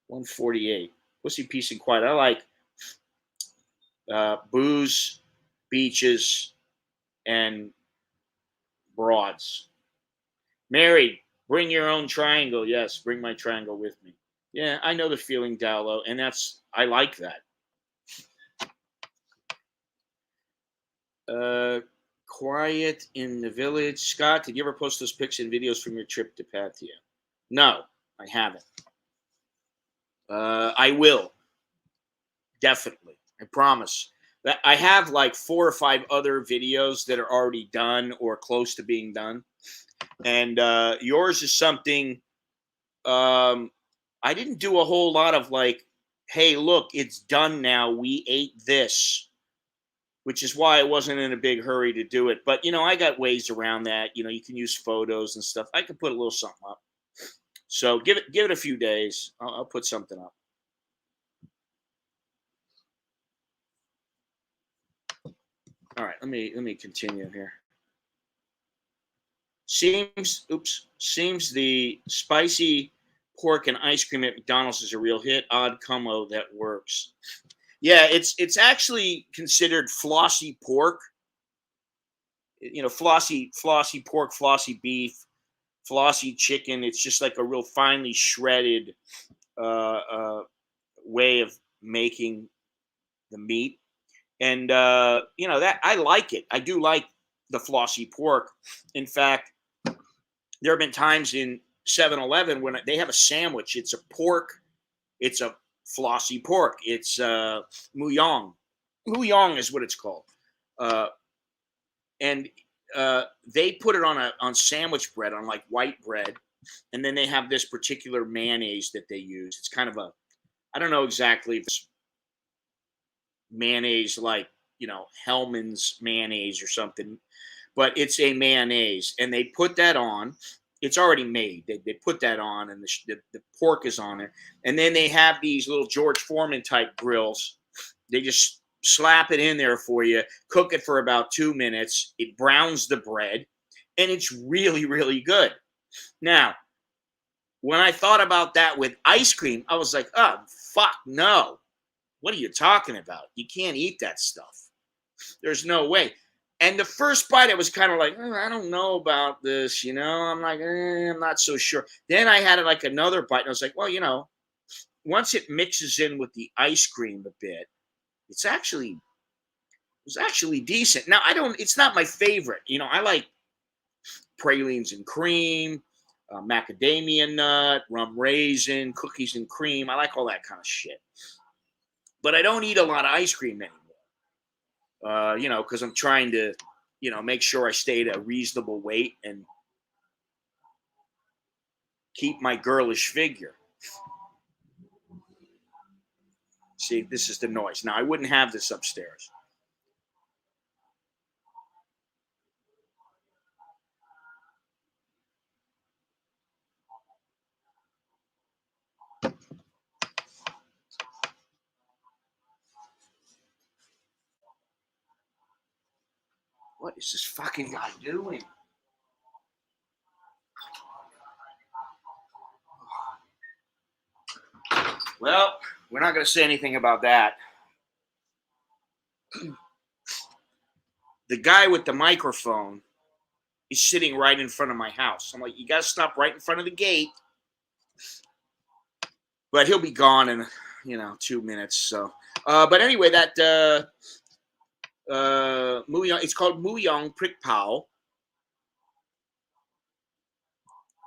148. Pussy, peace, and quiet. I like booze, beaches, and broads. Married, bring your own triangle. Yes, bring my triangle with me. Yeah, I know the feeling, Dallo, and I like that. Quiet in the village. Scott, did you ever post those pics and videos from your trip to Pattaya? No, I haven't. I will. Definitely. I promise. That I have like 4 or 5 other videos that are already done or close to being done. And yours is something I didn't do a whole lot of like, hey, look, it's done now. We ate this, which is why I wasn't in a big hurry to do it. But, I got ways around that. You can use photos and stuff. I could put a little something up. So give it a few days. I'll put something up. All right, let me continue here. Seems the spicy pork and ice cream at McDonald's is a real hit. Odd combo that works. Yeah, it's actually considered flossy pork. Flossy pork, flossy beef, flossy chicken. It's just like a real finely shredded way of making the meat. And that I like it. I do like the flossy pork. In fact, there have been times in 7-Eleven when they have a sandwich. It's a pork. It's a flossy pork. It's muyong. Muyong is what it's called. And they put it on sandwich bread, on like white bread. And then they have this particular mayonnaise that they use. It's kind of I don't know exactly if it's mayonnaise like, Hellman's mayonnaise or something, but it's a mayonnaise, and they put that on. It's already made. They put that on, and the pork is on it. And then they have these little George Foreman type grills. They just slap it in there for you, cook it for about 2 minutes. It browns the bread, and it's really, really good. Now, when I thought about that with ice cream, I was like, oh, fuck, no. What are you talking about? You can't eat that stuff. There's no way. And the first bite, I was kind of like, I don't know about this, I'm like, I'm not so sure. Then I had like another bite, and I was like, well, once it mixes in with the ice cream a bit, it's actually decent. Now it's not my favorite. I like pralines and cream, macadamia nut, rum raisin, cookies and cream. I like all that kind of shit. But I don't eat a lot of ice cream anymore. Because I'm trying to, make sure I stay at a reasonable weight and keep my girlish figure. See, this is the noise. Now, I wouldn't have this upstairs. What is this fucking guy doing? Well, we're not going to say anything about that. The guy with the microphone is sitting right in front of my house. I'm like, you got to stop right in front of the gate. But he'll be gone in, 2 minutes. So, but anyway, that Muyong, it's called Muyong Prick Pow.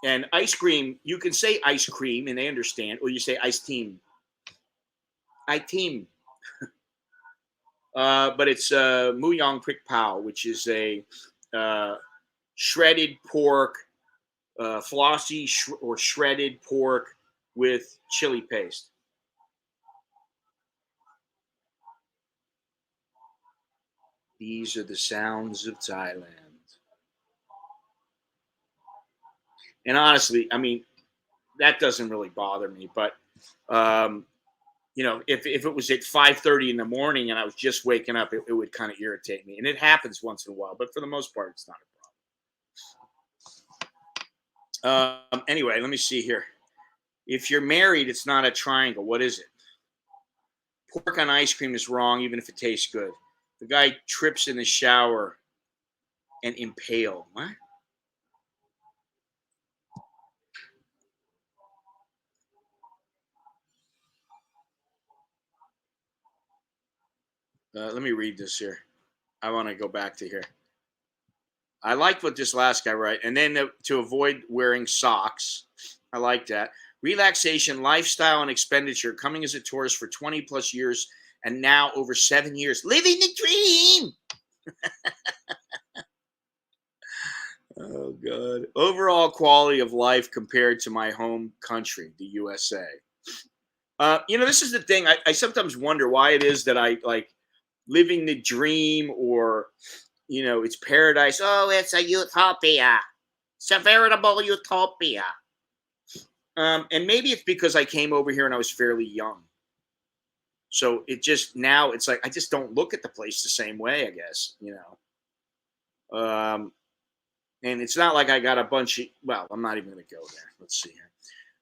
And ice cream, you can say ice cream and they understand, or you say ice team. I team. But it's Muyong Prick Pow, which is a shredded pork, flossy or shredded pork with chili paste. These are the sounds of Thailand. And honestly, I mean, that doesn't really bother me. But, if it was at 5:30 in the morning and I was just waking up, it would kind of irritate me. And it happens once in a while. But for the most part, it's not a problem. Anyway, let me see here. If you're married, it's not a triangle. What is it? Pork on ice cream is wrong, even if it tastes good. The guy trips in the shower and impaled. What? Let me read this here. I want to go back to here. I like what this last guy wrote. And then to avoid wearing socks. I like that. Relaxation, lifestyle, and expenditure. Coming as a tourist for 20 plus years and now over 7 years. Living the dream. Oh, God. Overall quality of life compared to my home country, the USA. This is the thing. I sometimes wonder why it is that I like living the dream or, it's paradise. Oh, it's a utopia. It's a veritable utopia. And maybe it's because I came over here and I was fairly young. So now it's like I just don't look at the place the same way, I guess, And it's not like I got a bunch of, well, I'm not even going to go there. Let's see here.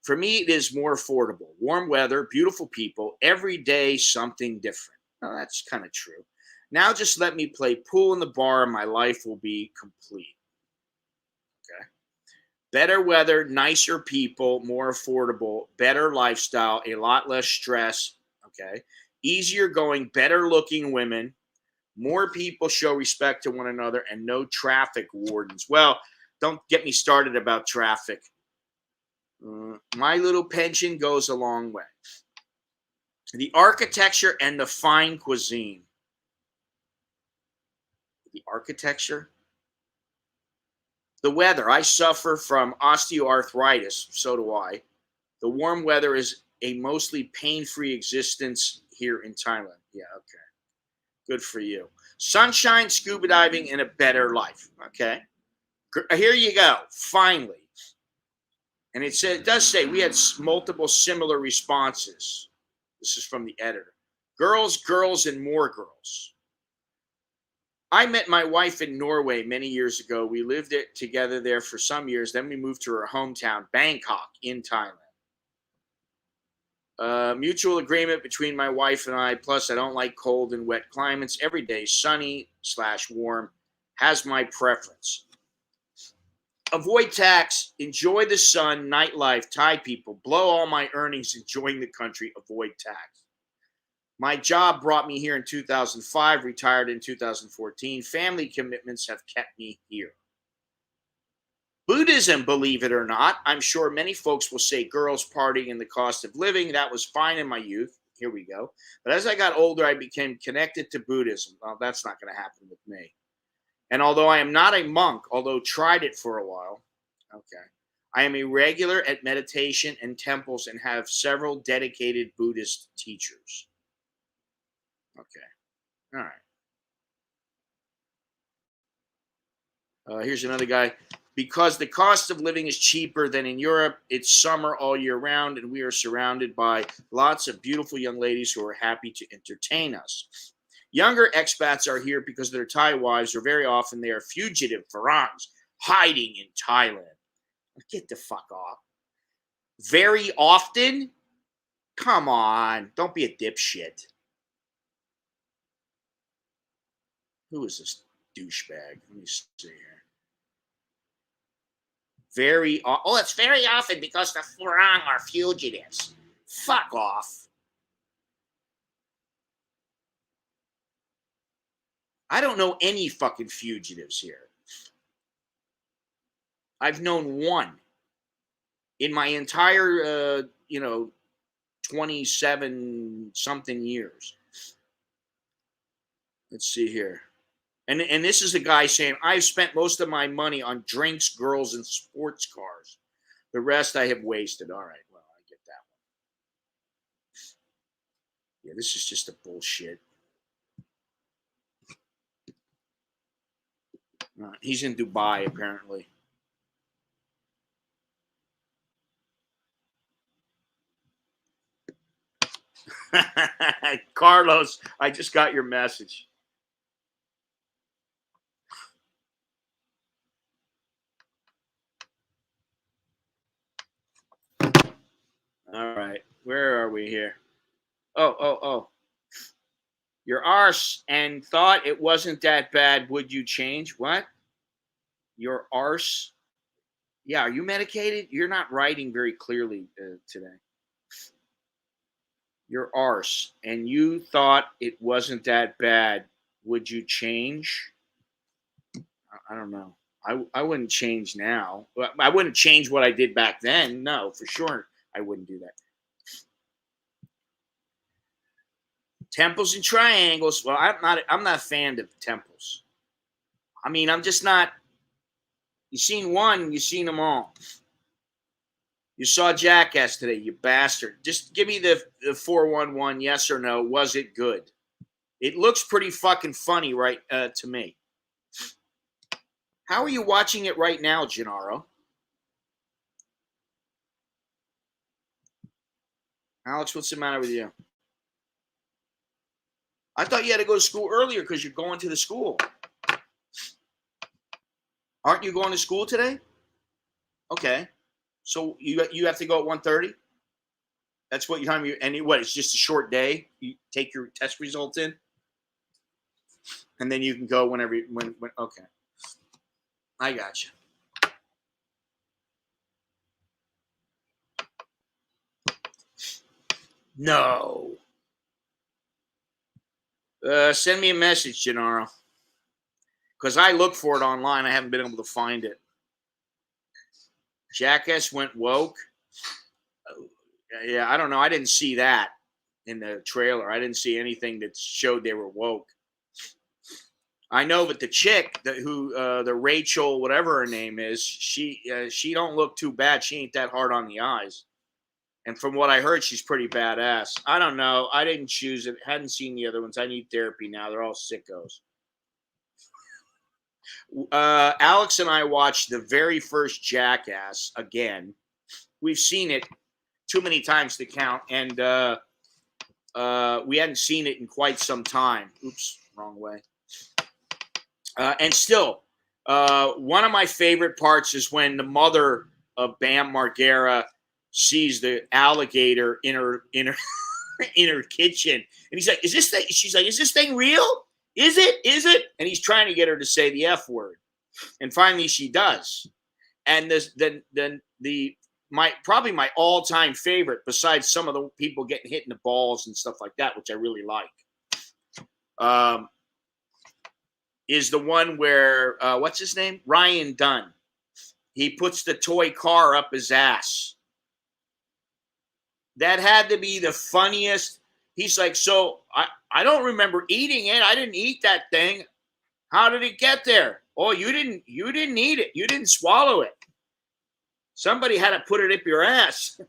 For me, it is more affordable. Warm weather, beautiful people, every day something different. Oh, that's kind of true. Now just let me play pool in the bar and my life will be complete. Okay. Better weather, nicer people, more affordable, better lifestyle, a lot less stress. Okay. Easier going, better looking women. More people show respect to one another and no traffic wardens. Well, don't get me started about traffic. My little pension goes a long way. The architecture and the fine cuisine. The architecture. The weather. I suffer from osteoarthritis. So do I. The warm weather is a mostly pain-free existence here in Thailand. Yeah, okay. Good for you. Sunshine, scuba diving, and a better life. Okay. Here you go. Finally. And it does say we had multiple similar responses. This is from the editor. Girls, girls, and more girls. I met my wife in Norway many years ago. We lived together there for some years. Then we moved to her hometown, Bangkok, in Thailand. Mutual agreement between my wife and I. Plus, I don't like cold and wet climates. Every day, sunny/warm, has my preference. Avoid tax. Enjoy the sun. Nightlife. Thai people. Blow all my earnings enjoying the country. Avoid tax. My job brought me here in 2005. Retired in 2014. Family commitments have kept me here. Buddhism, believe it or not, I'm sure many folks will say girls partying and the cost of living. That was fine in my youth. Here we go. But as I got older, I became connected to Buddhism. Well, that's not going to happen with me. And although I am not a monk, although tried it for a while, okay, I am a regular at meditation and temples and have several dedicated Buddhist teachers. Okay. All right. Here's another guy. Because the cost of living is cheaper than in Europe, it's summer all year round, and we are surrounded by lots of beautiful young ladies who are happy to entertain us. Younger expats are here because their Thai wives are very often they are fugitive Farangs hiding in Thailand. Get the fuck off. Very often? Come on. Don't be a dipshit. Who is this douchebag? Let me see here. It's very often because the Farang are fugitives. Fuck off. I don't know any fucking fugitives here. I've known one in my entire, 27 something years. Let's see here. And this is a guy saying, I've spent most of my money on drinks, girls, and sports cars. The rest I have wasted. All right, well, I get that one. Yeah, this is just a bullshit. He's in Dubai, apparently. Carlos, I just got your message. All right, where are we here? Oh. Your arse and thought it wasn't that bad. Would you change? What? Your arse? Yeah, are you medicated? You're not writing very clearly today. Your arse and you thought it wasn't that bad. Would you change? I don't know. I wouldn't change now. I wouldn't change what I did back then. No, for sure. I wouldn't do that. Temples and triangles. Well, I'm not a fan of temples. I mean, I'm just not. You seen one, you seen them all. You saw Jackass today, you bastard. Just give me the 411 yes or no. Was it good? It looks pretty fucking funny, right, to me. How are you watching it right now, Gennaro? Alex, what's the matter with you? I thought you had to go to school earlier because you're going to the school. Aren't you going to school today? Okay. So you have to go at 1:30? That's what time you and what? It's just a short day. You take your test results in, and then you can go whenever. When okay, I got you. No. Send me a message, Gennaro, because I look for it online. I haven't been able to find it. Jackass went woke. Yeah, I don't know. I didn't see that in the trailer. I didn't see anything that showed they were woke. I know that the chick the Rachel, whatever her name is, she don't look too bad. She ain't that hard on the eyes. And from what I heard, she's pretty badass. I don't know. I didn't choose it. Hadn't seen the other ones. I need therapy now. They're all sickos. Alex and I watched the very first Jackass again. We've seen it too many times to count. And We hadn't seen it in quite some time. Oops, wrong way. And still, one of my favorite parts is when the mother of Bam Margera sees the alligator in her in her kitchen, and he's like, "Is this thing?" She's like, "Is this thing real? Is it? Is it?" And he's trying to get her to say the F word, and finally she does. And probably my all-time favorite, besides some of the people getting hit in the balls and stuff like that, which I really like, is the one where what's his name? Ryan Dunn. He puts the toy car up his ass. That had to be the funniest. He's like, so I don't remember eating it. I didn't eat that thing. How did it get there? Oh, you didn't eat it. You didn't swallow it. Somebody had to put it up your ass.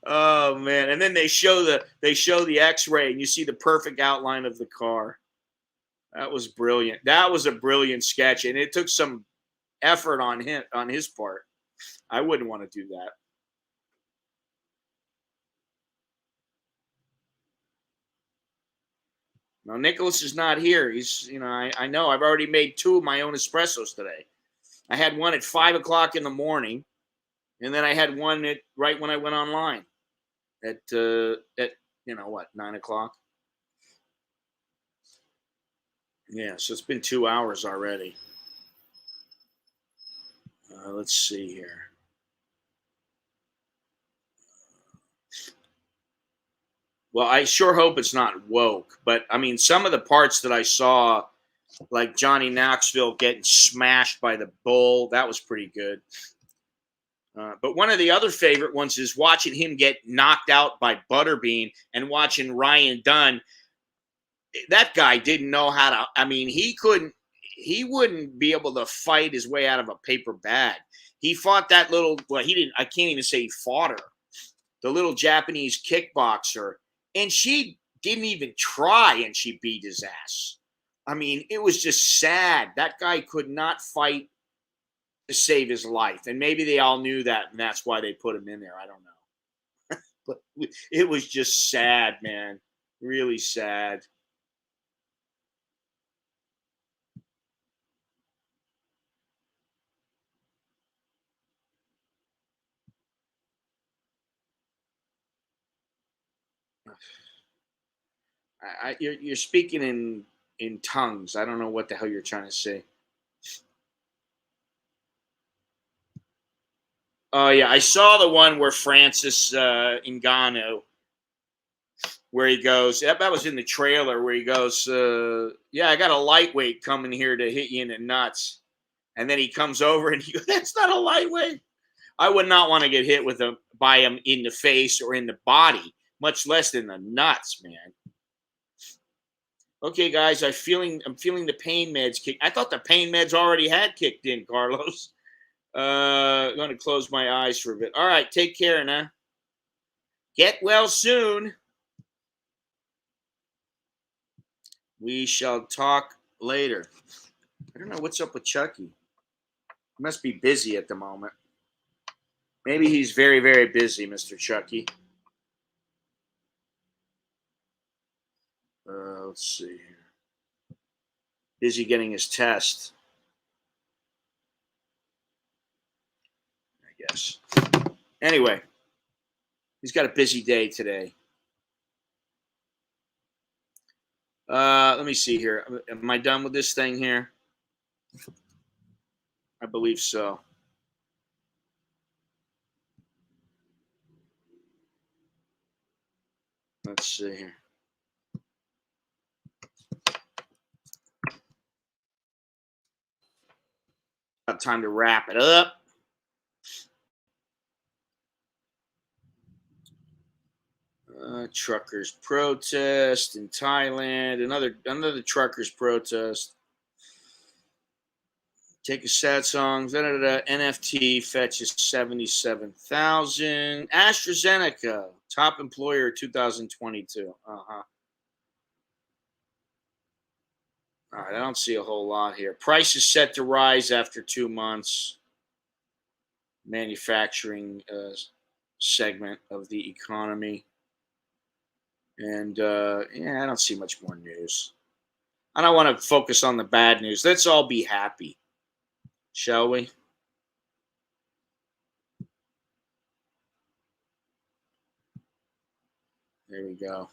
Oh man. And then they show the X-ray and you see the perfect outline of the car. That was brilliant. That was a brilliant sketch, and it took some effort on his part. I wouldn't want to do that. No, Nicholas is not here. He's, I know I've already made 2 of my own espressos today. I had one at 5 o'clock in the morning, and then I had one right when I went online at 9 o'clock. Yeah, so it's been 2 hours already. Let's see here. Well, I sure hope it's not woke, but I mean, some of the parts that I saw, like Johnny Knoxville getting smashed by the bull, that was pretty good. But one of the other favorite ones is watching him get knocked out by Butterbean and watching Ryan Dunn. That guy didn't know how to. I mean, he wouldn't be able to fight his way out of a paper bag. He fought that little. Well, he didn't. I can't even say he fought her. The little Japanese kickboxer, and she didn't even try, and she beat his ass. I mean, it was just sad. That guy could not fight to save his life, and maybe they all knew that, and that's why they put him in there. I don't know, but it was just sad, man. Really sad. You're speaking in tongues. I don't know what the hell you're trying to say. Oh yeah, I saw the one where Francis Ngannou, where he goes. That was in the trailer where he goes, "Yeah, I got a lightweight coming here to hit you in the nuts," and then he comes over and he goes, "That's not a lightweight." I would not want to get hit by him in the face or in the body, much less in the nuts, man. Okay, guys, I'm feeling the pain meds kick. I thought the pain meds already had kicked in, Carlos. I'm going to close my eyes for a bit. All right, take care now. Get well soon. We shall talk later. I don't know what's up with Chucky. He must be busy at the moment. Maybe he's very, very busy, Mr. Chucky. Let's see here. Busy getting his test, I guess. Anyway, he's got a busy day today. Let me see here. Am I done with this thing here? I believe so. Let's see here. About time to wrap it up. Truckers protest in Thailand. Another truckers protest. Take a sad song. NFT fetches 77,000. AstraZeneca, top employer 2022. All right, I don't see a whole lot here. Price is set to rise after 2 months. Manufacturing segment of the economy. And yeah, I don't see much more news. I don't want to focus on the bad news. Let's all be happy, shall we? There we go.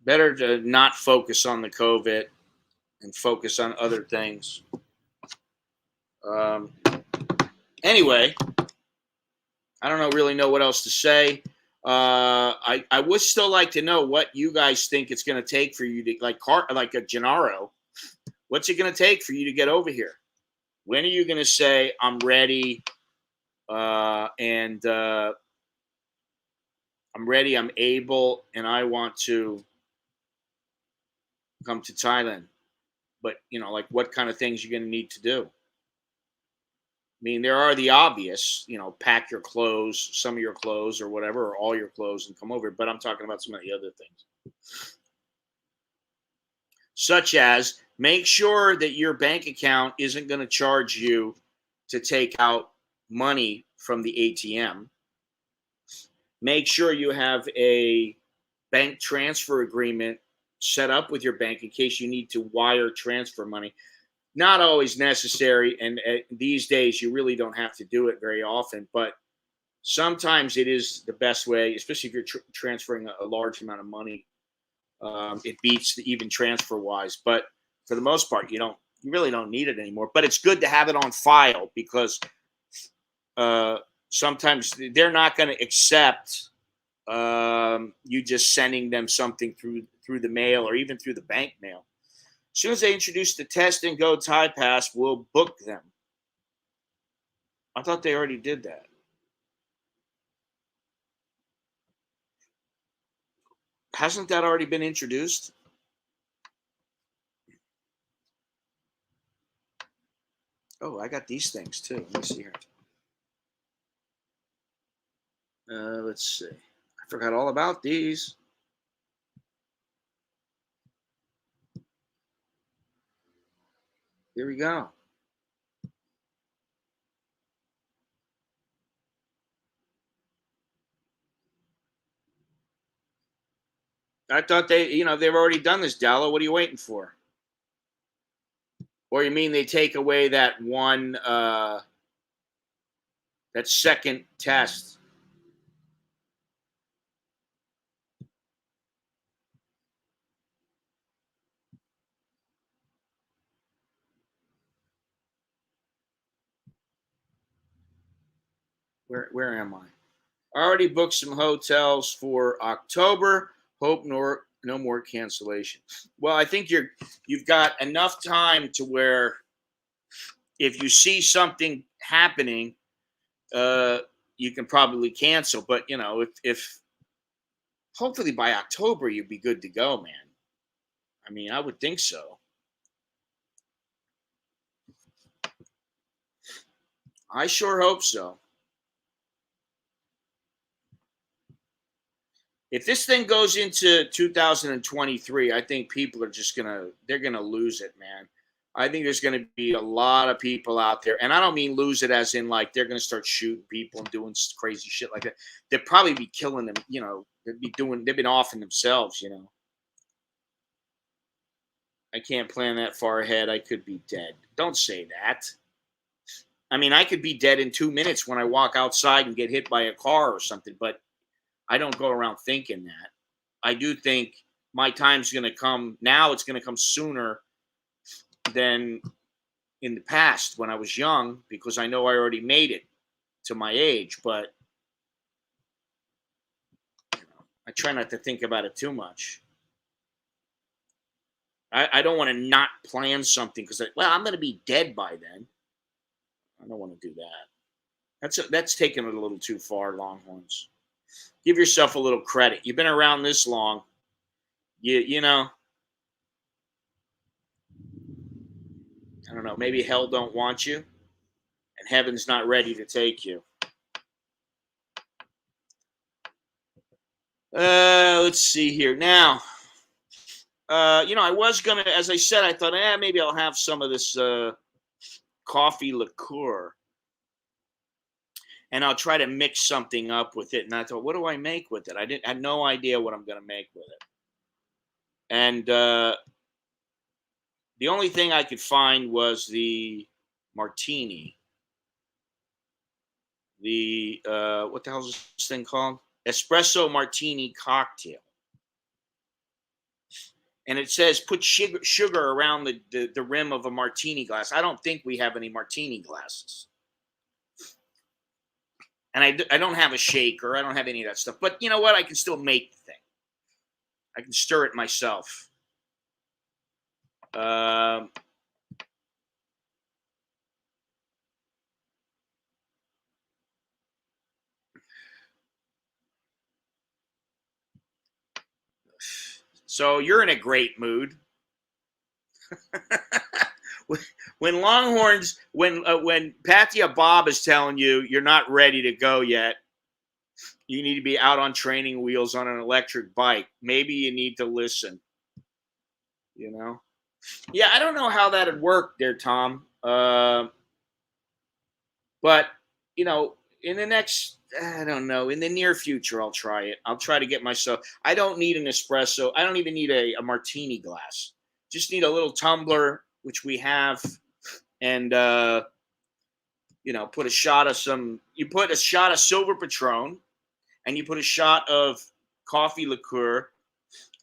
Better to not focus on the COVID and focus on other things. Um, anyway, I don't really know what else to say. I would still like to know what you guys think it's going to take for you to like a Gennaro. What's it going to take for you to get over here? When are you going to say I'm ready? And I'm ready. I'm able, and I want to come to Thailand. But like what kind of things you're going to need to do? I mean, there are the obvious, pack your clothes, some of your clothes or whatever, or all your clothes and come over. But I'm talking about some of the other things, such as make sure that your bank account isn't going to charge you to take out money from the ATM. Make sure you have a bank transfer agreement set up with your bank in case you need to wire transfer money. Not always necessary, and these days you really don't have to do it very often, but sometimes it is the best way, especially if you're transferring a large amount of money. It beats the even transfer wise, but for the most part, you really don't need it anymore. But it's good to have it on file because sometimes they're not going to accept you just sending them something through the mail or even through the bank mail. As soon as they introduce the test and go Thai Pass, we'll book them. I thought they already did that. Hasn't that already been introduced? Oh, I got these things too. Let me see here. Let's see. I forgot all about these. Here we go. I thought they've already done this, Dallo. What are you waiting for? Or you mean they take away that one, that second test? Where am I? I already booked some hotels for October. Hope no more cancellation. Well, I think you've got enough time to where if you see something happening, uh, you can probably cancel. But if hopefully by October you'd be good to go, man. I mean, I would think so. I sure hope so. If this thing goes into 2023, I think people are just they're gonna lose it, man. I think there's gonna be a lot of people out there, and I don't mean lose it as in like they're gonna start shooting people and doing crazy shit like that. They'd probably be killing them, they've been offing themselves. I can't plan that far ahead. I could be dead. Don't say that. I mean, I could be dead in 2 minutes when I walk outside and get hit by a car or something, but I don't go around thinking that. I do think my time's going to come now. It's going to come sooner than in the past when I was young because I know I already made it to my age. But I try not to think about it too much. I don't want to not plan something because, I'm going to be dead by then. I don't want to do that. That's taking it a little too far, Longhorns. Give yourself a little credit. You've been around this long. You know, I don't know. Maybe hell don't want you, and heaven's not ready to take you. Let's see here now. I was gonna, as I said, I thought, maybe I'll have some of this coffee liqueur. and I'll try to mix something up with it. And I thought, what do I make with it? I had no idea what I'm going to make with it. And the only thing I could find was the Martini. The what the hell is this thing called? Espresso Martini cocktail. And it says put sugar around the rim of a martini glass. I don't think we have any martini glasses. And I don't have a shaker. I don't have any of that stuff. But you know what? I can still make the thing. I can stir it myself. So you're in a great mood. When Longhorns, when Patia Bob is telling you you're not ready to go yet, you need to be out on training wheels on an electric bike. Maybe you need to listen. You know? Yeah, I don't know how that'd work there, Tom. But you know, in the next, I don't know, in the near future, I'll try it. I'll try to get myself. I don't need an espresso. I don't even need a martini glass. Just need a little tumbler, which we have, and you know, put a shot of some. You put a shot of Silver Patron, and you put a shot of coffee liqueur,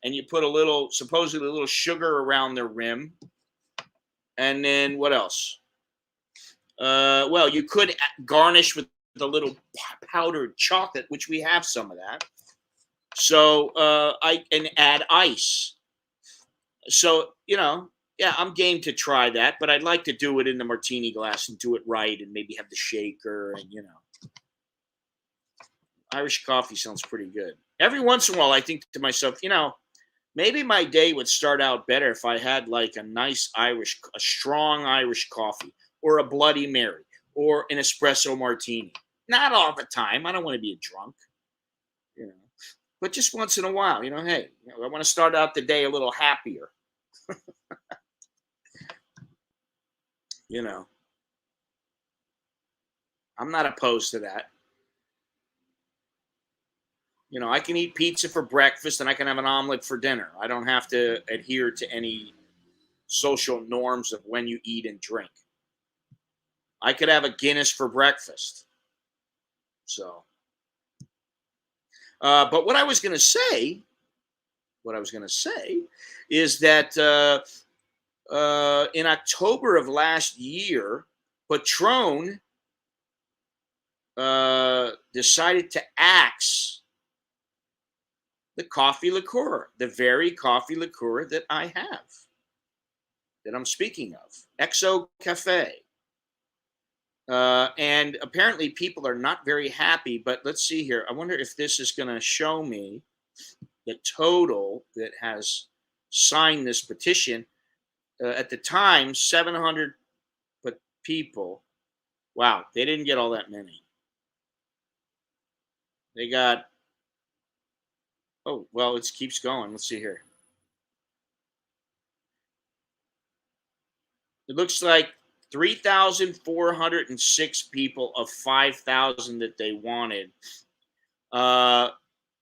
and you put a little, supposedly a little sugar around the rim, and then what else? Well, you could garnish with a little powdered chocolate, which we have some of that. So I can add ice. So you know, yeah, I'm game to try that, but I'd like to do it in the martini glass and do it right, and maybe have the shaker, and you know, Irish coffee sounds pretty good. Every once in a while, I think to myself, you know, maybe my day would start out better if I had like a nice a strong Irish coffee, or a Bloody Mary, or an espresso martini. Not all the time. I don't want to be a drunk, you know, but just once in a while, you know, hey, you know, I want to start out the day a little happier, you know. I'm not opposed to that. You know, I can eat pizza for breakfast and I can have an omelet for dinner. I don't have to adhere to any social norms of when you eat and drink. I could have a Guinness for breakfast. So, but what I was going to say, is that in October of last year, Patron decided to axe the coffee liqueur, the very coffee liqueur that I have, that I'm speaking of, XO Cafe. And apparently people are not very happy, but let's see here. I wonder if this is going to show me the total that has signed this petition. At the time, 700 people. Wow, they didn't get all that many. They got, oh, well, it keeps going. Let's see here. It looks like 3,406 people of 5,000 that they wanted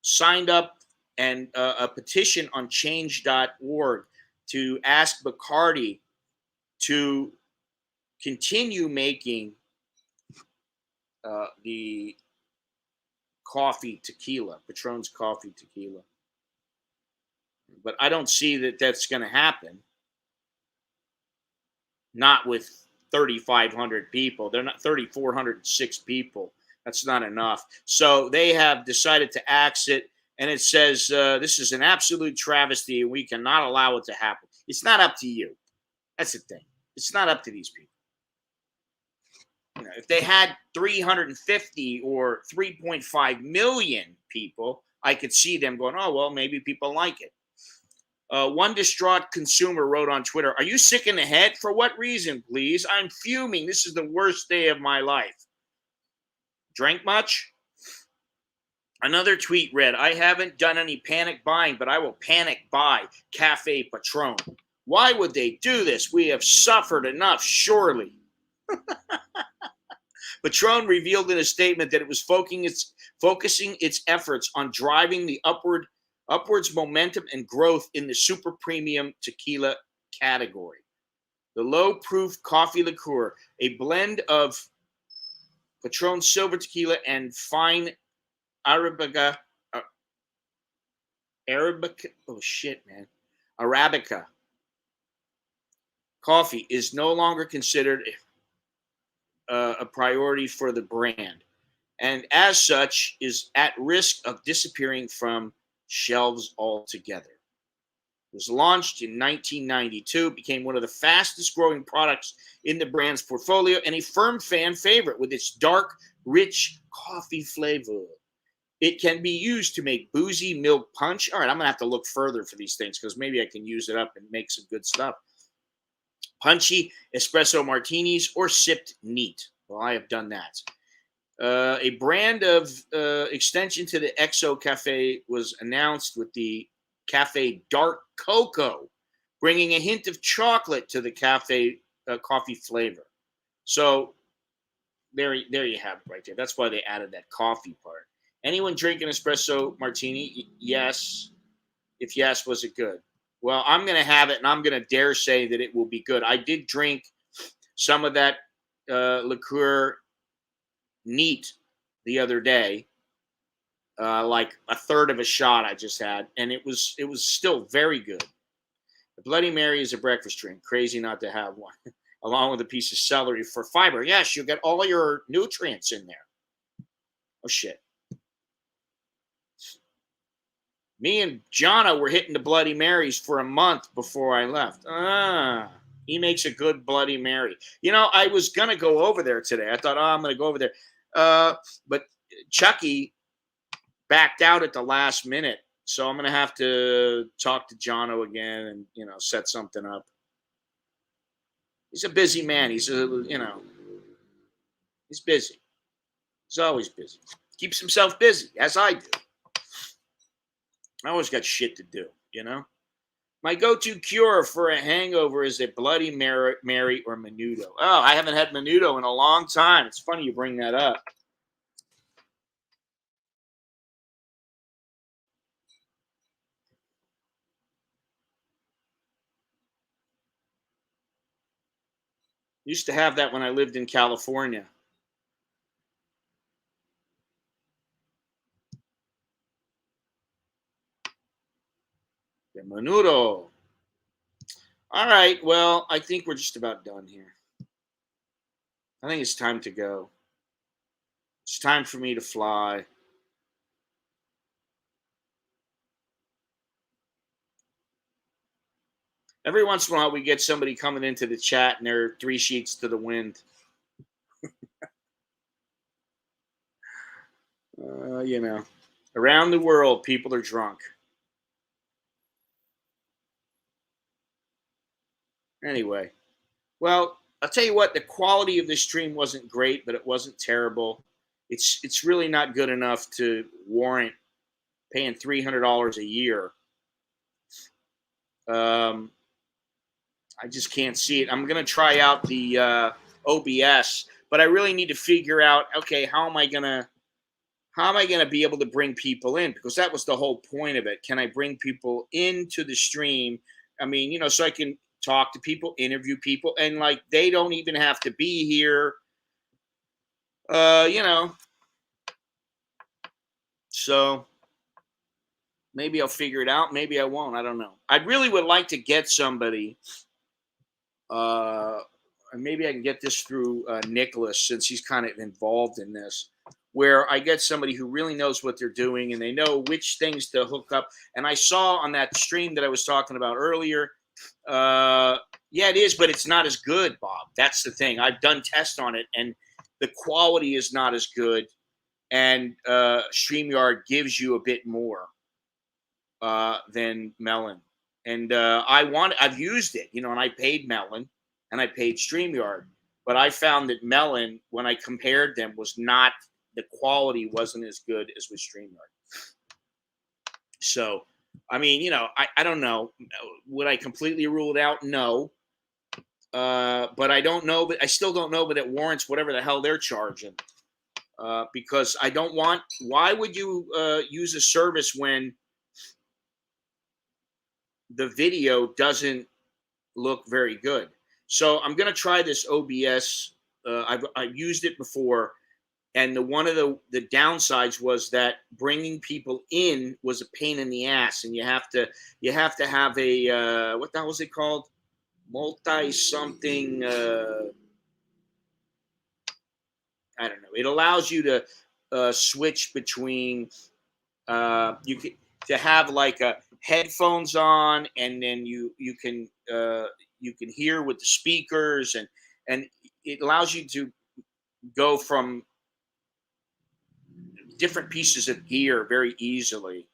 signed up, and a petition on change.org to ask Bacardi to continue making the coffee tequila, Patron's coffee tequila. But I don't see that that's going to happen. Not with 3,500 people. They're not 3,406 people. That's not enough. So they have decided to axe it. And it says, this is an absolute travesty, and we cannot allow it to happen. It's not up to you. That's the thing. It's not up to these people. You know, if they had 350 or 3.5 million people, I could see them going, oh, well, maybe people like it. One distraught consumer wrote on Twitter, "Are you sick in the head? For what reason, please? I'm fuming. This is the worst day of my life." Drank much? Another tweet read, "I haven't done any panic buying, but I will panic buy Cafe Patron. Why would they do this? We have suffered enough, surely." Patron revealed in a statement that it was focusing its efforts on driving the upwards momentum and growth in the super premium tequila category. The low-proof coffee liqueur, a blend of Patron silver tequila and fine Arabica, Arabica coffee, is no longer considered a priority for the brand, and as such is at risk of disappearing from shelves altogether. It was launched in 1992, became one of the fastest growing products in the brand's portfolio, and a firm fan favorite with its dark, rich coffee flavor. It can be used to make boozy milk punch. All right, I'm going to have to look further for these things because maybe I can use it up and make some good stuff. Punchy espresso martinis or sipped neat. Well, I have done that. A brand of extension to the XO Cafe was announced with the Cafe Dark Cocoa, bringing a hint of chocolate to the cafe coffee flavor. So there you have it right there. That's why they added that coffee part. Anyone drink an espresso martini? Yes. If yes, was it good? Well, I'm going to have it, and I'm going to dare say that it will be good. I did drink some of that liqueur neat the other day, like a third of a shot I just had, and it was still very good. The Bloody Mary is a breakfast drink. Crazy not to have one, along with a piece of celery for fiber. Yes, you get all your nutrients in there. Oh shit. Me and Jonna were hitting the Bloody Marys for a month before I left. He makes a good Bloody Mary. You know, I was going to go over there today. I thought, I'm going to go over there. But Chucky backed out at the last minute. So I'm going to have to talk to Jono again and, set something up. He's a busy man. He's busy. He's always busy. Keeps himself busy, as I do. I always got shit to do, My go-to cure for a hangover is a Bloody Mary or Menudo. Oh, I haven't had Menudo in a long time. It's funny you bring that up. Used to have that when I lived in California. The Menudo. All right, well, I think we're just about done here. I think it's time to go. It's time for me to fly. Every once in a while, we get somebody coming into the chat and they're 3 sheets to the wind. Around the world, people are drunk. Anyway, well, I'll tell you what, the quality of the stream wasn't great, but it wasn't terrible. It's really not good enough to warrant paying $300 a year. I just can't see it. I'm going to try out the OBS, but I really need to figure out, okay, how am I going to be able to bring people in? Because that was the whole point of it. Can I bring people into the stream? I mean, so I can talk to people, interview people, and they don't even have to be here. So maybe I'll figure it out. Maybe I won't. I don't know. I really would like to get somebody. Maybe I can get this through Nicholas, since he's kind of involved in this, where I get somebody who really knows what they're doing and they know which things to hook up. And I saw on that stream that I was talking about earlier, yeah, it is, but it's not as good, Bob. That's the thing. I've done tests on it, and the quality is not as good. And StreamYard gives you a bit more than Melon. And I've used it, and I paid Melon and I paid StreamYard. But I found that Melon, when I compared them, the quality wasn't as good as with StreamYard. So, I mean, I don't know. Would I completely rule it out? No. But I don't know, but I still don't know, but it warrants whatever the hell they're charging. Because I don't want, why would you use a service when the video doesn't look very good? So I'm going to try this OBS. I've used it before. And one of the downsides was that bringing people in was a pain in the ass. And you have to have a, what the hell was it called? Multi something, I don't know. It allows you to switch between you can to have like a headphones on, and then you can hear with the speakers, and it allows you to go from different pieces of gear very easily.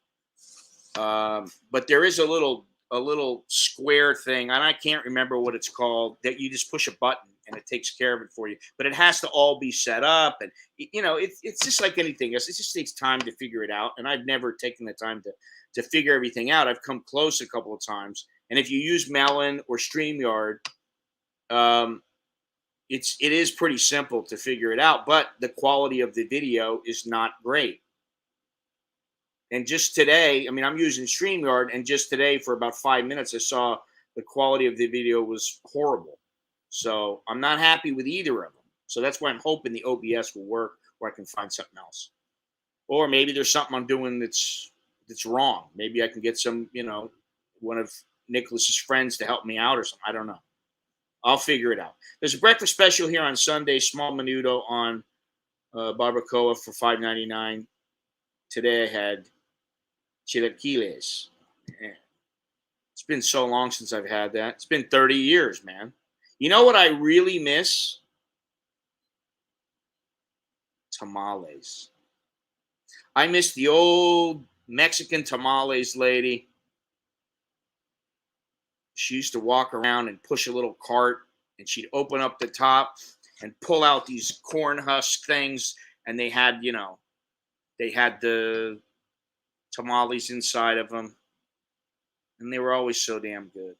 But there is a little square thing, and I can't remember what it's called, that you just push a button and it takes care of it for you. But it has to all be set up, and it's just like anything else. It just takes time to figure it out, and I've never taken the time to figure everything out. I've come close a couple of times, and if you use Melon or StreamYard, it is pretty simple to figure it out. But the quality of the video is not great. And just today, I mean, I'm using StreamYard, and just today for about 5 minutes, I saw the quality of the video was horrible. So I'm not happy with either of them. So that's why I'm hoping the OBS will work, or I can find something else. Or maybe there's something I'm doing that's wrong. Maybe I can get some, one of Nicholas's friends to help me out or something. I don't know. I'll figure it out. There's a breakfast special here on Sunday, small menudo on barbacoa for $5.99. Today I had chilaquiles. Man, it's been so long since I've had that. It's been 30 years, man. You know what I really miss? Tamales. I miss the old Mexican tamales lady. She used to walk around and push a little cart, and she'd open up the top and pull out these corn husk things, and they had the tamales inside of them, and they were always so damn good.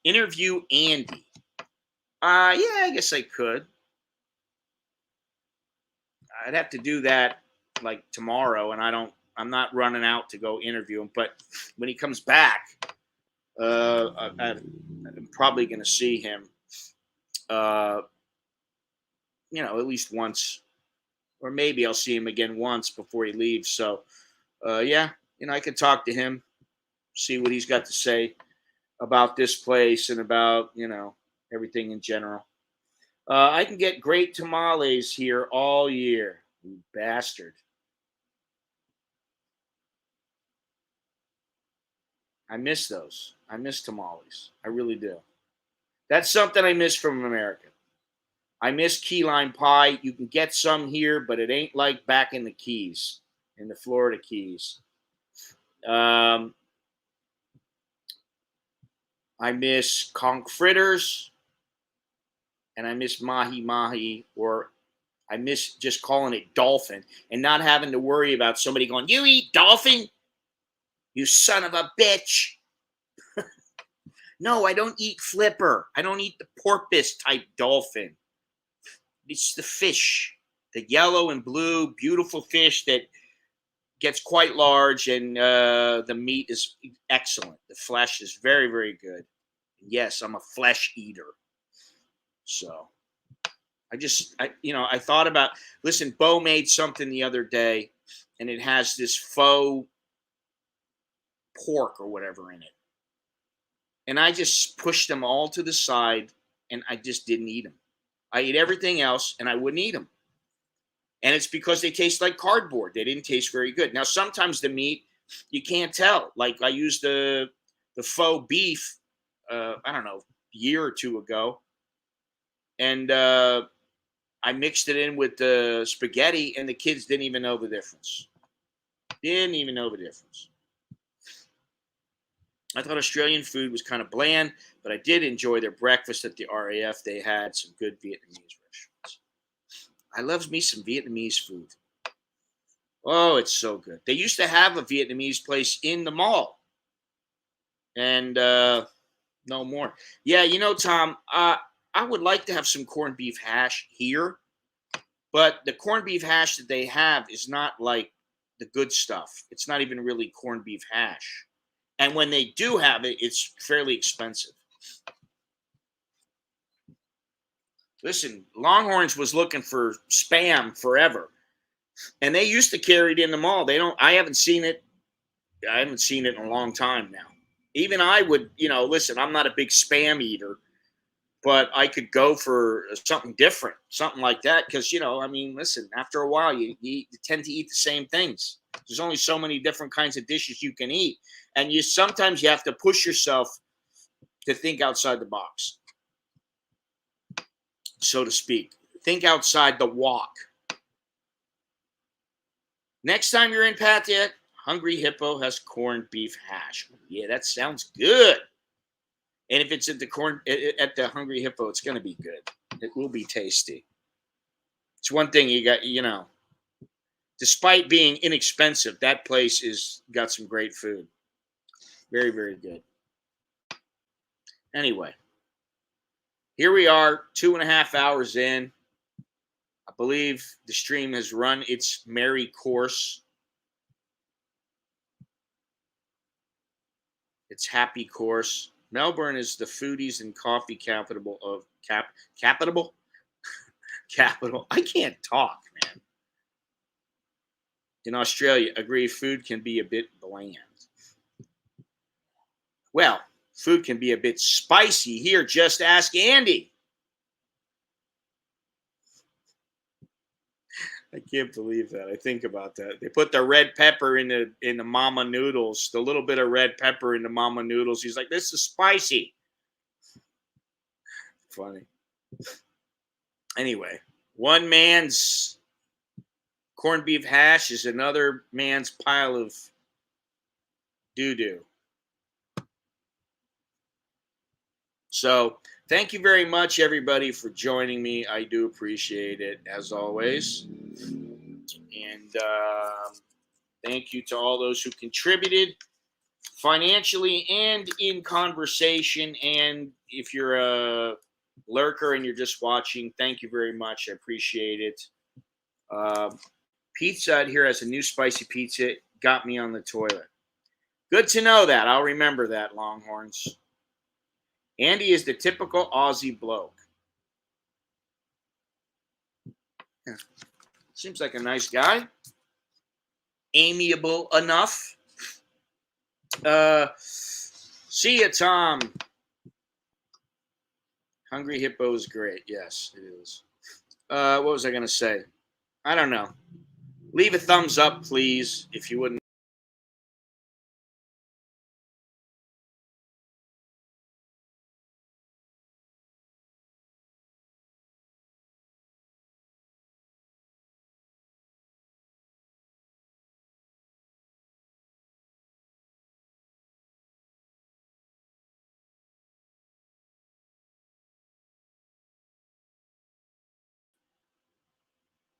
Interview Andy. Yeah, I guess I could. I'd have to do that like tomorrow, and I'm not running out to go interview him. But when he comes back, I'm probably going to see him, at least once, or maybe I'll see him again once before he leaves. So, yeah, I can talk to him, see what he's got to say about this place and about, everything in general. I can get great tamales here all year, you bastard. I miss those. I miss tamales. I really do. That's something I miss from America. I miss key lime pie. You can get some here, but it ain't like back in the Keys, in the Florida Keys. I miss conch fritters, and I miss mahi mahi, or I miss just calling it dolphin and not having to worry about somebody going, "You eat dolphin? You son of a bitch." No, I don't eat flipper. I don't eat the porpoise type dolphin. It's the fish, the yellow and blue, beautiful fish that gets quite large, and the meat is excellent. The flesh is very, very good. Yes, I'm a flesh eater. So I thought about, listen, Bo made something the other day, and it has this faux pork or whatever in it. And I just pushed them all to the side, and I just didn't eat them. I ate everything else, and I wouldn't eat them. And it's because they taste like cardboard. They didn't taste very good. Now, sometimes the meat, you can't tell. Like I used the faux beef, I don't know, a year or two ago. And I mixed it in with the spaghetti, and the kids didn't even know the difference. Didn't even know the difference. I thought Australian food was kind of bland, but I did enjoy their breakfast at the RAF. They had some good Vietnamese restaurants. I love me some Vietnamese food. Oh, it's so good. They used to have a Vietnamese place in the mall, and no more. Yeah, Tom, I would like to have some corned beef hash here, but the corned beef hash that they have is not like the good stuff. It's not even really corned beef hash. And when they do have it, it's fairly expensive. Listen, Longhorns was looking for Spam forever, and they used to carry it in the mall. They don't. I haven't seen it. I haven't seen it in a long time now. Even I would, listen. I'm not a big Spam eater, but I could go for something different, something like that. Because listen. After a while, you tend to eat the same things. There's only so many different kinds of dishes you can eat, and sometimes you have to push yourself to think outside the box, so to speak. Think outside the walk. Next time you're in Pattaya, Hungry Hippo has corned beef hash. Yeah, that sounds good. And if it's at the Hungry Hippo, it's going to be good. It will be tasty. It's one thing you got, despite being inexpensive, that place is got some great food. Very, very good. Anyway, here we are, 2.5 hours in. I believe the stream has run its merry course. Its happy course. Melbourne is the foodies and coffee capital of capital. I can't talk, man. In Australia, agree food can be a bit bland. Well, food can be a bit spicy here. Just ask Andy. I can't believe that. I think about that. They put the red pepper in the mama noodles, the little bit of red pepper in the mama noodles. He's like, this is spicy. Funny. Anyway, one man's corned beef hash is another man's pile of doo-doo. So thank you very much, everybody, for joining me. I do appreciate it, as always. And thank you to all those who contributed financially and in conversation. And if you're a lurker and you're just watching, thank you very much. I appreciate it. Pizza Hut here has a new spicy pizza. Got me on the toilet. Good to know that. I'll remember that, Longhorns. Andy is the typical Aussie bloke. Yeah. Seems like a nice guy. Amiable enough. See ya, Tom. Hungry Hippo is great. Yes, it is. What was I going to say? I don't know. Leave a thumbs up, please, if you wouldn't.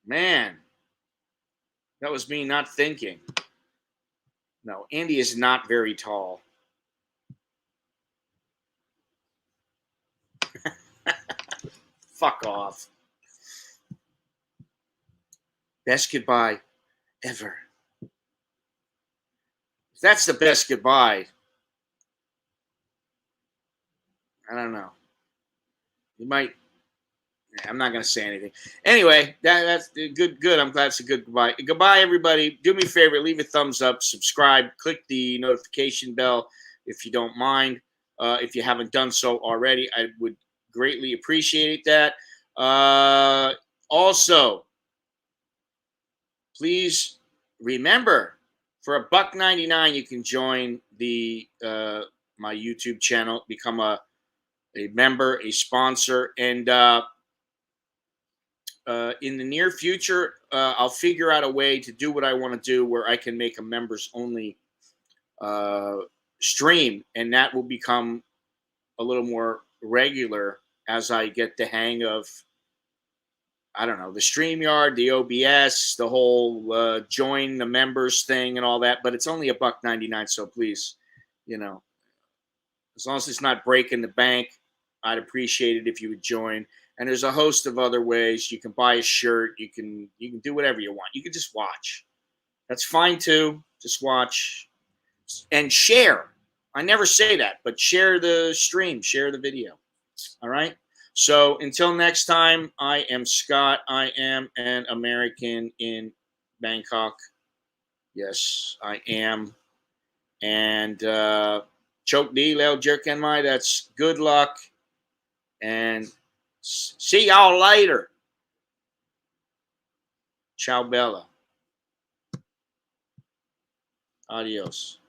Man, that was me not thinking. No, Andy is not very tall. Fuck off. Best goodbye ever. If that's the best goodbye, I don't know. You might. I'm not going to say anything. Anyway, that's good. Good. I'm glad it's a good goodbye. Goodbye, everybody. Do me a favor. Leave a thumbs up. Subscribe. Click the notification bell if you don't mind. If you haven't done so already, I would greatly appreciate that. Also, please remember, for $1.99, you can join the my YouTube channel, become a member, a sponsor, and in the near future, I'll figure out a way to do what I want to do where I can make a members only stream, and that will become a little more regular as I get the hang of, I don't know, the StreamYard, the OBS, the whole join the members thing and all that. But it's only $1.99, so please, as long as it's not breaking the bank, I'd appreciate it if you would join. And there's a host of other ways. You can buy a shirt. You can do whatever you want. You can just watch. That's fine too. Just watch and share. I never say that, but share the stream, share the video. All right. So until next time, I am Scott. I am an American in Bangkok. Yes, I am. And choke D, Leo Jerk and my, that's good luck. And see y'all later. Ciao Bella. Adios.